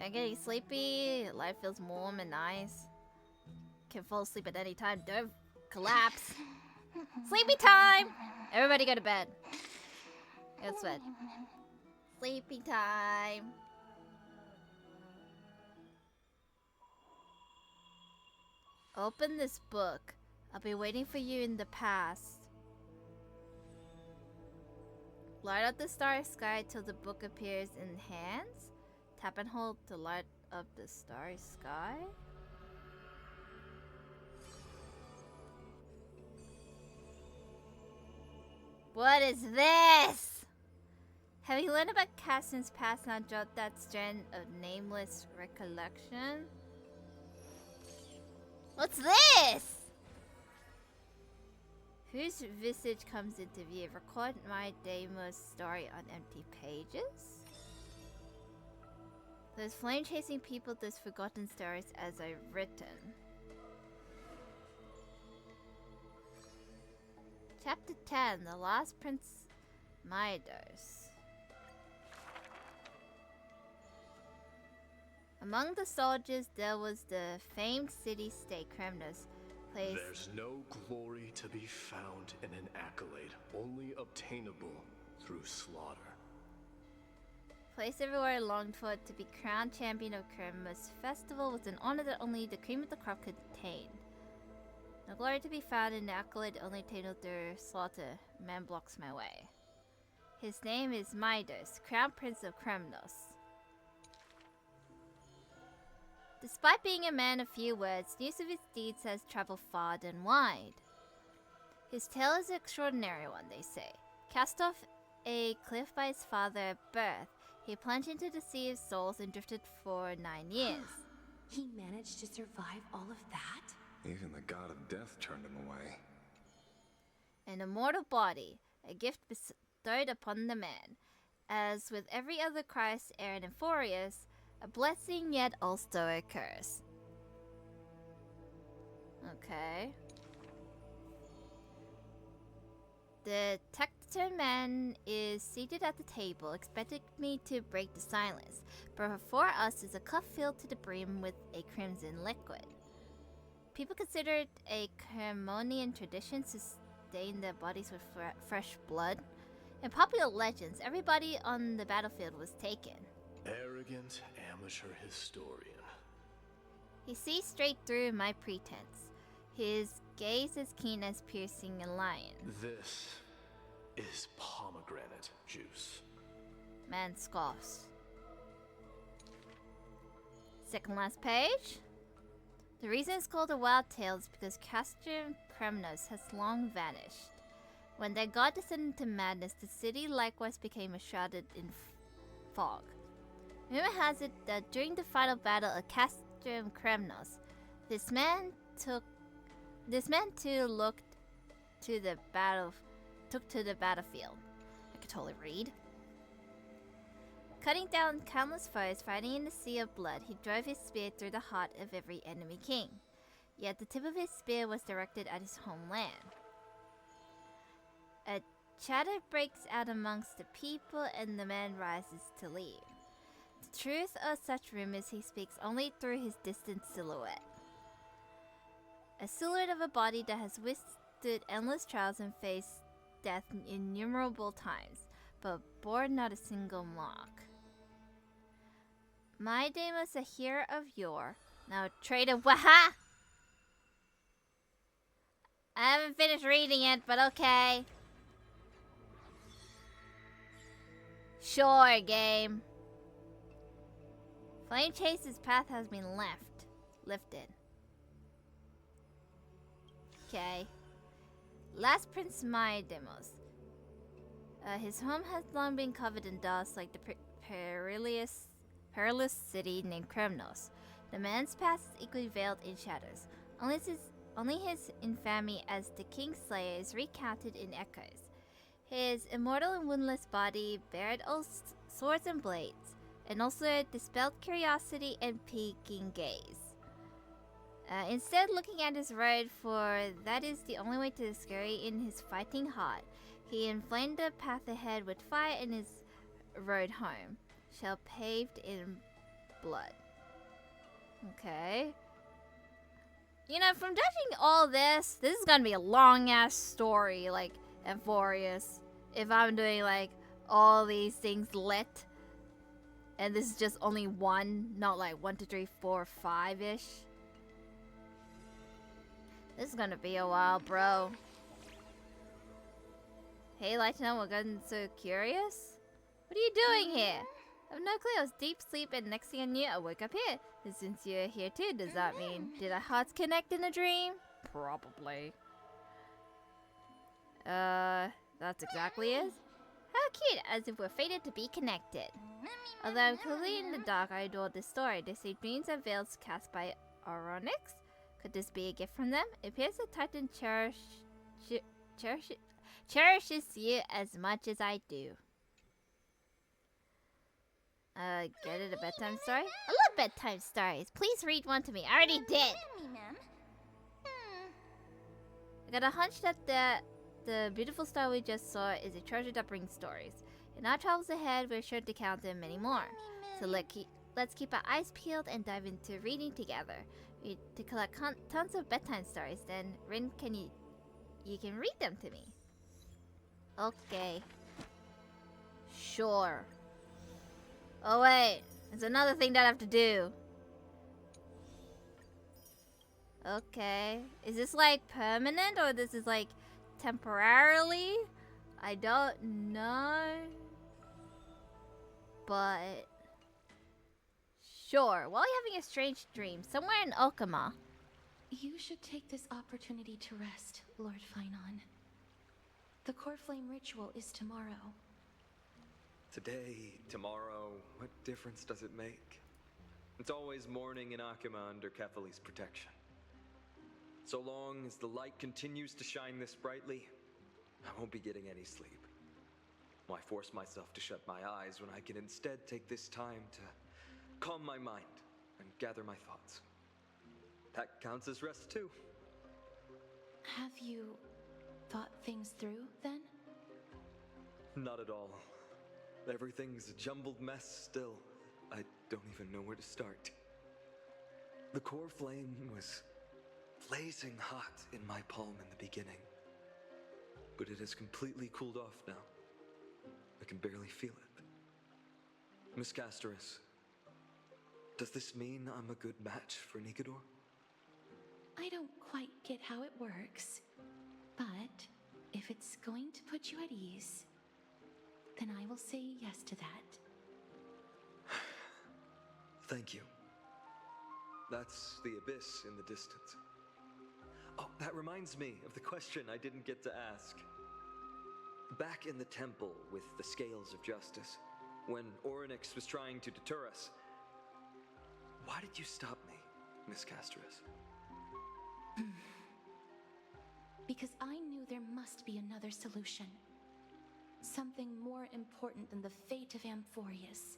I'm getting sleepy. Life feels warm and nice. Can fall asleep at any time. Don't collapse. Sleepy time! Everybody go to bed. Go to bed. Sleeping time. Open this book. I'll be waiting for you in the past. Light up the starry sky till the book appears in hands. Tap and hold to light up the starry sky. What is this? Having learned about Cassian's past, now jot that strand of nameless recollection. What's this? Whose visage comes into view? Record my Deimos story on empty pages. Those flame-chasing people, those forgotten stories as I've written. Chapter 10, The Last Prince miHoYo. Among the soldiers, there was the famed city-state Kremnos. There's no glory to be found in an accolade, only obtainable through slaughter. Place everywhere longed for to be crowned champion of Kremnos. Festival was an honor that only the cream of the crop could attain. No glory to be found in the accolade only attainable through slaughter. Man blocks my way. His name is miHoYo, crown prince of Kremnos. Despite being a man of few words, news of his deeds has traveled far and wide. His tale is an extraordinary one, they say. Cast off a cliff by his father at birth, he plunged into the sea of souls and drifted for 9 years. He managed to survive all of that? Even the god of death turned him away. An immortal body, a gift bestowed upon the man. As with every other Christ, heir and Amphoreus, a blessing yet also a curse. Okay. The Tecton man is seated at the table, expecting me to break the silence. But before us is a cup filled to the brim with a crimson liquid. People consider it a Cremonian tradition to stain their bodies with fresh blood. In popular legends, everybody on the battlefield was taken. Arrogant amateur historian. He sees straight through my pretense. His gaze as keen as piercing a lion. This is pomegranate juice. Man scoffs. Second last page. The reason it's called a wild tale is because Castrum Kremnos has long vanished. When their god descended into madness, the city likewise became shrouded in fog. Rumor has it that during the final battle of Castrum Kremnos, this man too took to the battlefield. I could totally read. Cutting down countless foes, fighting in the sea of blood, he drove his spear through the heart of every enemy king. Yet the tip of his spear was directed at his homeland. A chatter breaks out amongst the people, and the man rises to leave. The truth of such rumors he speaks only through his distant silhouette. A silhouette of a body that has withstood endless trials and faced death innumerable times, but bore not a single mark. My Deimos, a hero of yore, now traitor. Waha! I haven't finished reading it, but okay. Sure, game. Flame Chase's path has been lifted. Okay. Last Prince miHoYo. His home has long been covered in dust like the perilous city named Kremnos. The man's past is equally veiled in shadows. Only his infamy as the King's Slayer is recounted in echoes. His immortal and woundless body bared old swords and blades, and also dispelled curiosity and peeking gaze. Instead, looking at his road, for that is the only way to scurry in his fighting heart, he inflamed the path ahead with fire, and his road home shall paved in blood. Okay. You know, from judging all this is gonna be a long ass story, like Amphoreus. If I'm doing like all these things lit. And this is just only one, not like 1, 2, 3, 4, 5-ish. This is gonna be a while, bro. Hey, Lighten, we're getting so curious. What are you doing here? I have no clue. I was deep sleep, and next thing I knew, I woke up here. And since you're here too, does that mean did our hearts connect in a dream? Probably. That's exactly it. How cute, as if we're fated to be connected. Although I'm clearly in the dark, I adore this story. They say dreams are veils cast by Oronix. Could this be a gift from them? It appears the Titan cherishes you as much as I do. Get it, a bedtime story? I love bedtime stories. Please read one to me. I already did. I got a hunch that the beautiful star we just saw is a treasure that brings stories. In our travels ahead, we're sure to count them many more. So let's keep our eyes peeled and dive into reading together. To collect tons of bedtime stories, then Rin, you can read them to me. Okay. Sure. Oh wait, there's another thing that I have to do. Okay. Is this like permanent or this is like temporarily? I don't know. But sure. While you're having a strange dream somewhere in Okama. You should take this opportunity to rest, Lord Finon. The core flame ritual is tomorrow. Today, tomorrow, what difference does it make? It's always morning in Akima under Kethali's protection. So long as the light continues to shine this brightly, I won't be getting any sleep. Why force myself to shut my eyes when I can instead take this time to calm my mind and gather my thoughts? That counts as rest too. Have you thought things through, then? Not at all. Everything's a jumbled mess still. I don't even know where to start. The core flame was blazing hot in my palm in the beginning. But it has completely cooled off now. I can barely feel it. Miss Casterus, does this mean I'm a good match for Nikador? I don't quite get how it works, but if it's going to put you at ease, then I will say yes to that. Thank you. That's the abyss in the distance. Oh, that reminds me of the question I didn't get to ask. Back in the temple with the scales of justice, when Oronix was trying to deter us, why did you stop me, Miss Casterus? Because I knew there must be another solution. Something more important than the fate of Amphoreus.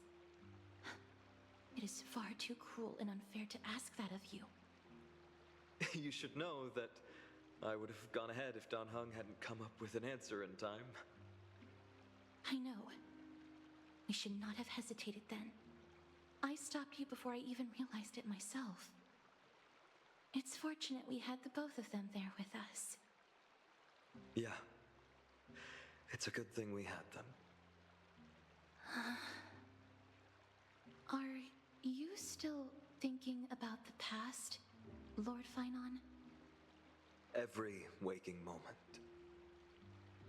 It is far too cruel and unfair to ask that of you. You should know that I would have gone ahead if Dan Heng hadn't come up with an answer in time. I know. We should not have hesitated then. I stopped you before I even realized it myself. It's fortunate we had the both of them there with us. Yeah. It's a good thing we had them. Are you still thinking about the past, Lord Finon? Every waking moment.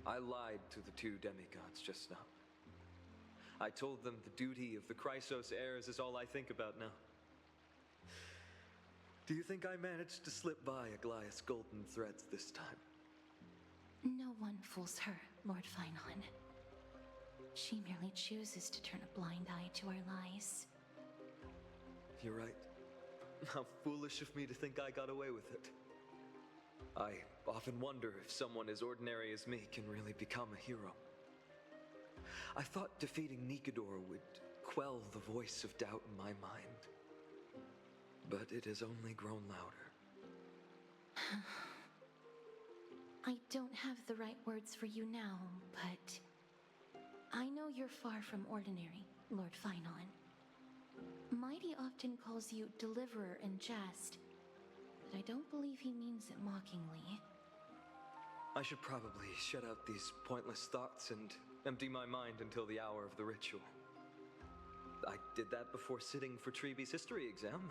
I lied to the two demigods just now. I told them the duty of the Chrysos heirs is all I think about now. Do you think I managed to slip by Aglaïa's golden threads this time? No one fools her, Lord Finon. She merely chooses to turn a blind eye to our lies. You're right. How foolish of me to think I got away with it. I often wonder if someone as ordinary as me can really become a hero. I thought defeating Nikador would quell the voice of doubt in my mind. But it has only grown louder. I don't have the right words for you now, but I know you're far from ordinary, Lord Finon. Mighty often calls you Deliverer in jest, but I don't believe he means it mockingly. I should probably shut out these pointless thoughts and empty my mind until the hour of the ritual. I did that before sitting for Treeby's history exam.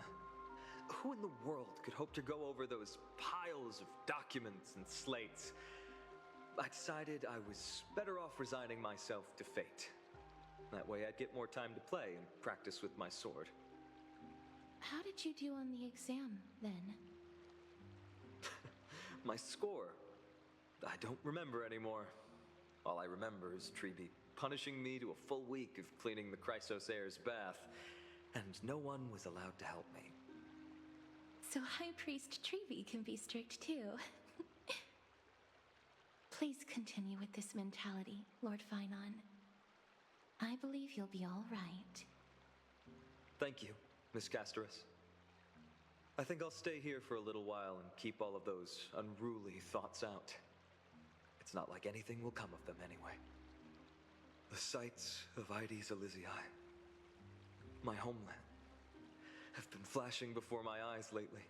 Who in the world could hope to go over those piles of documents and slates? I decided I was better off resigning myself to fate. That way I'd get more time to play and practice with my sword. How did you do on the exam, then? My score? I don't remember anymore. All I remember is Treeby punishing me to a full week of cleaning the Chrysos heir's bath, and no one was allowed to help me. So High Priest Treeby can be strict too. Please continue with this mentality, Lord Finon. I believe you'll be all right. Thank you, Miss Casterus. I think I'll stay here for a little while and keep all of those unruly thoughts out. It's not like anything will come of them anyway. The sights of Ides Elysiae, my homeland, have been flashing before my eyes lately.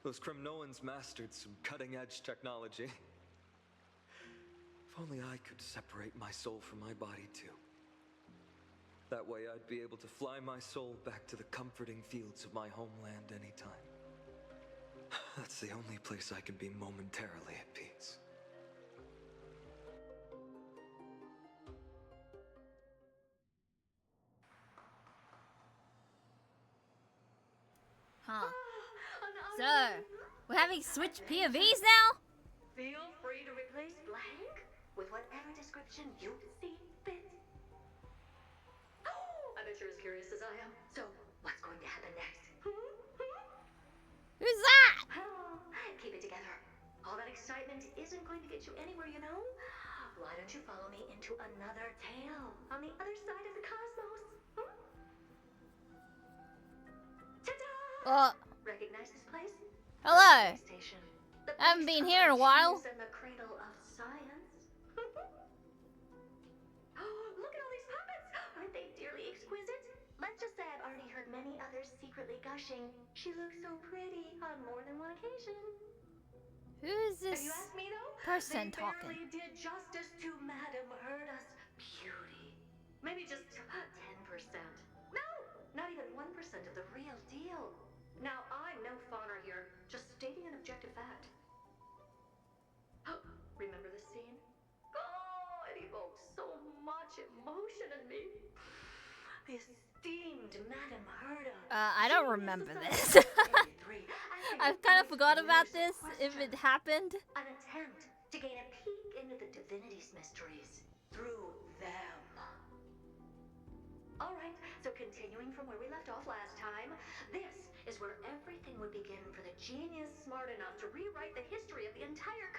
Those Kremnoans mastered some cutting-edge technology. If only I could separate my soul from my body too. That way I'd be able to fly my soul back to the comforting fields of my homeland anytime. That's the only place I can be momentarily at peace. Huh. So, we're having switch POVs now? Feel free to replace blank with whatever description you see fit. Oh, I bet you're as curious as I am. So, what's going to happen next? Who's that? Oh, keep it together. All that excitement isn't going to get you anywhere, you know? Why don't you follow me into another tale on the other side of the cosmos? Ta-da! Recognize this place? Hello. Station. I haven't been here in a while. And the cradle of science. Oh, look at all these puppets! Aren't they dearly exquisite? Let's just say I've already heard many others secretly gushing. She looks so pretty on more than one occasion. Who is this If you ask me though, person they talking? barely did justice to Madame Herda's beauty. Maybe just 10%. No, not even 1% of the real deal. Now, I'm no fawner here, just stating an objective fact. Remember this scene? Oh, it evoked so much emotion in me. The esteemed Madame Herda. I don't remember this. I've kind of forgot about this, if it happened. An attempt to gain a peek into the divinity's mysteries through them. Alright, so continuing from where we left off last time, this is where everything would begin for the genius smart enough to rewrite the history of the entire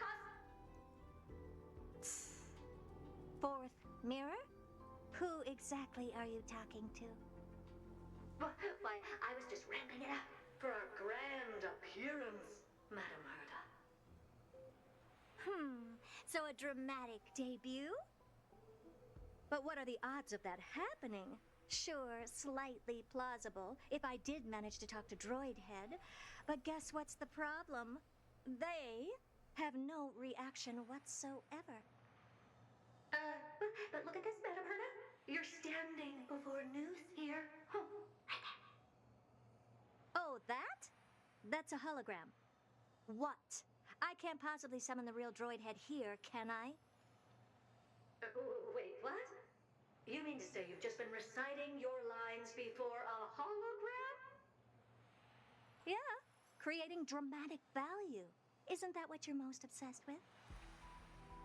Fourth mirror? Who exactly are you talking to? Why, I was just ramping it up for our grand appearance, Madame Herda. So a dramatic debut? But what are the odds of that happening? Sure, slightly plausible, if I did manage to talk to Droidhead. But guess what's the problem? They have no reaction whatsoever. But look at this, Madame Herda. You're standing before news here. Oh, that? That's a hologram. What? I can't possibly summon the real Droidhead here, can I? Wait, what? You mean to say you've just been reciting your lines before a hologram? Yeah, creating dramatic value. Isn't that what you're most obsessed with?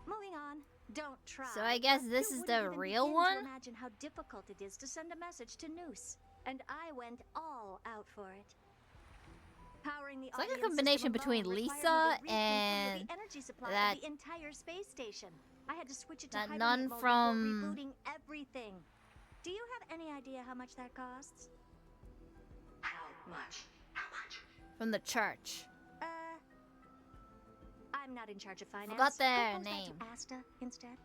Moving on. Don't try. So I guess this is the real one? Imagine how difficult it is to send a message to Noose, and I went all out for it. Powering the It's like a combination between Lisa and the energy supply that of the entire space station. I had to switch it to that hibernate nun mode from before rebooting everything. Do you have any idea how much that costs? How much? How much? from the church. I'm not in charge of finance. Forgot their I'll post that name. to Asta instead.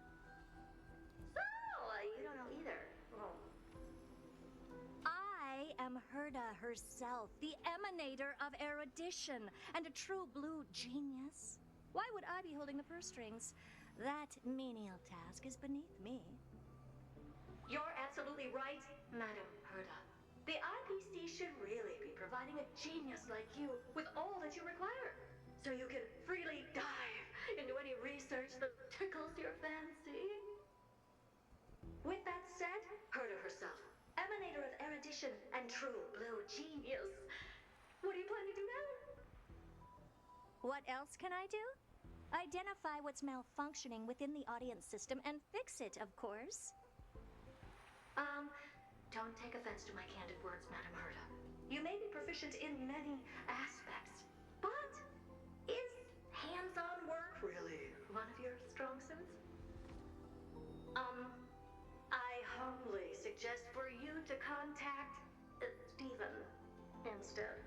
Oh, you don't know either. Oh. I am Herda herself, the emanator of erudition, and a true blue genius. Why would I be holding the purse strings? That menial task is beneath me. You're absolutely right, Madam Herda. The IPC should really be providing a genius like you with all that you require, so you can freely dive into any research that tickles your fancy. With that said, Herda herself, emanator of erudition and true blue genius. What do you plan to do now? What else can I do? Identify what's malfunctioning within the audience system and fix it, of course. Don't take offense to my candid words, Madam Herda. You may be proficient in many aspects, but is hands-on work really one of your strong suits? I humbly suggest for you to contact Stephen instead.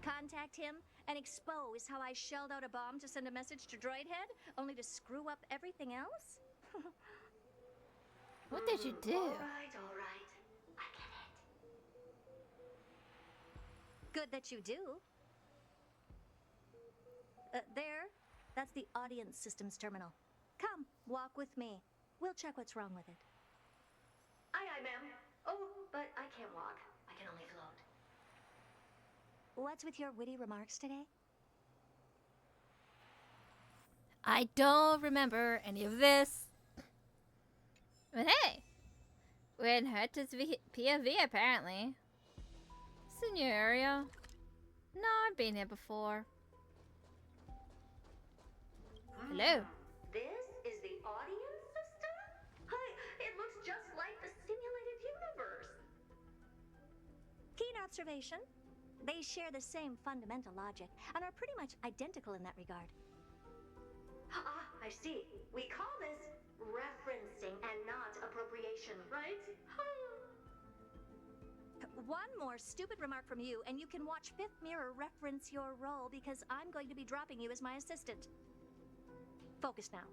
Contact him and expose how I shelled out a bomb to send a message to Droidhead, only to screw up everything else? What did you do? All right. I get it. Good that you do. There. That's the audience systems terminal. Come, walk with me. We'll check what's wrong with it. Aye, ma'am. Oh, but I can't walk. I can only float. What's with your witty remarks today? I don't remember any of this. But hey, we're in Herta's POV apparently. It's a new area. No, I've been here before. Hello. This is the audience system? Hi, it looks just like the simulated universe. Keen observation. They share the same fundamental logic and are pretty much identical in that regard. Ah, I see. We call this referencing and not appropriation, right? One more stupid remark from you, and you can watch Fifth Mirror reference your role because I'm going to be dropping you as my assistant. Focus now.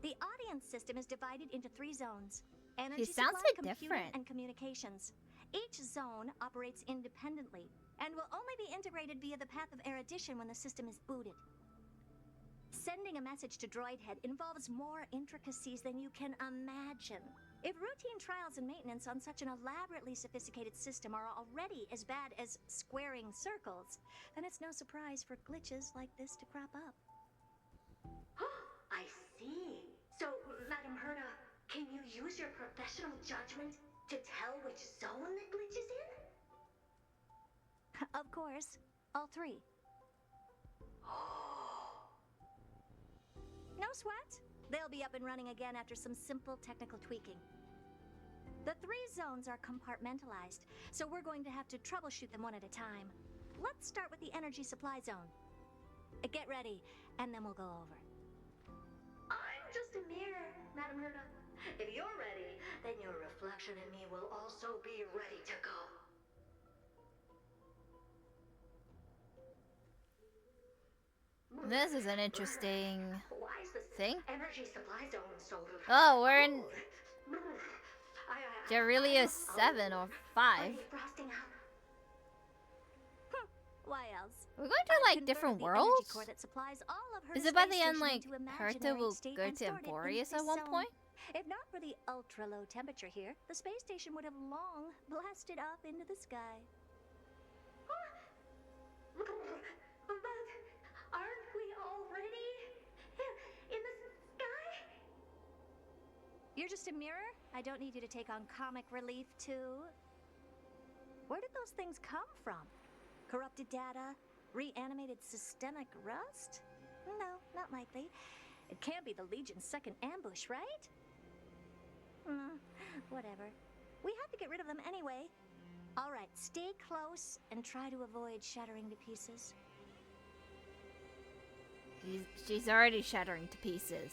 The audience system is divided into 3 zones. Energy sounds supply, like computing, different. and communications. Each zone operates independently and will only be integrated via the path of erudition when the system is booted. Sending a message to Droidhead involves more intricacies than you can imagine. If routine trials and maintenance on such an elaborately sophisticated system are already as bad as squaring circles, then it's no surprise for glitches like this to crop up. I see. So, Madam Herda, can you use your professional judgment to tell which zone the glitch is in? Of course, all 3. No sweat. They'll be up and running again after some simple technical tweaking. The 3 zones are compartmentalized, so we're going to have to troubleshoot them one at a time. Let's start with the energy supply zone. Get ready, and then we'll go over. I'm just a mirror, Madam Herda. If you're ready, then your reflection in me will also be ready to go. This is an interesting Why is this thing. energy supply zone so... Oh, we're in Gerelia 7 or 5. Why else? We're going to like different worlds? Is it by the end like Herta will go to Amphoreus at one point? If not for the ultra-low temperature here, the space station would have long blasted up into the sky. But aren't we already in the sky? You're just a mirror? I don't need you to take on comic relief too. Where did those things come from? Corrupted data? Reanimated systemic rust? No, not likely. It can't be the Legion's second ambush, right? Whatever. We have to get rid of them anyway. All right, stay close and try to avoid shattering to pieces. She's already shattering to pieces.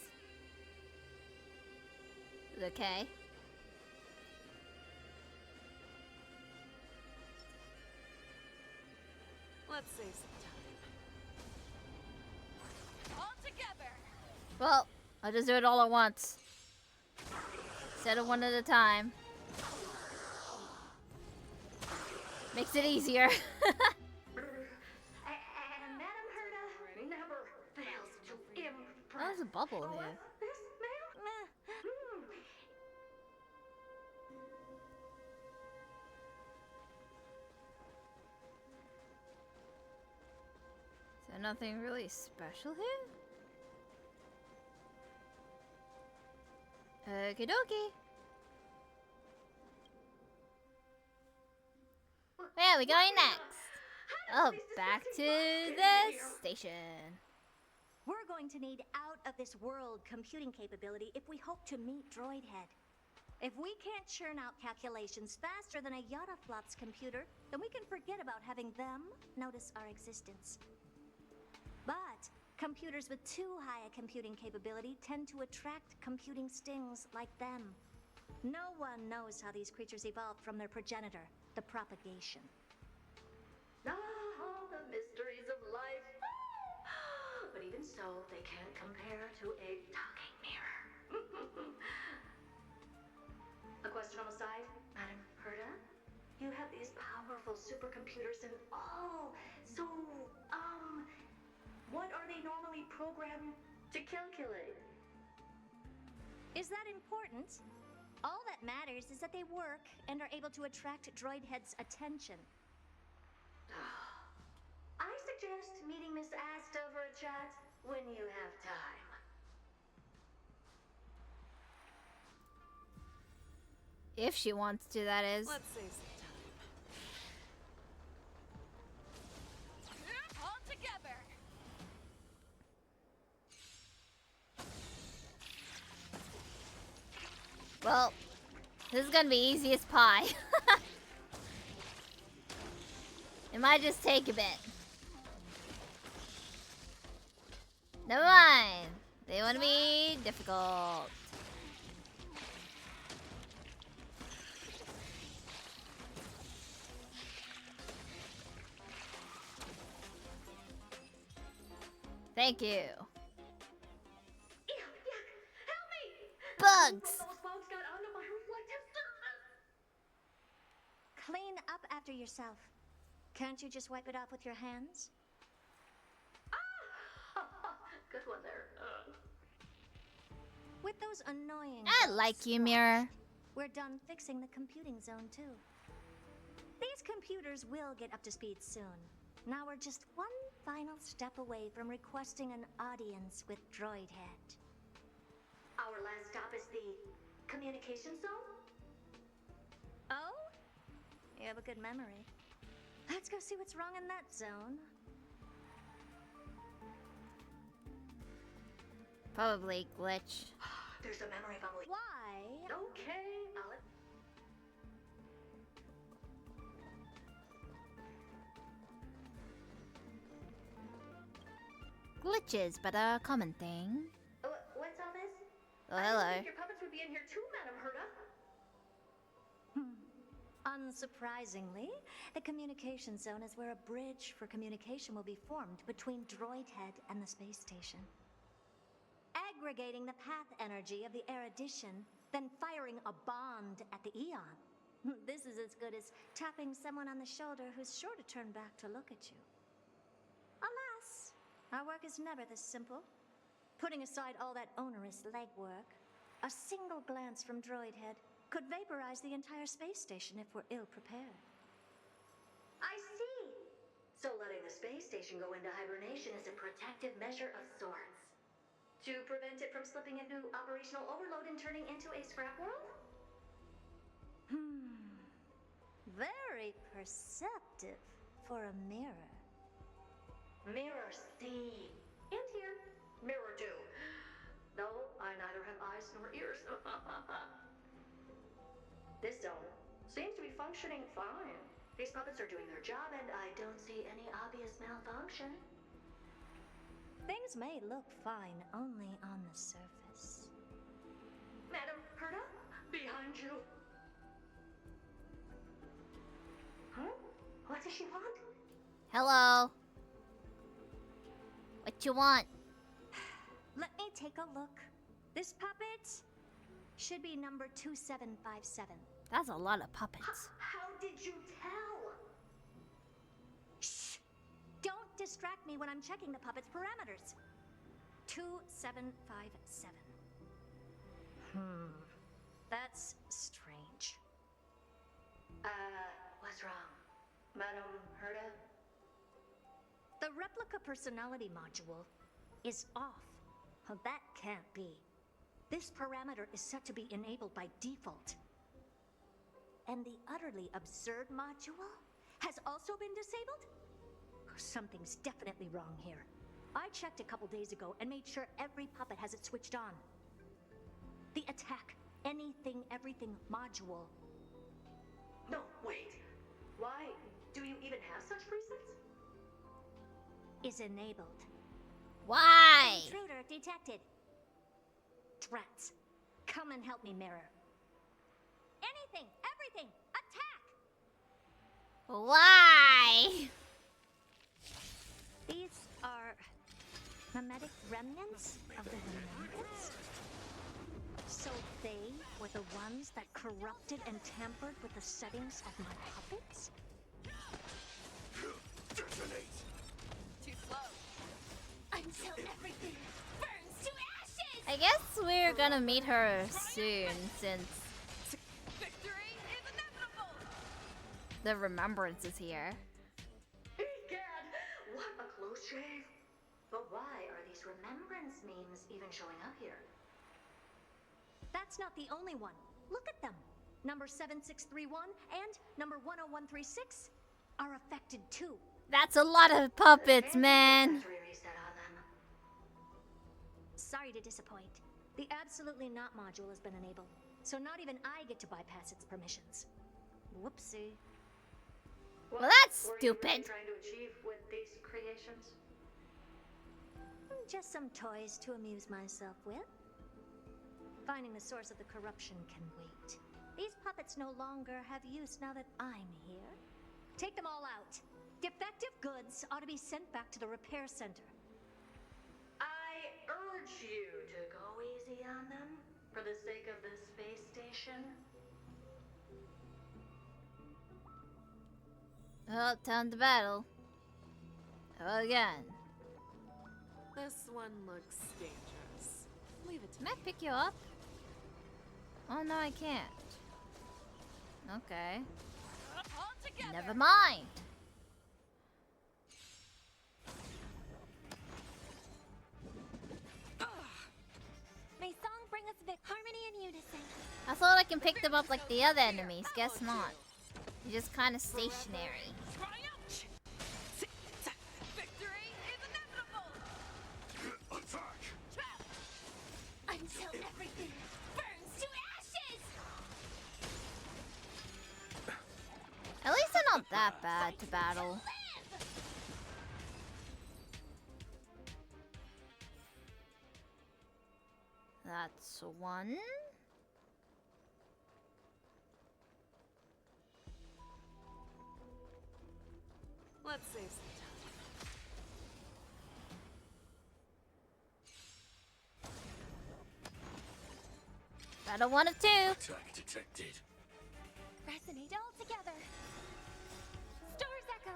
Okay. Let's save some time. All together! Well, I'll just do it all at once. Instead of one at a time. Makes it easier. And Madam Herda never fails to impress. That was a bubble here? This mail? Is there nothing really special here? Okie dokie. Where are we going next? Oh, back to the station. We're going to need out-of-this-world computing capability if we hope to meet Droidhead. If we can't churn out calculations faster than a Yottaflop's computer, then we can forget about having them notice our existence. But computers with too high a computing capability tend to attract computing stings like them. No one knows how these creatures evolved from their progenitor, the propagation. Ah, the mysteries of life. But even so, they can't compare to a talking mirror. A question on the side, Madam Herta? You have these powerful supercomputers and all. So, what are they normally programmed to calculate? Is that important? All that matters is that they work and are able to attract Droidhead's attention. I suggest meeting Miss Asta for a chat when you have time. If she wants to, that is. Let's save some time. All together. Well, this is gonna be easy as pie. It might just take a bit. Never mind. They want to be difficult. Thank you. Help me! Bugs! Those bugs got onto my reflective surface! Clean up after yourself. Can't you just wipe it off with your hands? Ah! Good one there. With those annoying I bugs like you, squashed, Mirror. We're done fixing the computing zone too. These computers will get up to speed soon. Now we're just one final step away from requesting an audience with Droidhead. Our last stop is the communication zone? Oh? You have a good memory. Let's go see what's wrong in that zone. Probably glitch. There's a memory bubble. Why? Okay, I'll let... Glitches, but a common thing. What's all this? Oh, I hello. didn't think your puppets would be in here too, Madam Herta. Unsurprisingly, the communication zone is where a bridge for communication will be formed between Droidhead and the space station. Aggregating the path energy of the erudition, then firing a bond at the Eon. This is as good as tapping someone on the shoulder who's sure to turn back to look at you. Alas, our work is never this simple. Putting aside all that onerous legwork, a single glance from Droidhead could vaporize the entire space station if we're ill-prepared. I see. So letting the space station go into hibernation is a protective measure of sorts. To prevent it from slipping into operational overload and turning into a scrap world? Very perceptive for a mirror. Mirror see. And here. Mirror do. No, I neither have eyes nor ears. This zone seems to be functioning fine. These puppets are doing their job and I don't see any obvious malfunction. Things may look fine only on the surface. Madam Herta, behind you. Huh? What does she want? Hello. What you want? Let me take a look. This puppet should be number 2757. That's a lot of puppets. How did you tell? Shh! Don't distract me when I'm checking the puppet's parameters. 2757. That's strange. What's wrong? Madam Herda? The replica personality module is off. That can't be. This parameter is set to be enabled by default. And the utterly absurd module has also been disabled? Something's definitely wrong here. I checked a couple days ago and made sure every puppet has it switched on. The attack, anything, everything module. No, wait. Why? Do you even have such presets? Is enabled. Why? Intruder detected. Drats. Come and help me, Mirror. Anything, everything, attack! Why? These are mimetic remnants of the remembrance? So they were the ones that corrupted and tampered with the settings of my puppets? Detonate! Too slow. Until everything burns to ashes! I guess we're gonna meet her soon, since Victory is inevitable! the remembrance is here. Egad! What a close shave! But why are these remembrance memes even showing up here? That's not the only one. Look at them. Number 7631 and number 10136 are affected too. That's a lot of puppets, man. Sorry to disappoint. The Absolutely Not module has been enabled, so not even I get to bypass its permissions. Whoopsie. Well, that's What were you stupid. really trying to achieve with these creations? Just some toys to amuse myself with. Finding the source of the corruption can wait. These puppets no longer have use now that I'm here. Take them all out. Defective goods ought to be sent back to the repair center. I urge you to go easy on them for the sake of the space station. Oh, time to battle. Again. This one looks dangerous. Leave it to Can I pick you up? Oh no, I can't. Okay. All together! Never mind. May song bring us harmony and unison. I thought I can pick them up like the other enemies. Guess not. You're just kind of stationary. Victory is inevitable! Attack! Until everything burns to ashes! At least they're not that bad to battle. That's one. Let's save some time. Battle one of two. Attack detected. Resonate all together. Stars echo.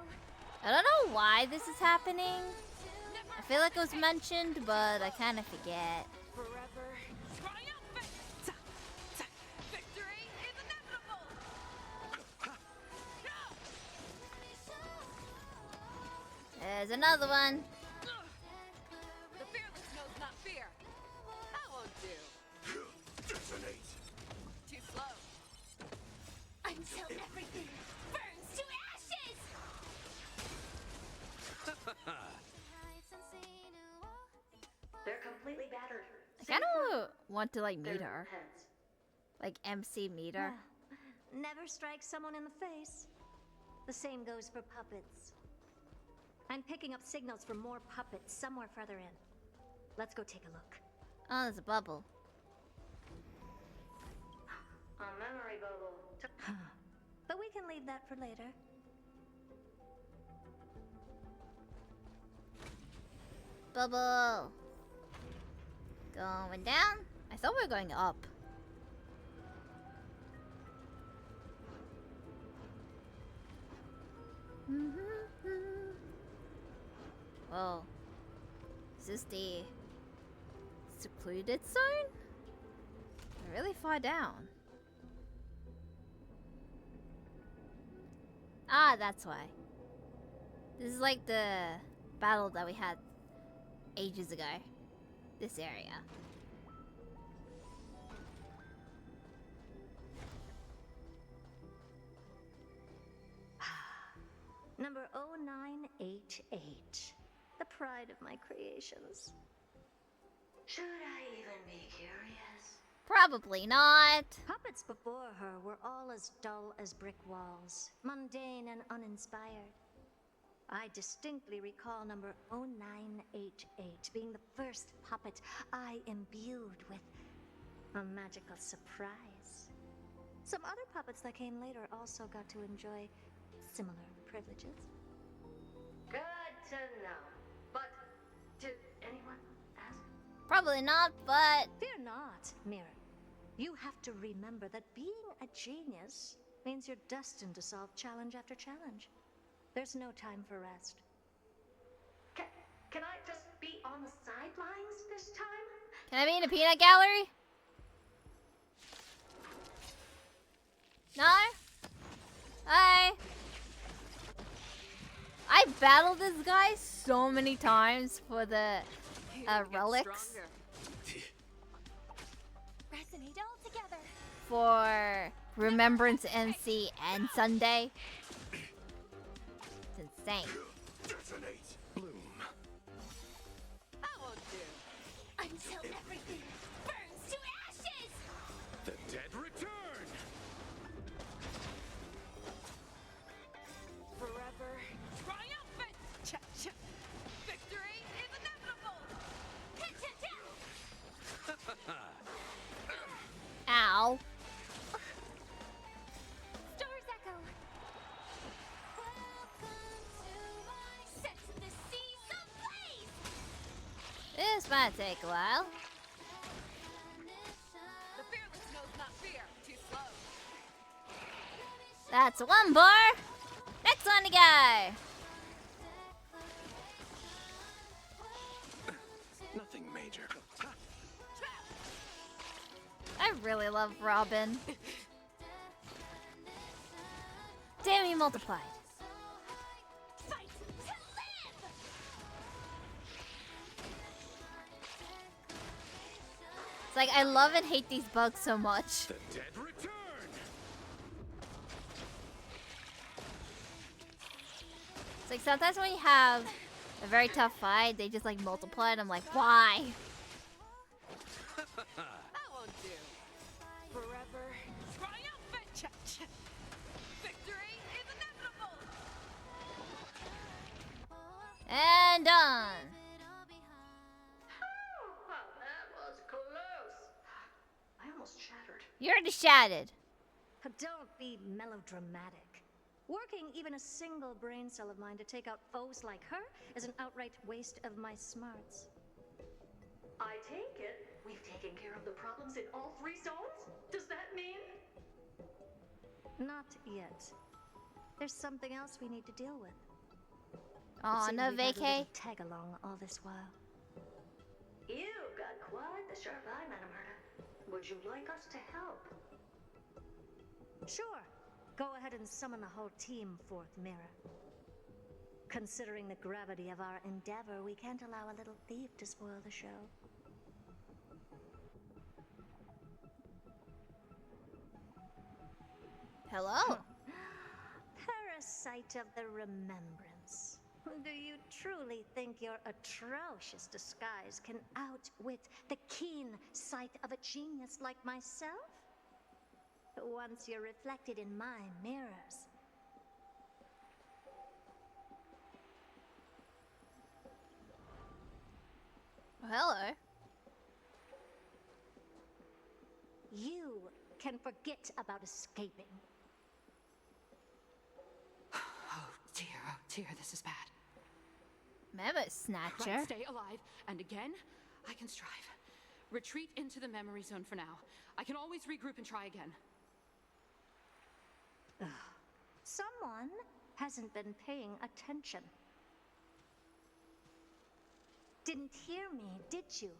I don't know why this is happening. I feel like it was mentioned, but I kind of forget. Forever triumphant. Victory is inevitable. There's another one. The fearless knows not fear. That won't do. Detonate! Too slow. Until everything burns to ashes. They're completely battered. I kind of want to like meet her. Like MC meet her. Never strike someone in the face. The same goes for puppets. I'm picking up signals from more puppets somewhere further in. Let's go take a look. Oh, there's a bubble. A memory bubble. But we can leave that for later. Bubble. Going down? I thought we were going up. Whoa. Is this the secluded zone? They're really far down. Ah, that's why. This is like the battle that we had ages ago. This area. Number 0988. The pride of my creations. Should I even be curious? Probably not. Puppets before her were all as dull as brick walls, mundane and uninspired. I distinctly recall number 0988 being the first puppet I imbued with a magical surprise. Some other puppets that came later also got to enjoy similar privileges. Good to know. But did anyone ask? Probably not, but... Fear not, Mirror. You have to remember that being a genius means you're destined to solve challenge after challenge. There's no time for rest. Can I just be on the sidelines this time? Can I be in a peanut gallery? No? Hi. I battled this guy so many times for the relics. Resonate all together. For Remembrance NC and Sunday. It's insane. Detonate. Bloom. That won't do. Until everything burns to ashes! The dead return. Forever triumphant! Cha-cha. Victory is inevitable! Ow. Stars echo. Set the seas ablaze! This might take a while. The fearless knows not fear. Too slow. That's one bar. Next one to go. Nothing major. I really love Robin. Damn, he multiplied. Fight to live! It's like I love and hate these bugs so much. The dead return. It's like sometimes when you have a very tough fight, they just like multiply and I'm like, why? That won't do. Forever triumphant! Cha-cha. Victory is inevitable! And done. Well, that was close. I almost shattered. You already shattered. Don't be melodramatic. Working even a single brain cell of mine to take out foes like her is an outright waste of my smarts. I take it we've taken care of the problems in all 3 zones? Does that mean? Not yet. There's something else we need to deal with. Aw, It no seems we've had a vacay. little tag along all this while. You've got quite the sharp eye, Madam Herta. Would you like us to help? Sure. Go ahead and summon the whole team forth, Mirror. Considering the gravity of our endeavor, we can't allow a little thief to spoil the show. Hello. Parasite of the remembrance. Do you truly think your atrocious disguise can outwit the keen sight of a genius like myself? Once you're reflected in my mirrors. Hello. You can forget about escaping. Oh dear, this is bad. Memo Snatcher. Right, stay alive, and again, I can strive. Retreat into the memory zone for now. I can always regroup and try again. Someone hasn't been paying attention. Didn't hear me, did you?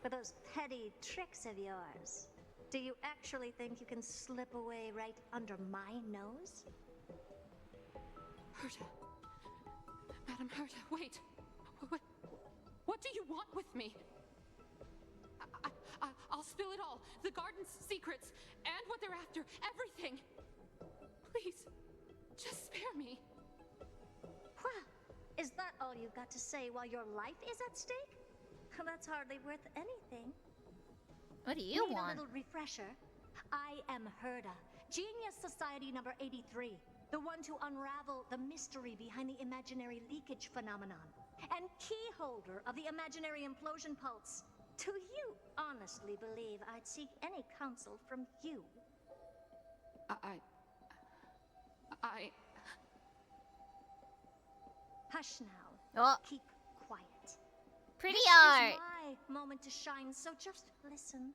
For those petty tricks of yours. Do you actually think you can slip away right under my nose? Herta. Madam Herta, wait. What do you want with me? I'll spill it all. The garden's secrets, and what they're after. Everything. Please, just spare me. Well, is that all you've got to say while your life is at stake? That's hardly worth anything. What do you Need want? a little refresher? I am Herta, Genius Society number 83, the one to unravel the mystery behind the imaginary leakage phenomenon, and key holder of the imaginary implosion pulse. Do you honestly believe I'd seek any counsel from you? Hush now. Oh. Keep quiet. Pretty This art. is my moment to shine, so just listen.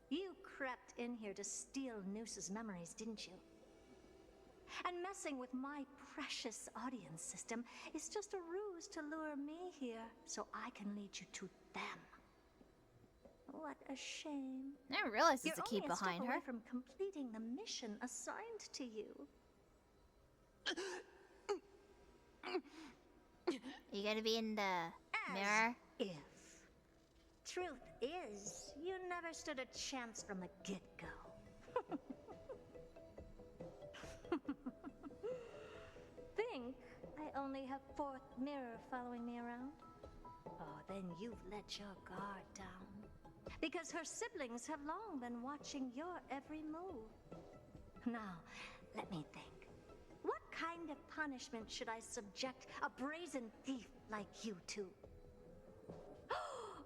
You crept in here to steal Noose's memories, didn't you? And messing with my precious audience system is just a ruse to lure me here so I can lead you to them. What a shame. I didn't realize there's You're a key only a step behind away her. from completing the mission assigned to you. You gonna be in the mirror? If. Truth is, you never stood a chance from the get-go. Think I only have fourth mirror following me around? Oh, then you've let your guard down. Because her siblings have long been watching your every move. Now, let me think. What kind of punishment should I subject a brazen thief like you to?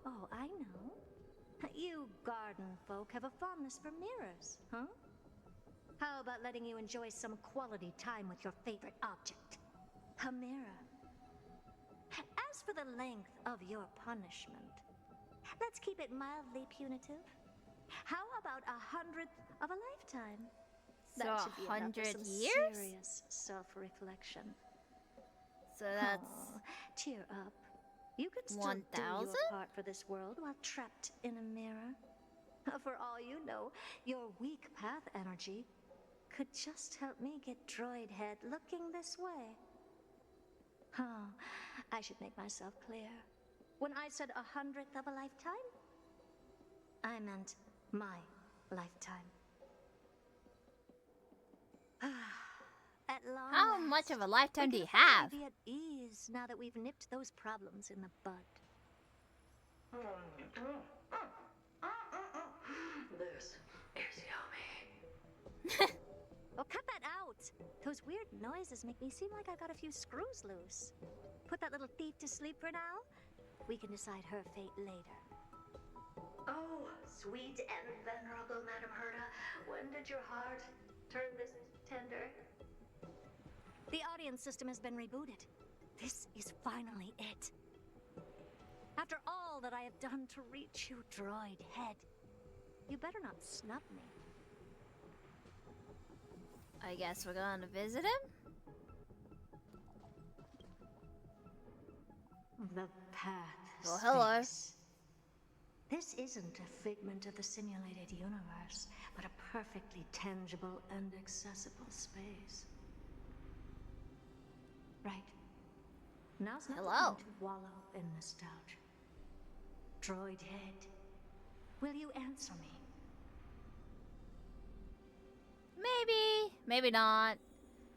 Oh, I know. You garden folk have a fondness for mirrors, huh? How about letting you enjoy some quality time with your favorite object? A mirror. As for the length of your punishment, let's keep it mildly punitive. How about 100th of a lifetime? That So should be enough for 100 some years? serious self-reflection. So that's Oh, cheer up. You can still do 1,000? your part for this world while trapped in a mirror. For all you know, your weak path energy could just help me get Droid Head looking this way. Oh, I should make myself clear. When I said 100th of a lifetime, I meant my lifetime. At long how much of a lifetime do we you can have? finally be at ease now that we've nipped those problems in the bud. This is yummy. Oh, cut that out! Those weird noises make me seem like I've got a few screws loose. Put that little thief to sleep for now. We can decide her fate later. Oh, sweet and venerable Madam Herta, when did your heart turn this tender? The audience system has been rebooted. This is finally it. After all that I have done to reach you, Droid Head, you better not snub me. I guess we're going to visit him? The path. Well, hello. Space. This isn't a figment of the simulated universe, but a perfectly tangible and accessible space. Right. Now's not the Hello. time to wallow in nostalgia. Droid Head, will you answer me? Maybe. Maybe not.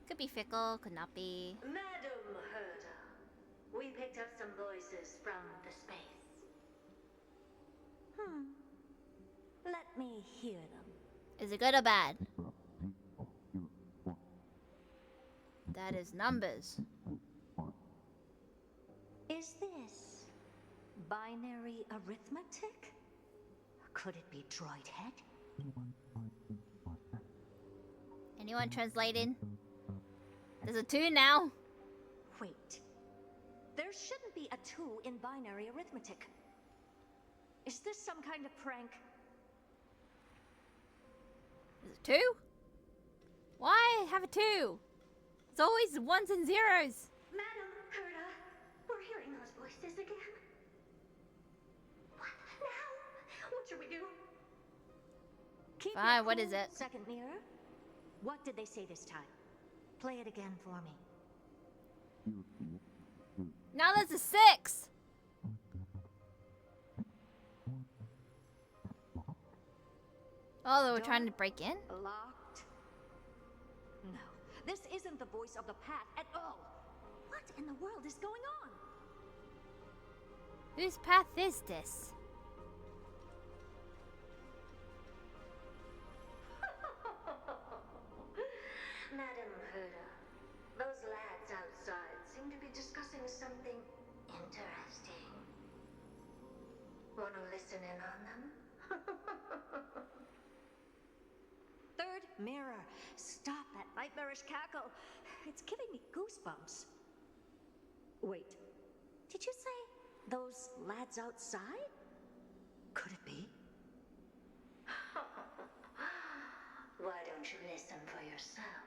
Could be fickle, could not be. Madam Herta, we picked up some voices from the space. Let me hear them. Is it good or bad? That is numbers. Is this binary arithmetic? Could it be Droid Head? Anyone translating? There's a 2 now. Wait. There shouldn't be a 2 in binary arithmetic. Is this some kind of prank? Is it 2? Why have a 2? It's always 1s and 0s. Madam Herta, we're hearing those voices again. What Keep Fine, your what cool, is it? Second mirror. What did they say this time? Play it again for me. Now there's a 6. Oh, they were trying to break in? Locked. No, this isn't the voice of the path at all. What in the world is going on? Whose path is this? Madam Herda, those lads outside seem to be discussing something interesting. Want to listen in on them? Third mirror. Stop that nightmarish cackle. It's giving me goosebumps. Wait, did you say those lads outside? Could it be? Why don't you listen for yourself?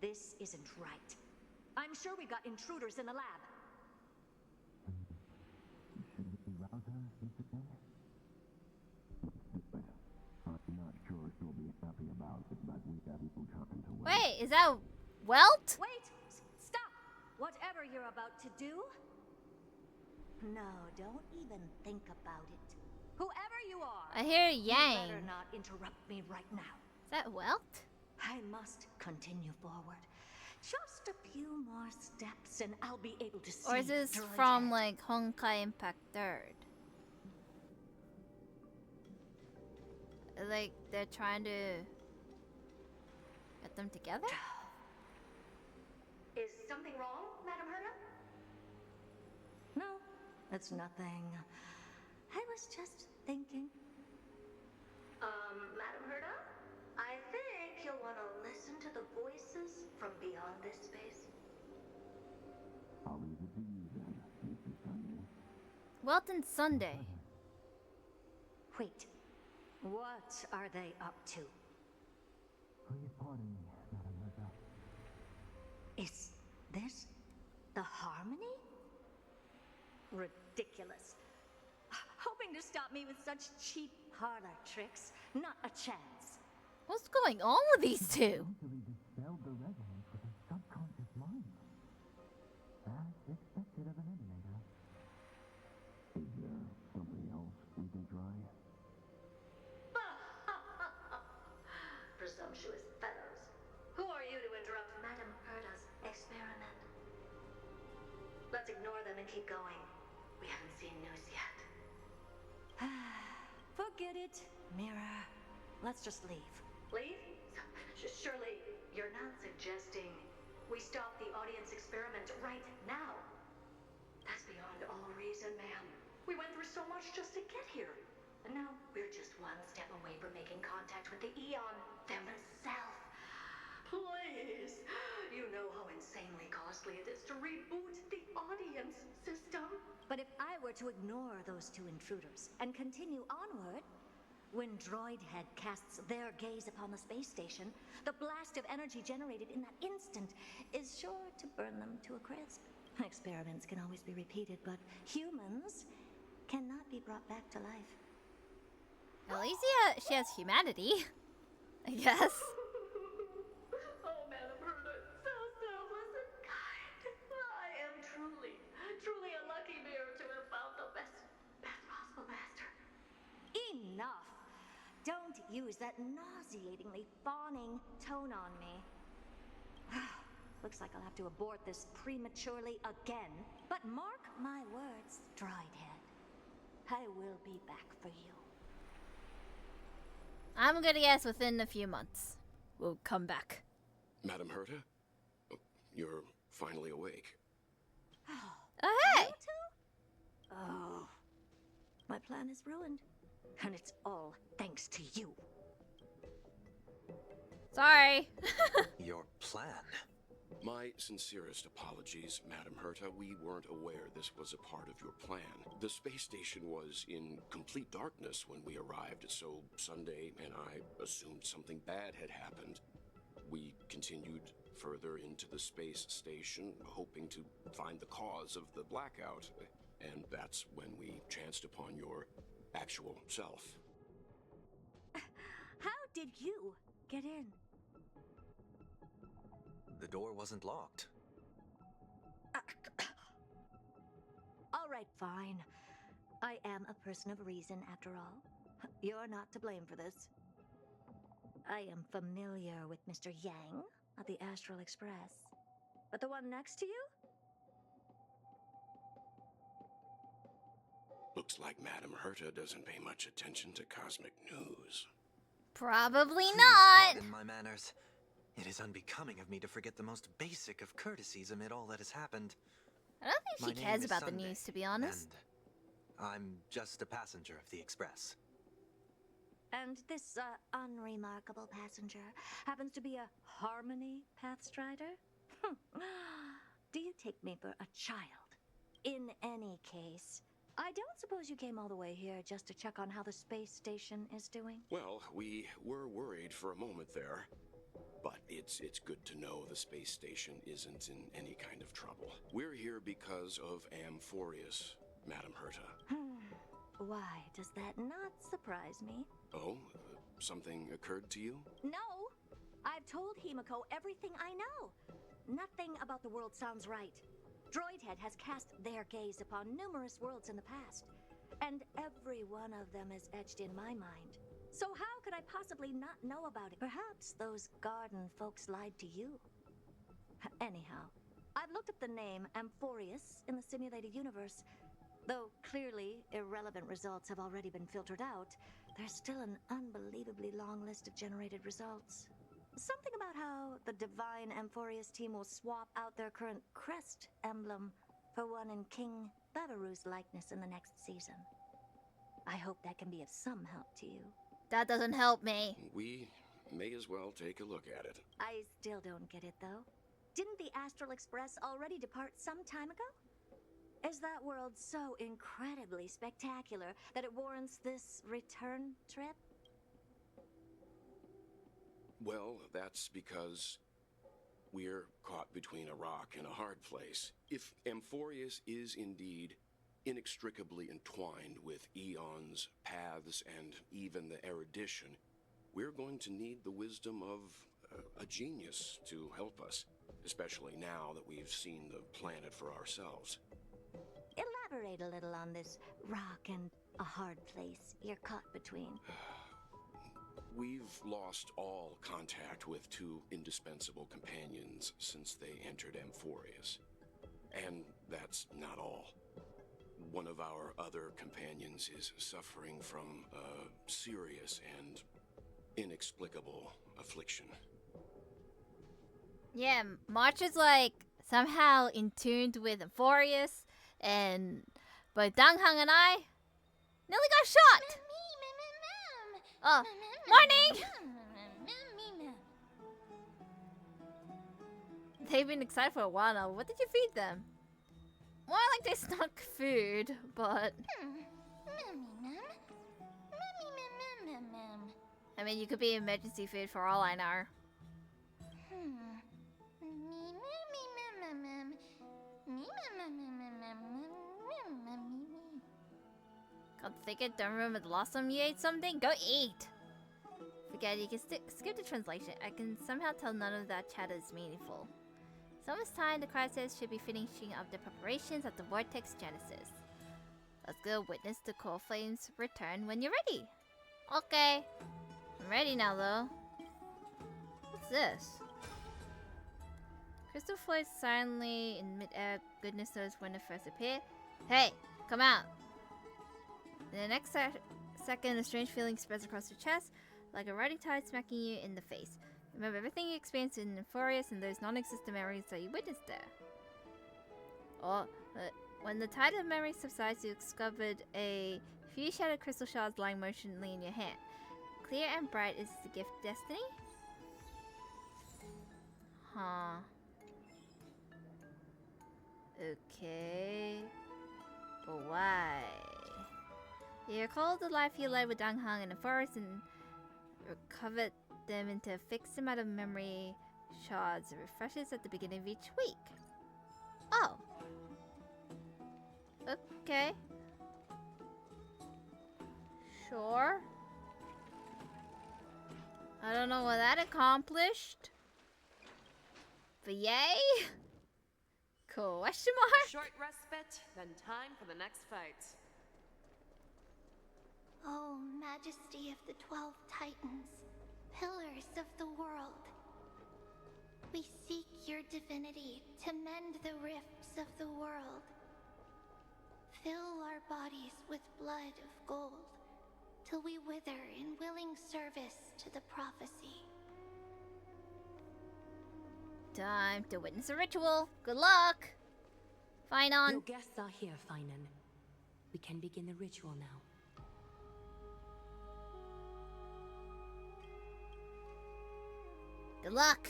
This isn't right. I'm sure we've got intruders in the lab. Wait, is that Welt? Wait! Stop! Whatever you're about to do. No, don't even think about it. Whoever you are, I hear you Yang. better not interrupt me right now. Is that Welt? I must continue forward. Just a few more steps and I'll be able to see. Or is this Droid from Head. like Honkai Impact 3rd? Like they're trying to get them together? Is something wrong, Madam Herda? No, it's nothing. I was just thinking. Madam Herda? I think you'll want to listen to the voices from beyond this space. I'll leave it to you then, Mr. Sunday. Welt and Sunday. Wait, what are they up to? Please pardon me, Madam Herda. Is this the harmony? Ridiculous. Hoping to stop me with such cheap parlor tricks. Not a chance. What's going on with these two? Easily dispelled the resonance with his subconscious mind. As expected of an emulator. Is there something else we can try? Presumptuous fellows. Who are you to interrupt Madam Herda's experiment? Let's ignore them and keep going. We haven't seen news yet. Forget it, Mirror. Let's just leave. Leave? Surely you're not suggesting we stop the audience experiment right now? That's beyond all reason, ma'am. We went through so much just to get here. And now we're just one step away from making contact with the Eon themselves. Please! You know how insanely costly it is to reboot the audience system. But if I were to ignore those two intruders and continue onward, when Droid Head casts their gaze upon the space station, the blast of energy generated in that instant is sure to burn them to a crisp. Experiments can always be repeated, but humans cannot be brought back to life. At least she has humanity, I guess. Oh, Madam Herda, so selfless and kind. I am truly a lucky mirror to have found the best possible master. Enough! Don't use that nauseatingly fawning tone on me. Looks like I'll have to abort this prematurely again. But mark my words, Droid Head. I will be back for you. I'm gonna guess within a few months we'll come back. Madam Herda? You're finally awake. Oh, hey! Oh, my plan is ruined. And it's all thanks to you. Sorry. Your plan? My sincerest apologies, Madam Herta. We weren't aware this was a part of your plan. The space station was in complete darkness when we arrived, so Sunday and I assumed something bad had happened. We continued further into the space station, hoping to find the cause of the blackout. And that's when we chanced upon your actual self. How did you get in? The door wasn't locked. All right, fine. I am a person of reason, after all. You're not to blame for this. I am familiar with Mr. Yang of the Astral Express. But the one next to you? Looks like Madame Herta doesn't pay much attention to cosmic news. Probably Please not. pardon my manners. It is unbecoming of me to forget the most basic of courtesies amid all that has happened. I don't think My she name cares is about the Sunday, news, to be honest. And I'm just a passenger of the Express. And this unremarkable passenger happens to be a Harmony Pathstrider? Do you take me for a child? In any case, I don't suppose you came all the way here just to check on how the space station is doing? Well, we were worried for a moment there. But it's good to know the space station isn't in any kind of trouble. We're here because of Amphoreus, Madame Herta. Why does that not surprise me? Oh, something occurred to you? No! I've told Himiko everything I know. Nothing about the world sounds right. Droidhead has cast their gaze upon numerous worlds in the past, and every one of them is etched in my mind. So how could I possibly not know about it? Perhaps those garden folks lied to you. Anyhow, I've looked up the name Amphoreus in the simulated universe. Though clearly irrelevant results have already been filtered out, there's still an unbelievably long list of generated results. Something about how the divine Amphoreus team will swap out their current crest emblem for one in King Babaru's likeness in the next season. I hope that can be of some help to you. That doesn't help me. We may as well take a look at it. I still don't get it, though. Didn't the Astral Express already depart some time ago? Is that world so incredibly spectacular that it warrants this return trip? Well, that's because we're caught between a rock and a hard place. If Amphoreus is indeed inextricably entwined with eons, paths, and even the erudition, we're going to need the wisdom of a genius to help us, especially now that we've seen the planet for ourselves. Elaborate a little on this rock and a hard place you're caught between. We've lost all contact with two indispensable companions since they entered Amphoreus. And that's not all. One of our other companions is suffering from a serious and inexplicable affliction. Yeah, March is like somehow in tune with Amphoreus, but Danghang and I nearly got shot. Oh, morning! They've been excited for a while now. What did you feed them? More like they snuck food, but I mean, you could be emergency food for all I know. Come to think it, don't remember the last time you ate something? Go eat! Forget, you can skip the translation. I can somehow tell none of that chatter is meaningful. It's almost time the Crysis should be finishing up the preparations of the Vortex Genesis. Let's go witness the Coal Flames return when you're ready. Okay. I'm ready now, though. What's this? Crystal floats silently in mid-air. Goodness knows when it first appeared. Hey, come out! In the next second, a strange feeling spreads across your chest, like a riding tide smacking you in the face. Remember everything you experienced in Amphoreus and those non-existent memories that you witnessed there. When the tide of memory subsides, you discovered a few shattered crystal shards lying motionlessly in your hand. Clear and bright is the gift destiny? Huh. Okay. But why? You recall the life you led with Danghang in the forest and recovered them into a fixed amount of memory Shards refreshes at the beginning of each week. Oh. Okay. Sure. I don't know what that accomplished. But yay? Question mark? Short respite, then time for the next fight. Oh, Majesty of the 12 Titans, pillars of the world. We seek your divinity to mend the rifts of the world. Fill our bodies with blood of gold, till we wither in willing service to the prophecy. Time to witness a ritual. Good luck! Finon. Your guests are here, Finon. We can begin the ritual now. Good luck!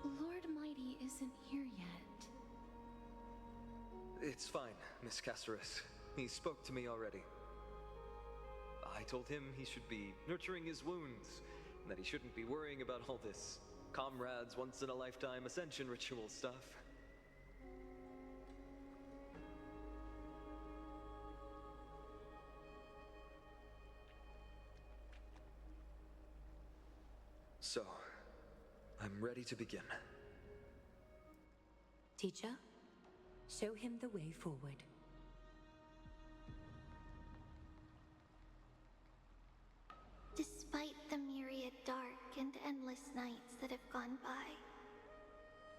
Lord Mighty isn't here yet. It's fine, Miss Casterus. He spoke to me already. I told him he should be nurturing his wounds, and that he shouldn't be worrying about all this comrades once-in-a-lifetime ascension ritual stuff. So, I'm ready to begin. Teacher, show him the way forward. Despite the myriad dark and endless nights that have gone by,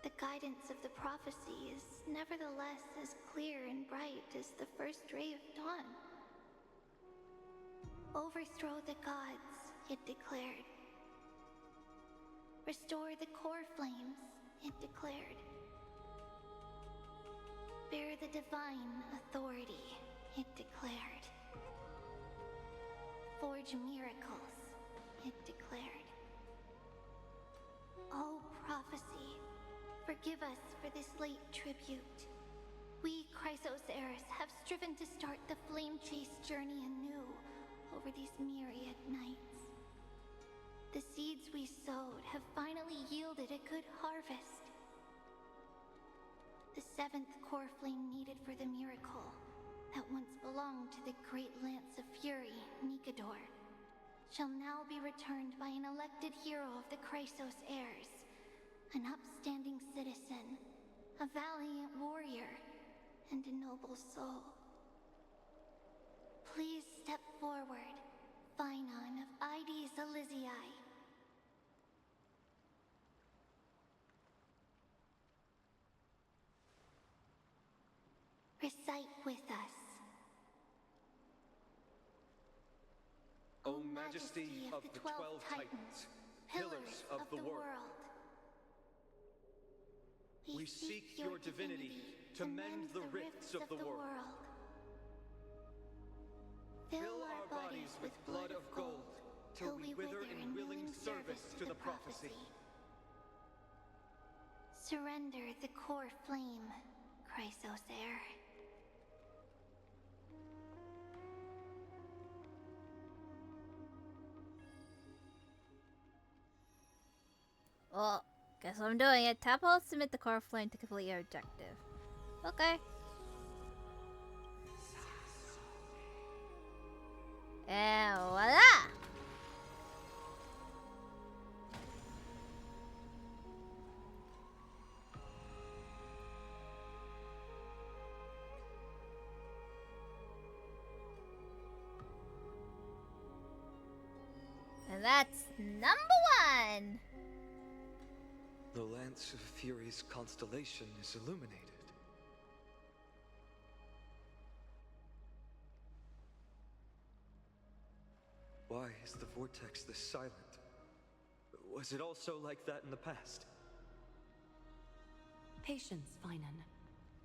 the guidance of the prophecy is nevertheless as clear and bright as the first ray of dawn. Overthrow the gods, it declared. Restore the core flames, it declared. Bear the divine authority, it declared. Forge miracles, it declared. Oh, prophecy, forgive us for this late tribute. We, Chrysos heirs, have striven to start the flame chase journey anew over these myriad nights. The seeds we sowed have finally yielded a good harvest. The seventh core flame needed for the miracle that once belonged to the great Lance of Fury, Nikador, shall now be returned by an elected hero of the Chrysos heirs, an upstanding citizen, a valiant warrior, and a noble soul. Please step forward, Finon of Ides Elysiae. Recite with us. O Majesty of the 12 Titans, pillars of the world, we seek your divinity to mend the rifts of the world. Fill our bodies with blood of gold, till we wither in willing service to the prophecy. Surrender the core flame, Chrysos heir. Well, guess I'm doing it. Tap hold, submit the core flame to complete your objective. Okay. And voila! And that's number 1! The Lance of Fury's constellation is illuminated. Why is the vortex this silent? Was it also like that in the past? Patience, Finon.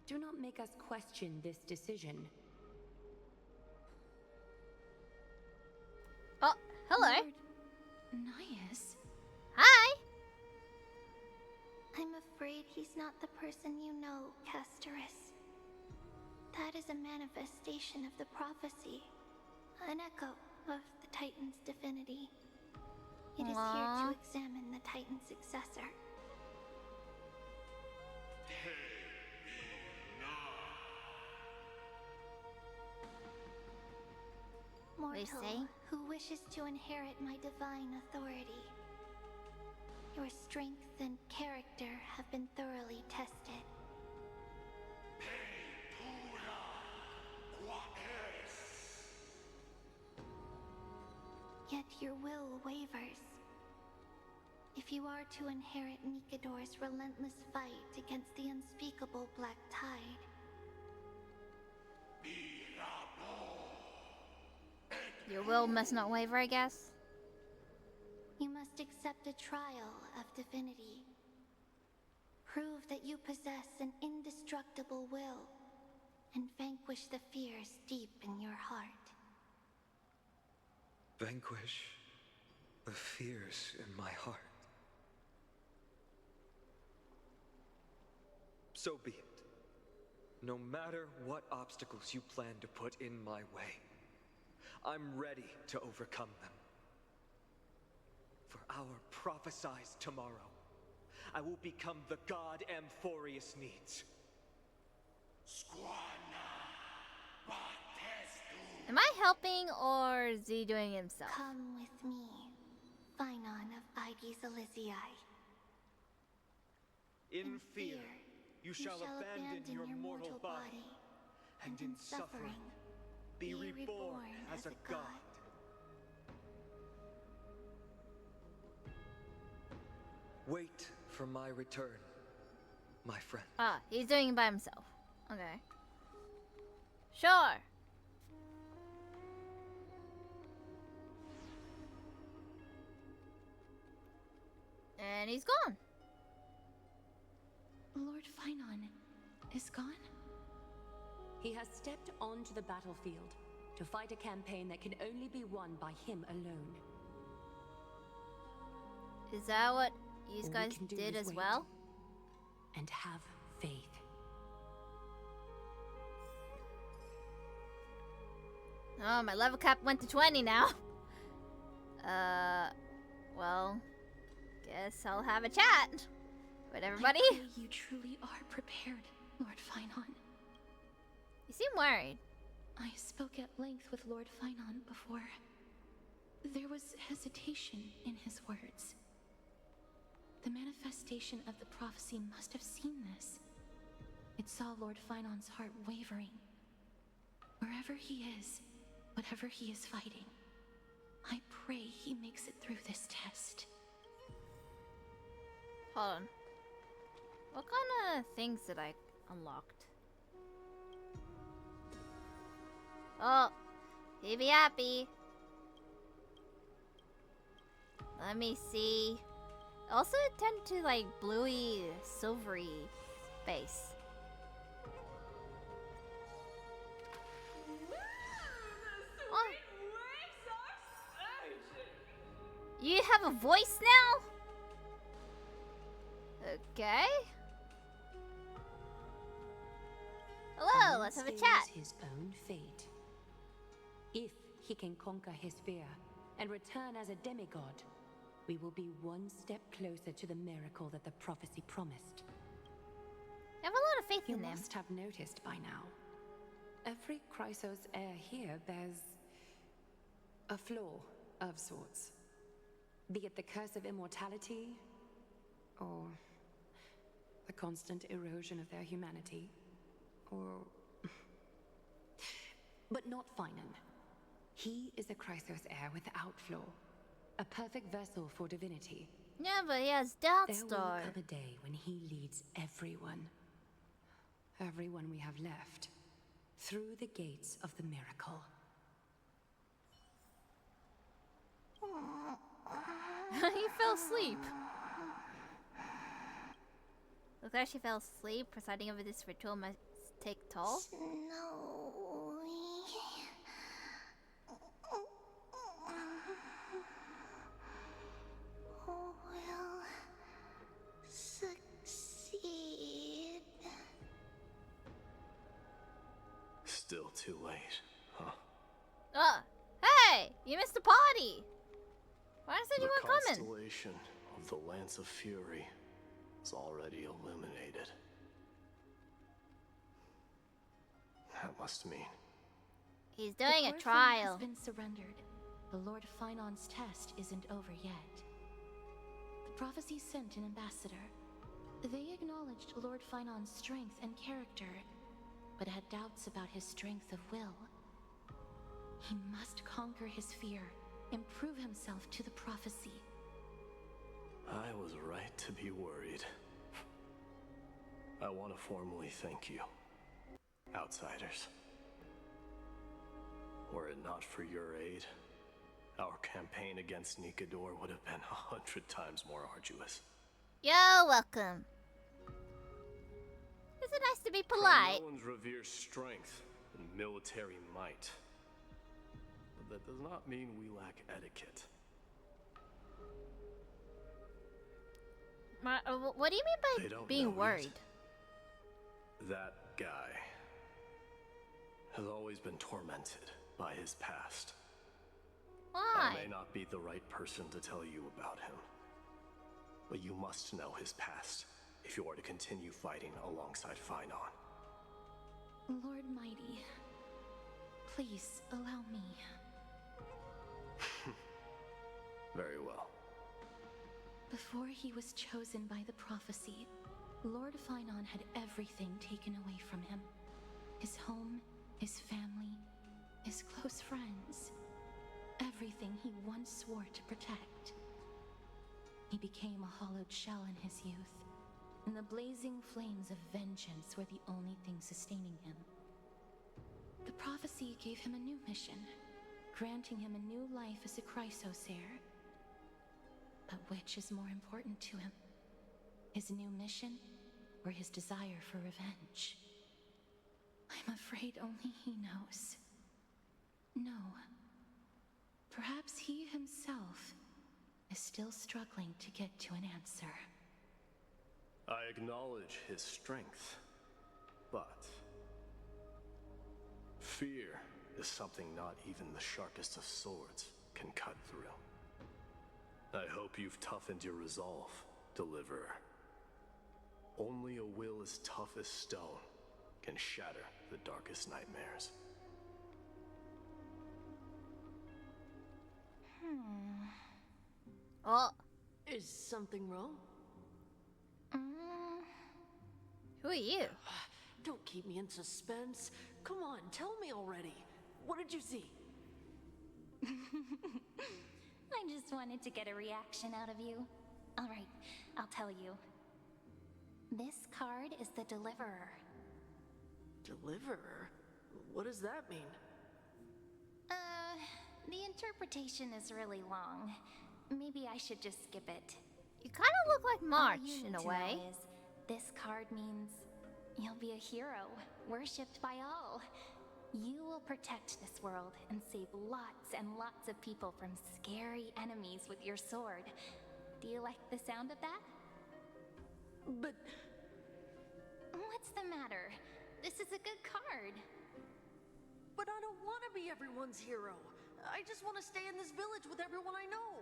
Do not make us question this decision. Oh, hello. Lord Nias? Hi! I'm afraid he's not the person you know, Casterus. That is a manifestation of the prophecy, an echo of the Titan's divinity. It is here Aww. to examine the Titan's successor. Mortal, say? who wishes to inherit my divine authority. Your strength and character have been thoroughly tested. Yet your will wavers. If you are to inherit Nikador's relentless fight against the unspeakable Black Tide, Your will must not waver, I guess. you must accept a trial of divinity. Prove that you possess an indestructible will, and vanquish the fears deep in your heart. Vanquish the fears in my heart. So be it. No matter what obstacles you plan to put in my way, I'm ready to overcome them. For our prophesied tomorrow, I will become the god Amphoreus needs. Am I helping or is he doing himself? Come with me, Phynon of Aegis Elysiae. In fear, you shall abandon your mortal body, and in suffering, be reborn as a god. Wait for my return, my friend. Ah, he's doing it by himself. Okay. Sure. And he's gone. Lord Phynon is gone? He has stepped onto the battlefield to fight a campaign that can only be won by him alone. Is that what you All we guys can do did is as wait well? And have faith. Oh, my level cap went to 20 now. Well, guess I'll have a chat with everybody. I pray you truly are prepared, Lord Phynon. You seem worried. I spoke at length with Lord Phynon before. There was hesitation in his words. The manifestation of the prophecy must have seen this. It saw Lord Phynon's heart wavering. Wherever he is, whatever he is fighting, I pray he makes it through this test. Hold on. What kind of things did I unlocked? Oh, he'd be happy. Let me see. Also tend to like bluey, silvery base. Oh. You have a voice now? Okay. Hello, let's have a chat. His own fate. If he can conquer his fear and return as a demigod, we will be one step closer to the miracle that the prophecy promised. I have a lot of faith You in him. must have noticed by now. Every Chrysos heir here bears a flaw of sorts. Be it the curse of immortality, or the constant erosion of their humanity, or... But not Phynon. He is a Chrysos heir without flaw. A perfect vessel for divinity. Yeah, but he has Death There Star. will come a day when he leads everyone we have left, through the gates of the miracle. He fell asleep. Looks like she fell asleep. Presiding over this ritual must take toll. Will succeed. Still too late, huh? Hey! You missed the party! Why said you The weren't coming? constellation of the Lance of Fury is already illuminated. That must mean He's doing a The core flame trial. has been surrendered. The Lord Finon's test isn't over yet. The prophecy sent an ambassador. They acknowledged Lord Finon's strength and character, but had doubts about his strength of will. He must conquer his fear and prove himself to the prophecy. I was right to be worried. I want to formally thank you, outsiders. Were it not for your aid, our campaign against Nikador would have been 100 times more arduous. You're welcome. Is it nice to be polite? Kremnoans revere strength and military might. But that does not mean we lack etiquette. What do you They mean by don't being know worried? yet. That guy has always been tormented by his past. Why? I may not be the right person to tell you about him, but you must know his past if you are to continue fighting alongside Finon. Lord Mighty, please allow me. Very well. Before he was chosen by the prophecy, Lord Finon had everything taken away from him. His home, his family, his close friends. Everything he once swore to protect. He became a hollowed shell in his youth, and the blazing flames of vengeance were the only thing sustaining him. The prophecy gave him a new mission, granting him a new life as a Chrysosair. But which is more important to him? His new mission, or his desire for revenge? I'm afraid only he knows. No. Perhaps he himself is still struggling to get to an answer. I acknowledge his strength, but fear is something not even the sharpest of swords can cut through. I hope you've toughened your resolve, Deliverer. Only a will as tough as stone can shatter the darkest nightmares. Oh. Is something wrong? Who are you? Don't keep me in suspense. Come on, tell me already. What did you see? I just wanted to get a reaction out of you. Alright, I'll tell you. This card is the Deliverer. Deliverer? What does that mean? The interpretation is really long. Maybe I should just skip it. You kind of look like March All you in need a to way. know is, this card means you'll be a hero, worshipped by all. You will protect this world and save lots and lots of people from scary enemies with your sword. Do you like the sound of that? But... What's the matter? This is a good card. But I don't want to be everyone's hero. I just want to stay in this village with everyone I know.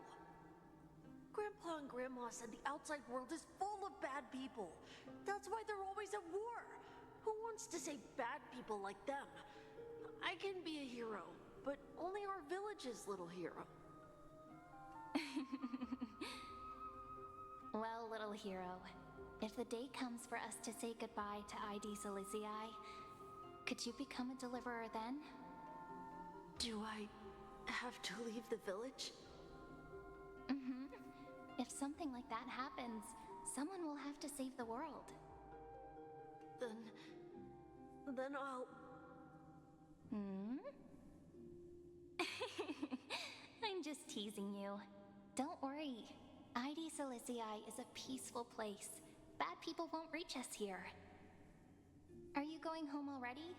Grandpa and Grandma said the outside world is full of bad people. That's why they're always at war. Who wants to save bad people like them? I can be a hero, but only our village's little hero. Well, little hero, if the day comes for us to say goodbye to ID Silicii, could you become a deliverer then? Do I have to leave the village? Mm-hmm. If something like that happens, someone will have to save the world. Then I'll... I'm just teasing you. Don't worry. ID Silicii is a peaceful place. Bad people won't reach us here. Are you going home already?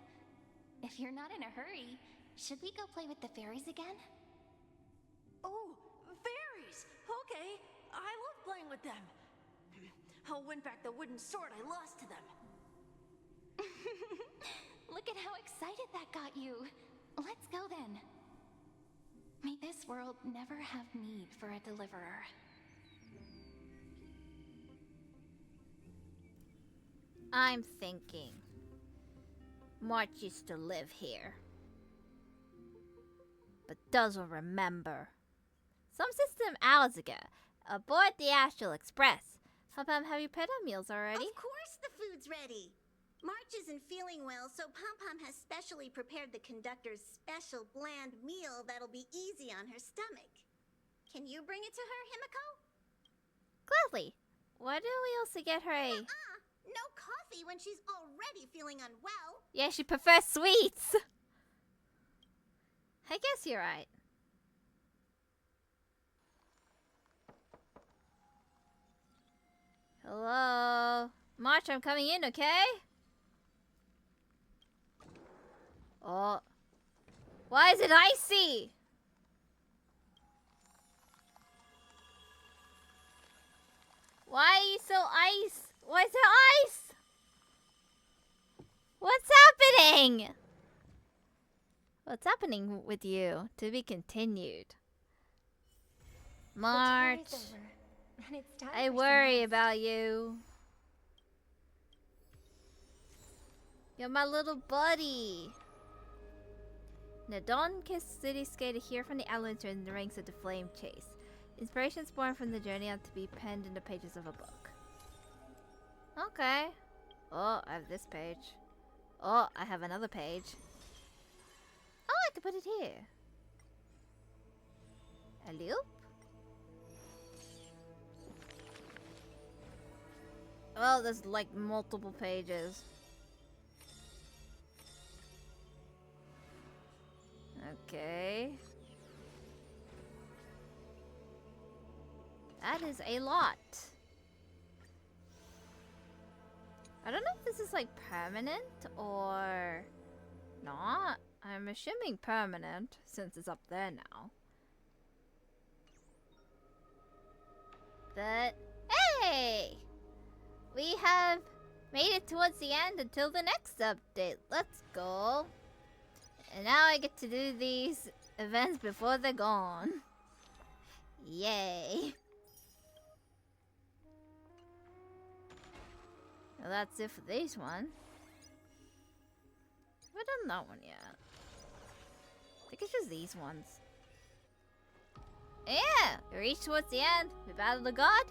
If you're not in a hurry, should we go play with the fairies again? Oh, fairies! Okay, I love playing with them. I'll win back the wooden sword I lost to them. Look at how excited that got you. Let's go then. May this world never have need for a deliverer. I'm thinking. March used to live here, but doesn't remember. Some system hours ago, aboard the Astral Express. Pum-Pum, have you prepared our meals already? Of course the food's ready. March isn't feeling well, so Pom-Pom has specially prepared the conductor's special bland meal that'll be easy on her stomach. Can you bring it to her, Himiko? Gladly. Why don't we also get her a... No coffee when she's already feeling unwell. Yeah, she prefers sweets. I guess you're right. Hello? March, I'm coming in, okay? Oh. Why is it icy? Why are you so ice? Why is there ice? What's happening? What's happening with you? To be continued. March. I worry about you. You're my little buddy. The dawn-kissed city skated here from the islands in the ranks of the flame chase. Inspirations born from the journey are to be penned in the pages of a book. Okay. Oh, I have this page. Oh, I have another page. Oh, I can put it here. A loop? Well, there's like multiple pages. Okay. That is a lot. I don't know if this is like permanent or not. I'm assuming permanent since it's up there now. But hey! We have made it towards the end until the next update. Let's go. And now I get to do these events before they're gone. Yay. Well, that's it for this one. Have I done that one yet? I think it's just these ones. Yeah! We reached towards the end. We battled the god.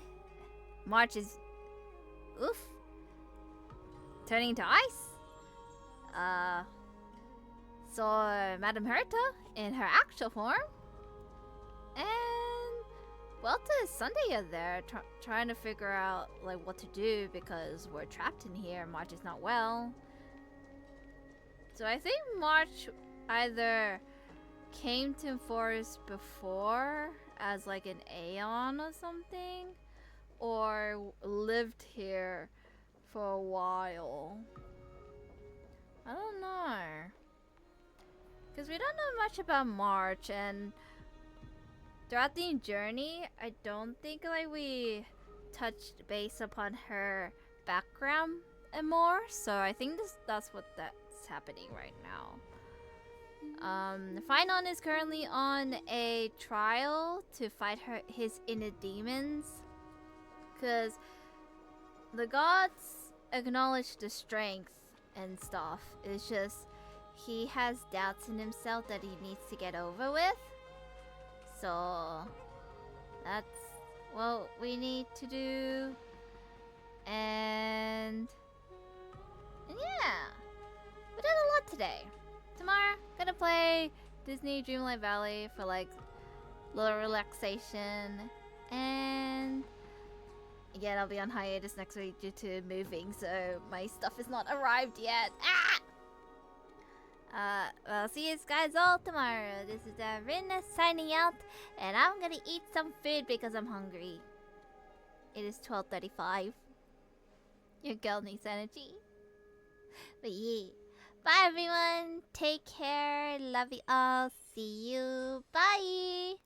March is... oof. Turning to ice. Saw Madame Herta in her actual form. And... Welta and Sunday are there trying to figure out like what to do because we're trapped in here. March is not well. So I think March either came to Amphoreus before as like an Aeon or something, or lived here for a while. I don't know. Because we don't know much about March, and throughout the journey, I don't think like we touched base upon her background and more. So I think that's happening right now. Phynon is currently on a trial to fight his inner demons. Because the gods acknowledge the strength and stuff. It's just he has doubts in himself that he needs to get over with. So that's what we need to do. And yeah, we did a lot today. Tomorrow, gonna play Disney Dreamlight Valley for like little relaxation. And again, I'll be on hiatus next week due to moving, so my stuff is not arrived yet. I'll see you guys all tomorrow. This is Rin signing out, and I'm gonna eat some food because I'm hungry. It is 12:35. Your girl needs energy. But yeah. Bye everyone. Take care. Love you all. See you. Bye.